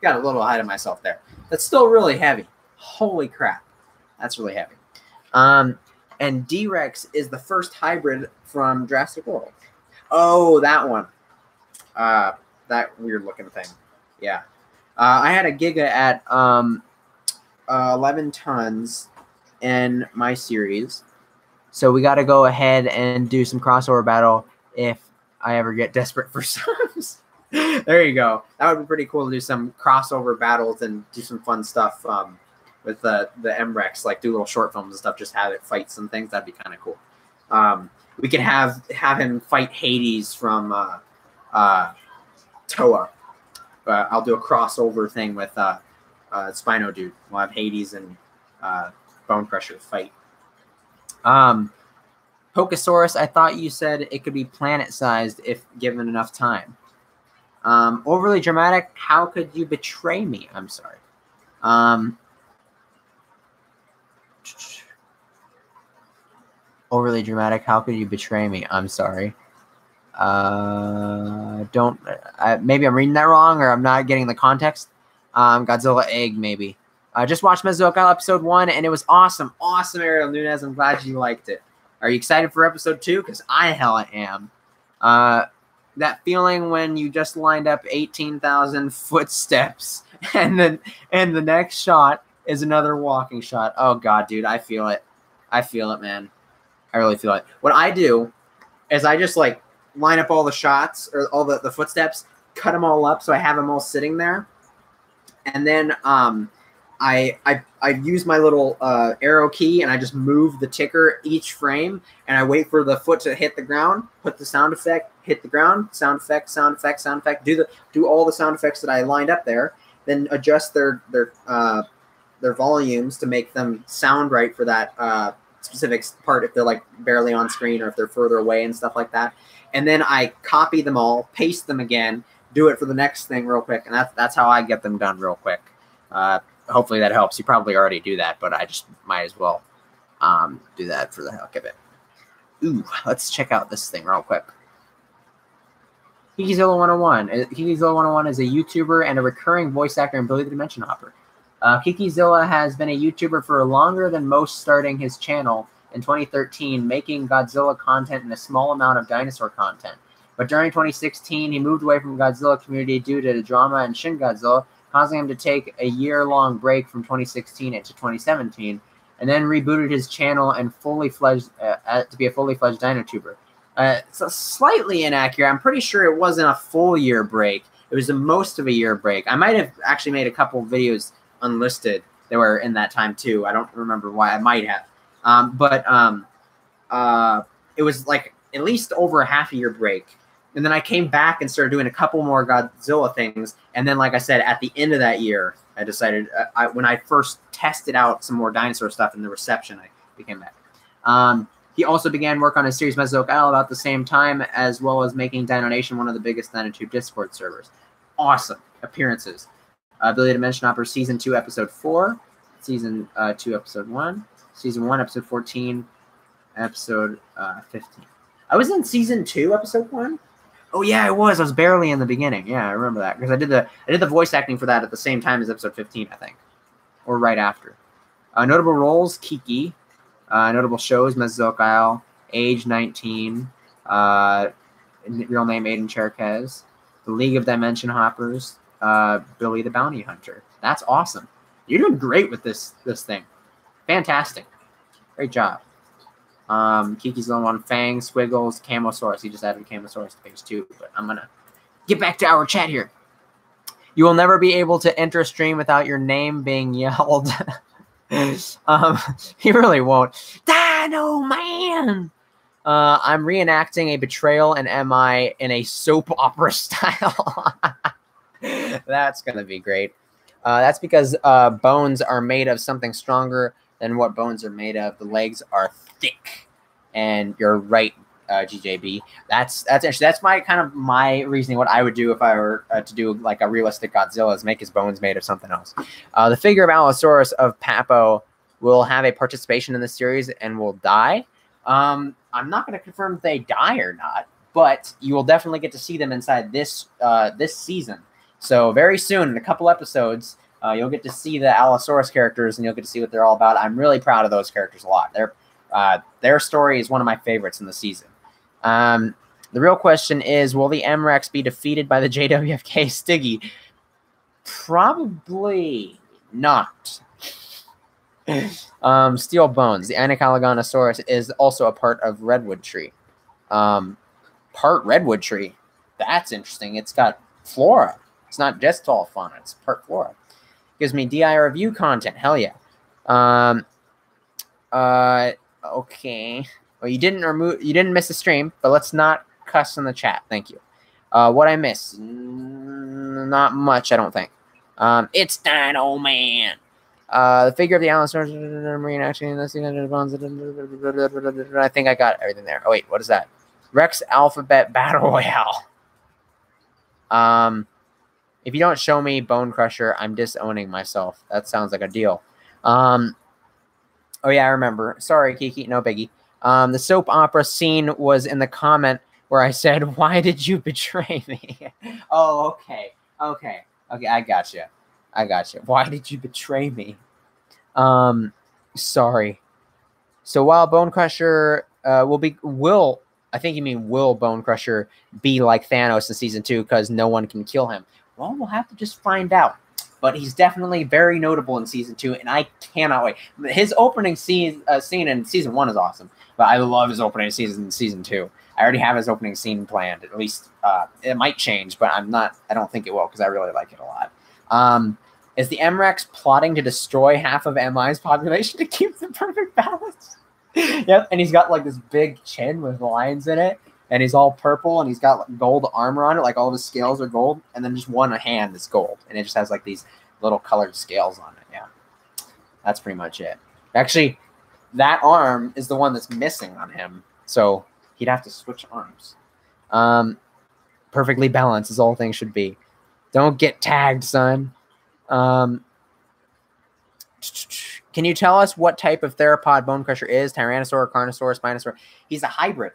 Got a little ahead of myself there. That's still really heavy. Holy crap. That's really heavy. And D-Rex is the first hybrid from Jurassic World. Oh, that one. That weird looking thing. Yeah. I had a Giga at 11 tons in my series. So we got to go ahead and do some crossover battle if I ever get desperate for subs. There you go. That would be pretty cool to do some crossover battles and do some fun stuff with the M-Rex, like do little short films and stuff, just have it fight some things. That'd be kind of cool. We could have him fight Hades from Toa. I'll do a crossover thing with Spino Dude. We'll have Hades and Bone Crusher fight. Pokesaurus, I thought you said it could be planet-sized if given enough time. Overly dramatic, how could you betray me? I'm sorry. Overly dramatic, how could you betray me? I'm sorry. Maybe I'm reading that wrong or I'm not getting the context. Godzilla egg, maybe. I just watched Mesozoic episode 1 and it was awesome. Awesome, Ariel Nunez. I'm glad you liked it. Are you excited for episode 2? Because I hella am. That feeling when you just lined up 18,000 footsteps and then the next shot is another walking shot. Oh God, dude, I feel it. I feel it, man. I really feel it. What I do is I just like line up all the shots or all the footsteps, cut them all up so I have them all sitting there, and then I use my little arrow key and I just move the ticker each frame and I wait for the foot to hit the ground, put the sound effect, hit the ground, sound effect, sound effect, sound effect, do all the sound effects that I lined up there, then adjust their volumes to make them sound right for that specific part if they're like barely on screen or if they're further away and stuff like that. And then I copy them all, paste them again, do it for the next thing real quick, and that's how I get them done real quick. Hopefully that helps. You probably already do that, but I just might as well do that for the heck of it. Ooh, let's check out this thing real quick. Kikizilla 101. Kikizilla 101 is a YouTuber and a recurring voice actor in Billy the Dimension Hopper. Kikizilla has been a YouTuber for longer than most, starting his channel in 2013, making Godzilla content and a small amount of dinosaur content. But during 2016, he moved away from Godzilla community due to the drama in Shin Godzilla, causing him to take a year-long break from 2016 into 2017, and then rebooted his channel and to be a fully fledged Dinotuber. It's slightly inaccurate. I'm pretty sure it wasn't a full year break. It was the most of a year break. I might have actually made a couple videos unlisted that were in that time too. I don't remember why. I might have. It was like at least over a half a year break. And then I came back and started doing a couple more Godzilla things. And then, like I said, at the end of that year, I decided when I first tested out some more dinosaur stuff in the reception, I became back. He also began work on his series Mesozoic Isle about the same time, as well as making Dino Nation one of the biggest Dinotube Discord servers. Awesome appearances. Billy Dimension Hopper Season 2, Episode 4, Season 2, Episode 1, Season 1, Episode 14, Episode 15. I was in Season 2, Episode 1? Oh yeah, I was. I was barely in the beginning. Yeah, I remember that because I did the voice acting for that at the same time as episode 15, I think, or right after. Notable roles: Kiki. Notable shows: Mesozoic Isle, age 19, real name Aiden Cherkez, The League of Dimension Hoppers, Billy the Bounty Hunter. That's awesome. You're doing great with this thing. Fantastic. Great job. Kiki's the one, Fang, Squiggles, Camosaurus. He just added Camosaurus to page 2, but I'm gonna get back to our chat here. You will never be able to enter a stream without your name being yelled. He really won't. Dino Man! I'm reenacting a betrayal and MI in a soap opera style. That's going to be great. That's because bones are made of something stronger than what bones are made of. The legs are thick. And you're right, GJB. That's interesting. That's my reasoning. What I would do if I were to do like a realistic Godzilla is make his bones made of something else. The figure of Allosaurus of Papo will have a participation in this series and will die. I'm not going to confirm if they die or not, but you will definitely get to see them inside this season. So very soon, in a couple episodes, you'll get to see the Allosaurus characters, and you'll get to see what they're all about. I'm really proud of those characters a lot. Their story is one of my favorites in the season. The real question is, will the M-Rex be defeated by the JWFK Stiggy? Probably not. Steel bones. The Ankylogonosaurus is also a part of Redwood Tree. Part Redwood Tree. That's interesting. It's got flora. It's not just all fauna. It's part flora. Gives me DI review content. Hell yeah. Okay. Well, you didn't miss the stream, but let's not cuss in the chat. Thank you. What I miss? Not much, I don't think. It's Dino Man. The figure of the Allosaurus marine action. I think I got everything there. Oh wait, what is that? Rex Alphabet Battle Royale. If you don't show me Bone Crusher, I'm disowning myself. That sounds like a deal. Oh yeah, I remember. Sorry, Kiki, no biggie. The soap opera scene was in the comment where I said, "Why did you betray me?" Oh, okay. I got you. Why did you betray me? Sorry. So while Bone Crusher will I think you mean will Bone Crusher be like Thanos in season 2 because no one can kill him? Well, we'll have to just find out. But he's definitely very notable in season 2, and I cannot wait. His opening scene in season 1 is awesome, but I love his opening scene in season 2. I already have his opening scene planned. At least it might change, but I don't think it will because I really like it a lot. Is the M-Rex plotting to destroy half of MI's population to keep the perfect balance? Yep, and he's got like this big chin with lines in it, and he's all purple, and he's got like, gold armor on it, like all of his scales are gold, and then just one hand is gold, and it just has like these little colored scales on it. Yeah, that's pretty much it. Actually, that arm is the one that's missing on him, so he'd have to switch arms. Perfectly balanced, as all things should be. Don't get tagged, son. Can you tell us what type of theropod Bone Crusher is? Tyrannosaur, Carnosaur, Spinosaur? He's a hybrid.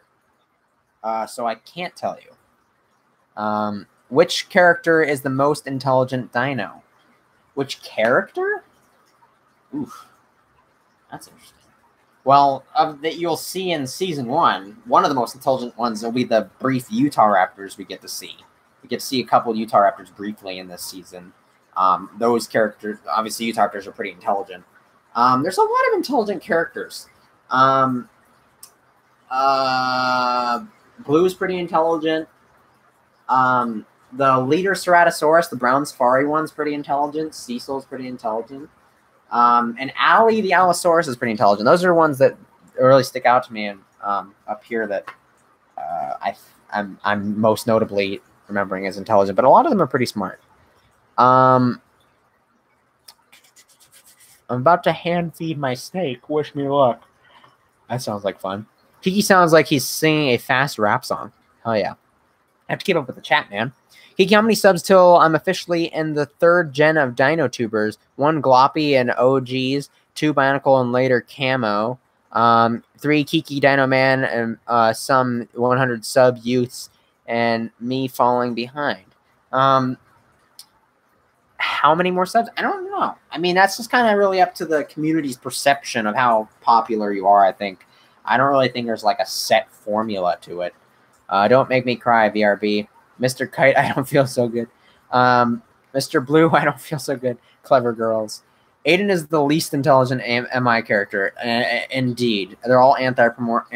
So I can't tell you. Which character is the most intelligent dino? Which character? Oof. That's interesting. Well, that you'll see in season 1, one of the most intelligent ones will be the brief Utah Raptors we get to see. We get to see a couple of Utah Raptors briefly in this season. Those characters, obviously Utah Raptors are pretty intelligent. There's a lot of intelligent characters. Blue's pretty intelligent. The leader Ceratosaurus, the brown safari one's pretty intelligent. Cecil's pretty intelligent. And Allie, the Allosaurus, is pretty intelligent. Those are ones that really stick out to me and up here that I'm most notably remembering as intelligent. But a lot of them are pretty smart. I'm about to hand feed my snake. Wish me luck. That sounds like fun. Kiki sounds like he's singing a fast rap song. Hell yeah. I have to keep up with the chat, man. Kiki, how many subs till I'm officially in the 3rd gen of Dino Tubers? 1 Gloppy and OGs, 2 Bionicle and later Camo, 3 Kiki Dino Man, and some 100 sub youths, and me falling behind. How many more subs? I don't know. I mean, that's just kind of really up to the community's perception of how popular you are, I think. I don't really think there's like a set formula to it. Don't make me cry, VRB. Mr. Kite, I don't feel so good. Mr. Blue, I don't feel so good. Clever girls. Aiden is the least intelligent MI character. Indeed. They're all anthropomorphic.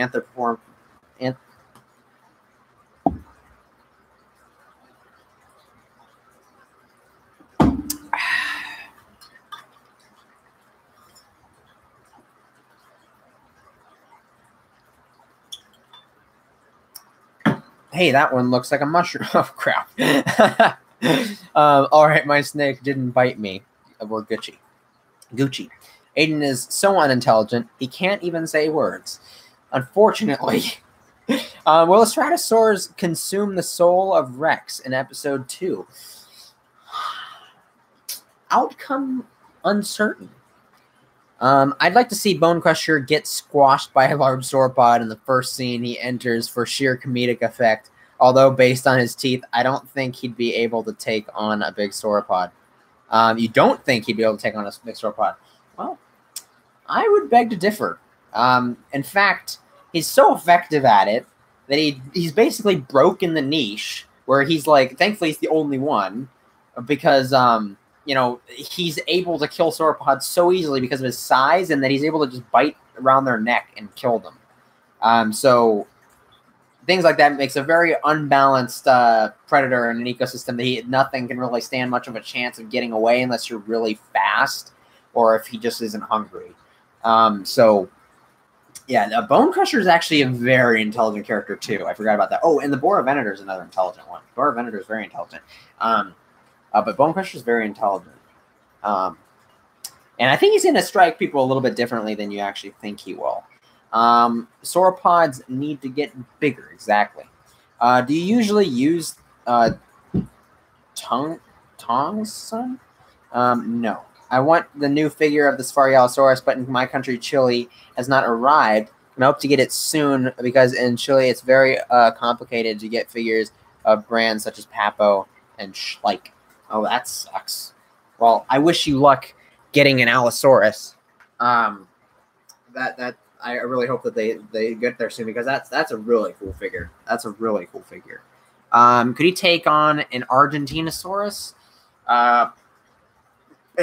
Hey, that one looks like a mushroom. Oh, crap. All right, my snake didn't bite me. We're Gucci. Aiden is so unintelligent, he can't even say words. Unfortunately, will a Stratosaurus consume the soul of Rex in episode 2? Outcome uncertain. I'd like to see Bone Crusher get squashed by a large sauropod in the first scene he enters for sheer comedic effect. Although, based on his teeth, I don't think he'd be able to take on a big sauropod. You don't think he'd be able to take on a big sauropod? Well, I would beg to differ. In fact, he's so effective at it that he's basically broken the niche where he's like, thankfully he's the only one, because you know, he's able to kill sauropods so easily because of his size, and that he's able to just bite around their neck and kill them. So things like that makes a very unbalanced predator in an ecosystem that nothing can really stand much of a chance of getting away unless you're really fast or if he just isn't hungry. So yeah, Bone Crusher is actually a very intelligent character too. I forgot about that. Oh, and the Boar Venator is another intelligent one. Boar Venator is very intelligent. But Bone Crusher is very intelligent. And I think he's going to strike people a little bit differently than you actually think he will. Sauropods need to get bigger, exactly. Do you usually use tongs, son? No. I want the new figure of the Spharialosaurus, but in my country, Chile, has not arrived. And I hope to get it soon, because in Chile, it's very complicated to get figures of brands such as Papo and Schleich. Oh, that sucks. Well, I wish you luck getting an Allosaurus. I really hope that they get there soon, because that's a really cool figure. That's a really cool figure. Could he take on an Argentinosaurus? An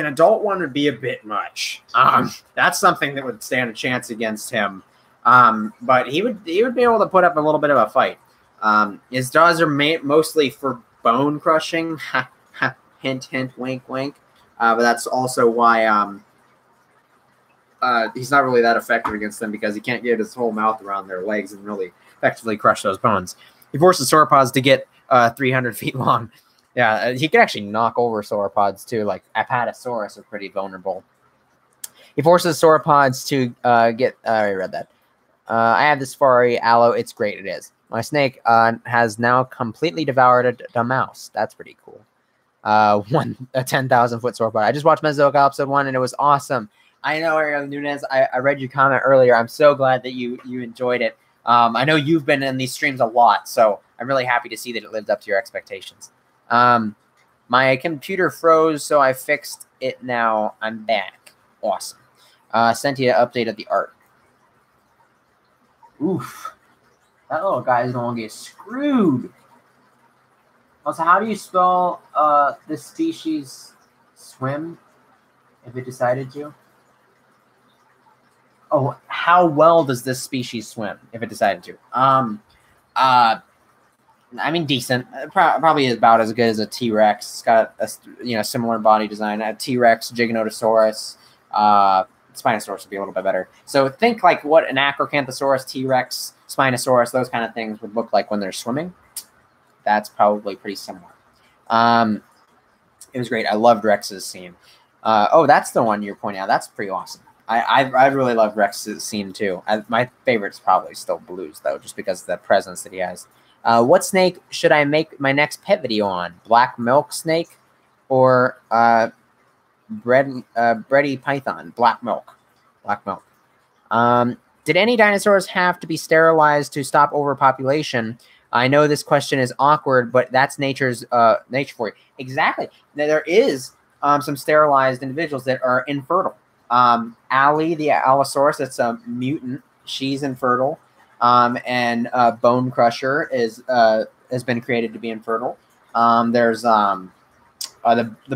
adult one would be a bit much. That's something that would stand a chance against him. But he would be able to put up a little bit of a fight. His jaws are mostly for bone crushing. Hint, hint, wink, wink. But that's also why he's not really that effective against them, because he can't get his whole mouth around their legs and really effectively crush those bones. He forces sauropods to get 300 feet long. Yeah, he could actually knock over sauropods too. Like Apatosaurus are pretty vulnerable. He forces sauropods to get. I already read that. I have this Safari Allo. It's great. It is. My snake has now completely devoured a mouse. That's pretty cool. A 10,000-foot sauropod. I just watched Mesozoic episode 1 and it was awesome. I know, Ariel Nunez. I read your comment earlier. I'm so glad that you enjoyed it. I know you've been in these streams a lot, so I'm really happy to see that it lived up to your expectations. My computer froze, so I fixed it now. I'm back. Awesome. Sent you an update of the art. Oof. That little guy's gonna get screwed. Also, how do you spell this species swim if it decided to? Oh, how well does this species swim if it decided to? I mean, decent. Probably about as good as a T-Rex. It's got a similar body design. A T-Rex, Giganotosaurus, Spinosaurus would be a little bit better. So think like what an Acrocanthosaurus, T-Rex, Spinosaurus, those kind of things would look like when they're swimming. That's probably pretty similar. It was great. I loved Rex's scene. Oh, that's the one you're pointing out. That's pretty awesome. I really love Rex's scene too. My favorite's probably still Blue's though, just because of the presence that he has. What snake should I make my next pet video on? Black milk snake or bready python? Black milk. Black milk. Did any dinosaurs have to be sterilized to stop overpopulation? I know this question is awkward, but that's nature's nature for you. Exactly. Now, there is some sterilized individuals that are infertile. Allie, the Allosaurus, that's a mutant. She's infertile. And Bone Crusher has been created to be infertile. There's the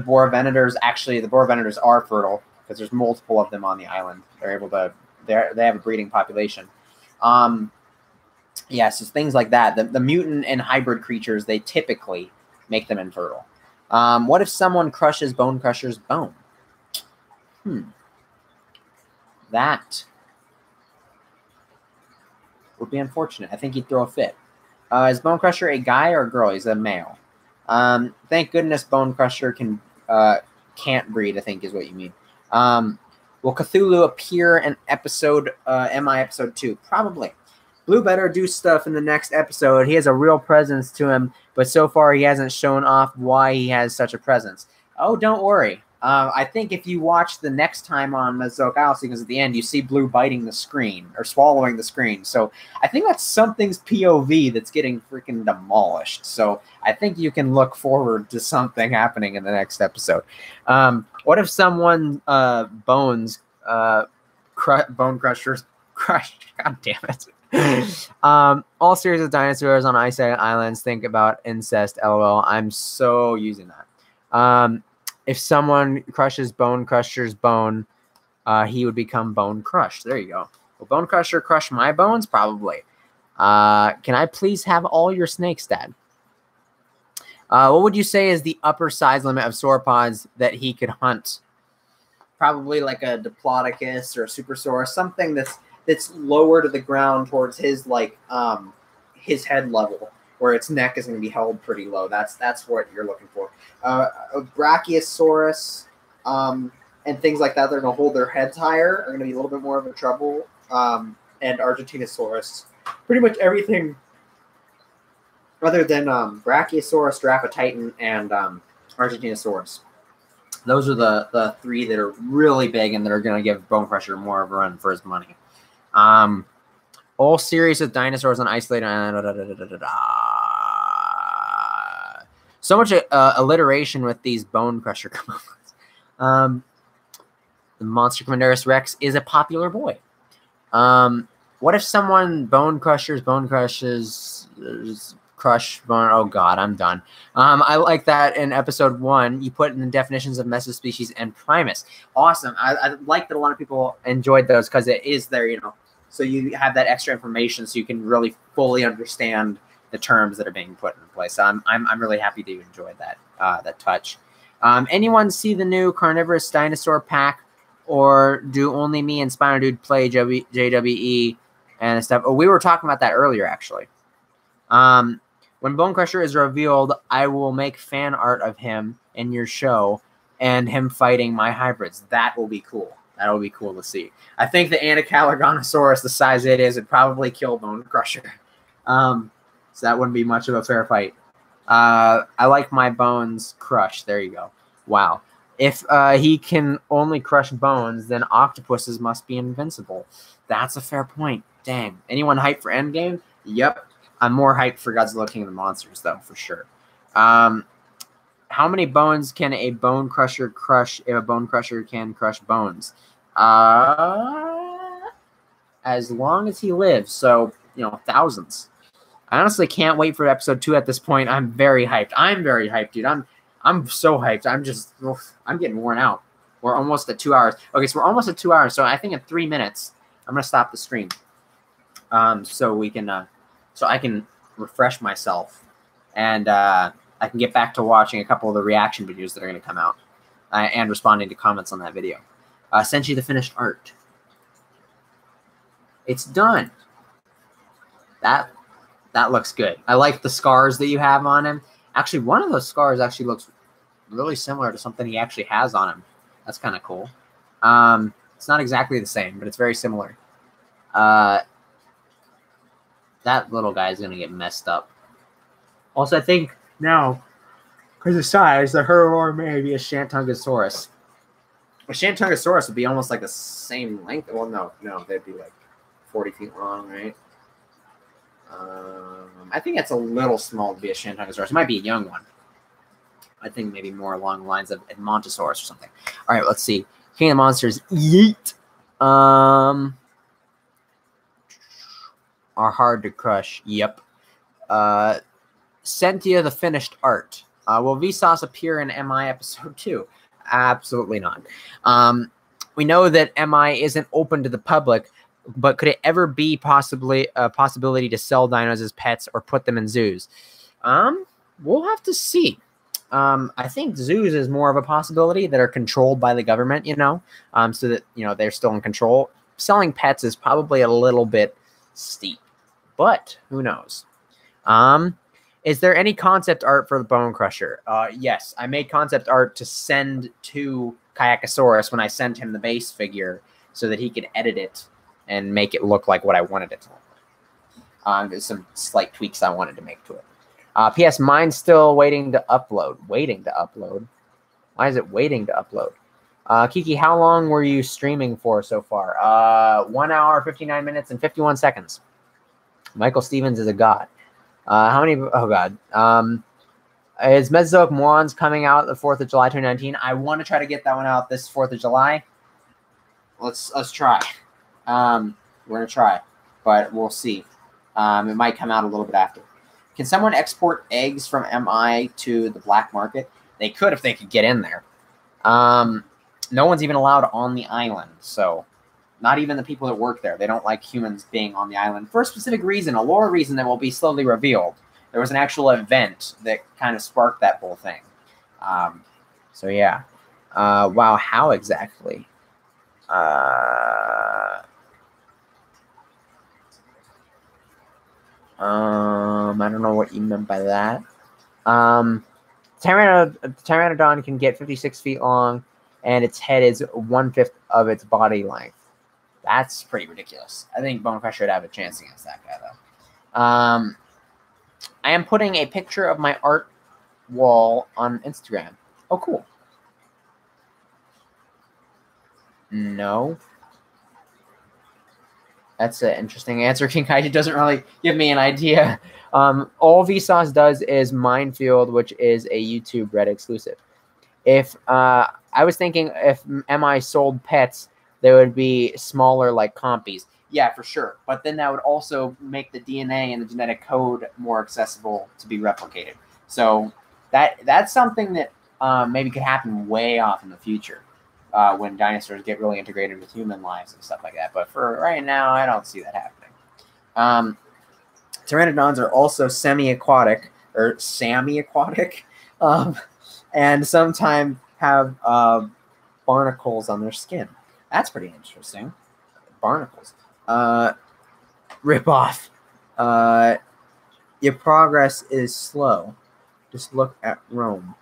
Boar Venators. Actually, the Boar Venators are fertile because there's multiple of them on the island. They're able to. They have a breeding population. Yeah, so things like that. The mutant and hybrid creatures, they typically make them infertile. What if someone crushes Bone Crusher's bone? That would be unfortunate. I think he'd throw a fit. Is Bone Crusher a guy or a girl? He's a male. Thank goodness Bone Crusher can't breed, I think is what you mean. Will Cthulhu appear in episode MI episode 2? Probably. Blue better do stuff in the next episode. He has a real presence to him, but so far he hasn't shown off why he has such a presence. Oh, don't worry. I think if you watch the next time on Mesozoic Isle sequence at the end, you see Blue biting the screen or swallowing the screen. So I think that's something's POV that's getting freaking demolished. So I think you can look forward to something happening in the next episode. What if someone Bone Crushers crushed? God damn it. All series of dinosaurs on ice islands think about incest. LOL. I'm so using that. If someone crushes Bone Crusher's bone, he would become Bone Crushed. There you go. Will Bone Crusher crush my bones? Probably. Can I please have all your snakes, Dad? What would you say is the upper size limit of sauropods that he could hunt? Probably like a Diplodocus or a Supersaurus, something that's lower to the ground towards his his head level, where its neck is going to be held pretty low. That's what you're looking for. A Brachiosaurus and things like that, they're going to hold their heads higher, are going to be a little bit more of a trouble. And Argentinosaurus, pretty much everything other than Brachiosaurus, Dracotitan, and Argentinosaurus. Those are the three that are really big and that are going to give Bone Crusher more of a run for his money. All series of dinosaurs on isolated island. So much alliteration with these Bone Crusher commands. The Monster Commanderus Rex is a popular boy. What if someone crushes crush bone? Oh God, I'm done. I like that in episode 1. You put in the definitions of mesospecies and primus. Awesome. I like that a lot of people enjoyed those because it is there, so you have that extra information so you can really fully understand the terms that are being put in place. So I'm really happy that you enjoyed that touch. Anyone see the new carnivorous dinosaur pack, or do only me and Spino Dude play JWE and stuff? Oh, we were talking about that earlier, actually. When Bone Crusher is revealed, I will make fan art of him in your show and him fighting my hybrids. That will be cool. That will be cool to see. I think the Anacaliganosaurus, the size it is, would probably kill Bone Crusher. So that wouldn't be much of a fair fight. I like my bones crushed. There you go. Wow. If he can only crush bones, then octopuses must be invincible. That's a fair point. Dang. Anyone hyped for Endgame? Yep. I'm more hyped for Godzilla King of the Monsters, though, for sure. How many bones can a Bone Crusher crush if a Bone Crusher can crush bones? As long as he lives. So, thousands. I honestly can't wait for episode 2 at this point. I'm very hyped. I'm very hyped, dude. I'm so hyped. I'm getting worn out. We're almost at 2 hours. Okay, so we're almost at 2 hours. So I think in 3 minutes, I'm going to stop the stream. So I can refresh myself, and I can get back to watching a couple of the reaction videos that are going to come out, and responding to comments on that video. Sent you the finished art. It's done. That looks good. I like the scars that you have on him. Actually, one of those scars actually looks really similar to something he actually has on him. That's kind of cool. It's not exactly the same, but it's very similar. That little guy is going to get messed up. Also, I think now, because of size, the herbivore may be a Shantungosaurus. A Shantungosaurus would be almost like the same length. Well, no, they'd be like 40 feet long, right? I think it's a little small to be a Shantungosaurus. It might be a young one. I think maybe more along the lines of Edmontosaurus or something. All right, let's see. King of the Monsters, yeet. Are hard to crush. Yep. Sentia, the finished art. Will Vsauce appear in MI episode 2? Absolutely not. We know that MI isn't open to the public, but could it ever be possibly a possibility to sell dinos as pets or put them in zoos? We'll have to see. I think zoos is more of a possibility that are controlled by the government, so that, they're still in control. Selling pets is probably a little bit steep, but who knows? Is there any concept art for the Bone Crusher? Yes, I made concept art to send to Kayakasaurus when I sent him the base figure so that he could edit it and make it look like what I wanted it to look like. There's some slight tweaks I wanted to make to it. P.S. Mine's still waiting to upload. Waiting to upload? Why is it waiting to upload? Kiki, how long were you streaming for so far? 1 hour, 59 minutes, and 51 seconds. Michael Stevens is a god. How many? Oh, God. Is Mesozoic Morons coming out the 4th of July 2019? I want to try to get that one out this 4th of July. Let's try. We're going to try, but we'll see. It might come out a little bit after. Can someone export eggs from MI to the black market? They could if they could get in there. No one's even allowed on the island, so not even the people that work there. They don't like humans being on the island for a specific reason, a lore reason that will be slowly revealed. There was an actual event that kind of sparked that whole thing. So, yeah. Wow, how exactly? I don't know what you meant by that. Pteranodon can get 56 feet long, and its head is 1/5 of its body length. That's pretty ridiculous. I think Bone Crusher would have a chance against that guy, though. I am putting a picture of my art wall on Instagram. Oh, cool. No. That's an interesting answer. King Kaiji doesn't really give me an idea. All Vsauce does is Minefield, which is a YouTube Red exclusive. If I was thinking if MI sold pets, they would be smaller like compies. Yeah, for sure. But then that would also make the DNA and the genetic code more accessible to be replicated. So that's something that maybe could happen way off in the future when dinosaurs get really integrated with human lives and stuff like that. But for right now, I don't see that happening. Pteranodons are also semi-aquatic or semi-aquatic, and sometimes have barnacles on their skin. That's pretty interesting. Barnacles. Rip off. Your progress is slow. Just look at Rome.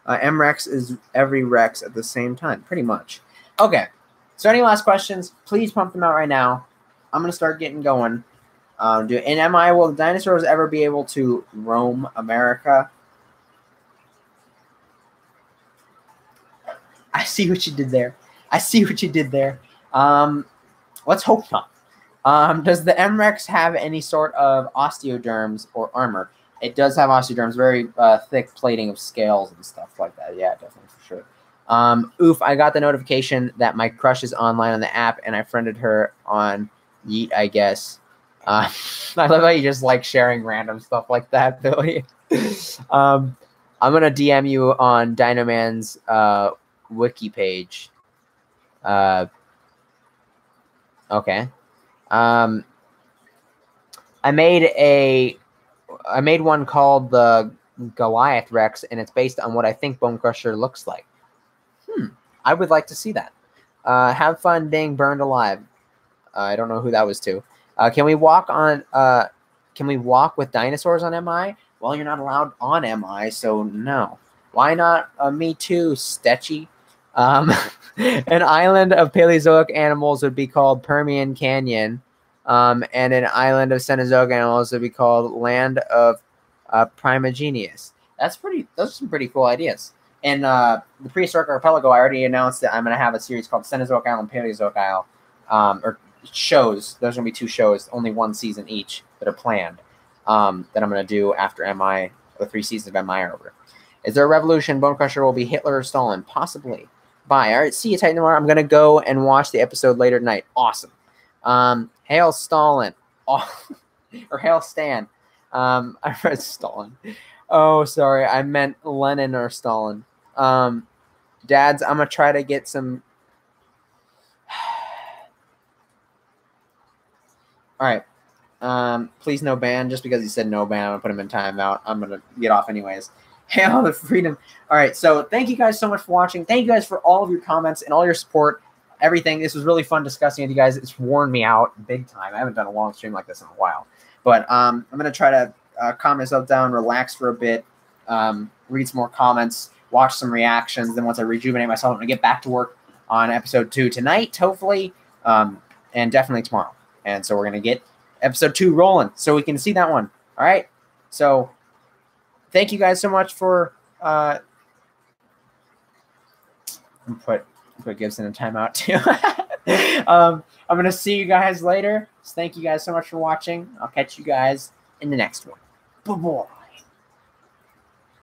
M-Rex is every Rex at the same time, pretty much. Okay. So any last questions, please pump them out right now. I'm going to start getting going. In MI, will the dinosaurs ever be able to roam America? I see what you did there. Let's hope not. Does the M-Rex have any sort of osteoderms or armor? It does have osteoderms, very thick plating of scales and stuff like that. Yeah, definitely for sure. Oof, I got the notification that my crush is online on the app, and I friended her on Yeet, I guess. I love how you just like sharing random stuff like that, Billy. I'm going to DM you on Dinoman's wiki page. Okay. I made one called the Goliath Rex, and it's based on what I think Bone Crusher looks like. I would like to see that. Have fun being burned alive. I don't know who that was to. Can we walk with dinosaurs on MI? Well, you're not allowed on MI, so no. Why not me too, Stetchy? An island of Paleozoic animals would be called Permian Canyon. And an island of Cenozoic animals would be called Land of Primigenius. Those are some pretty cool ideas. And the Prehistoric Archipelago, I already announced that I'm going to have a series called Cenozoic Isle and Paleozoic Isle, or shows. There's going to be 2 shows, only 1 season each that are planned, that I'm going to do after MI, the 3 seasons of MI are over. Is there a revolution? Bone Crusher will be Hitler or Stalin? Possibly. Bye. All right, see you tight tomorrow. I'm going to go and watch the episode later tonight. Awesome. Hail Stalin. Oh, or Hail Stan. I read Stalin. Oh, sorry. I meant Lenin or Stalin. Dads, I'm going to try to get some... All right. Please no ban. Just because he said no ban, I'm going to put him in timeout. I'm going to get off anyways. Hail the freedom. All right. So thank you guys so much for watching. Thank you guys for all of your comments and all your support. Everything. This was really fun discussing with you guys. It's worn me out big time. I haven't done a long stream like this in a while. But I'm going to try to calm myself down, relax for a bit, read some more comments, watch some reactions. Then once I rejuvenate myself, I'm going to get back to work on episode 2 tonight, hopefully, and definitely tomorrow. And so we're going to get episode 2 rolling so we can see that one. All right. So thank you guys so much for put Gibson in timeout too. I'm going to see you guys later. So thank you guys so much for watching. I'll catch you guys in the next one. Bye-bye.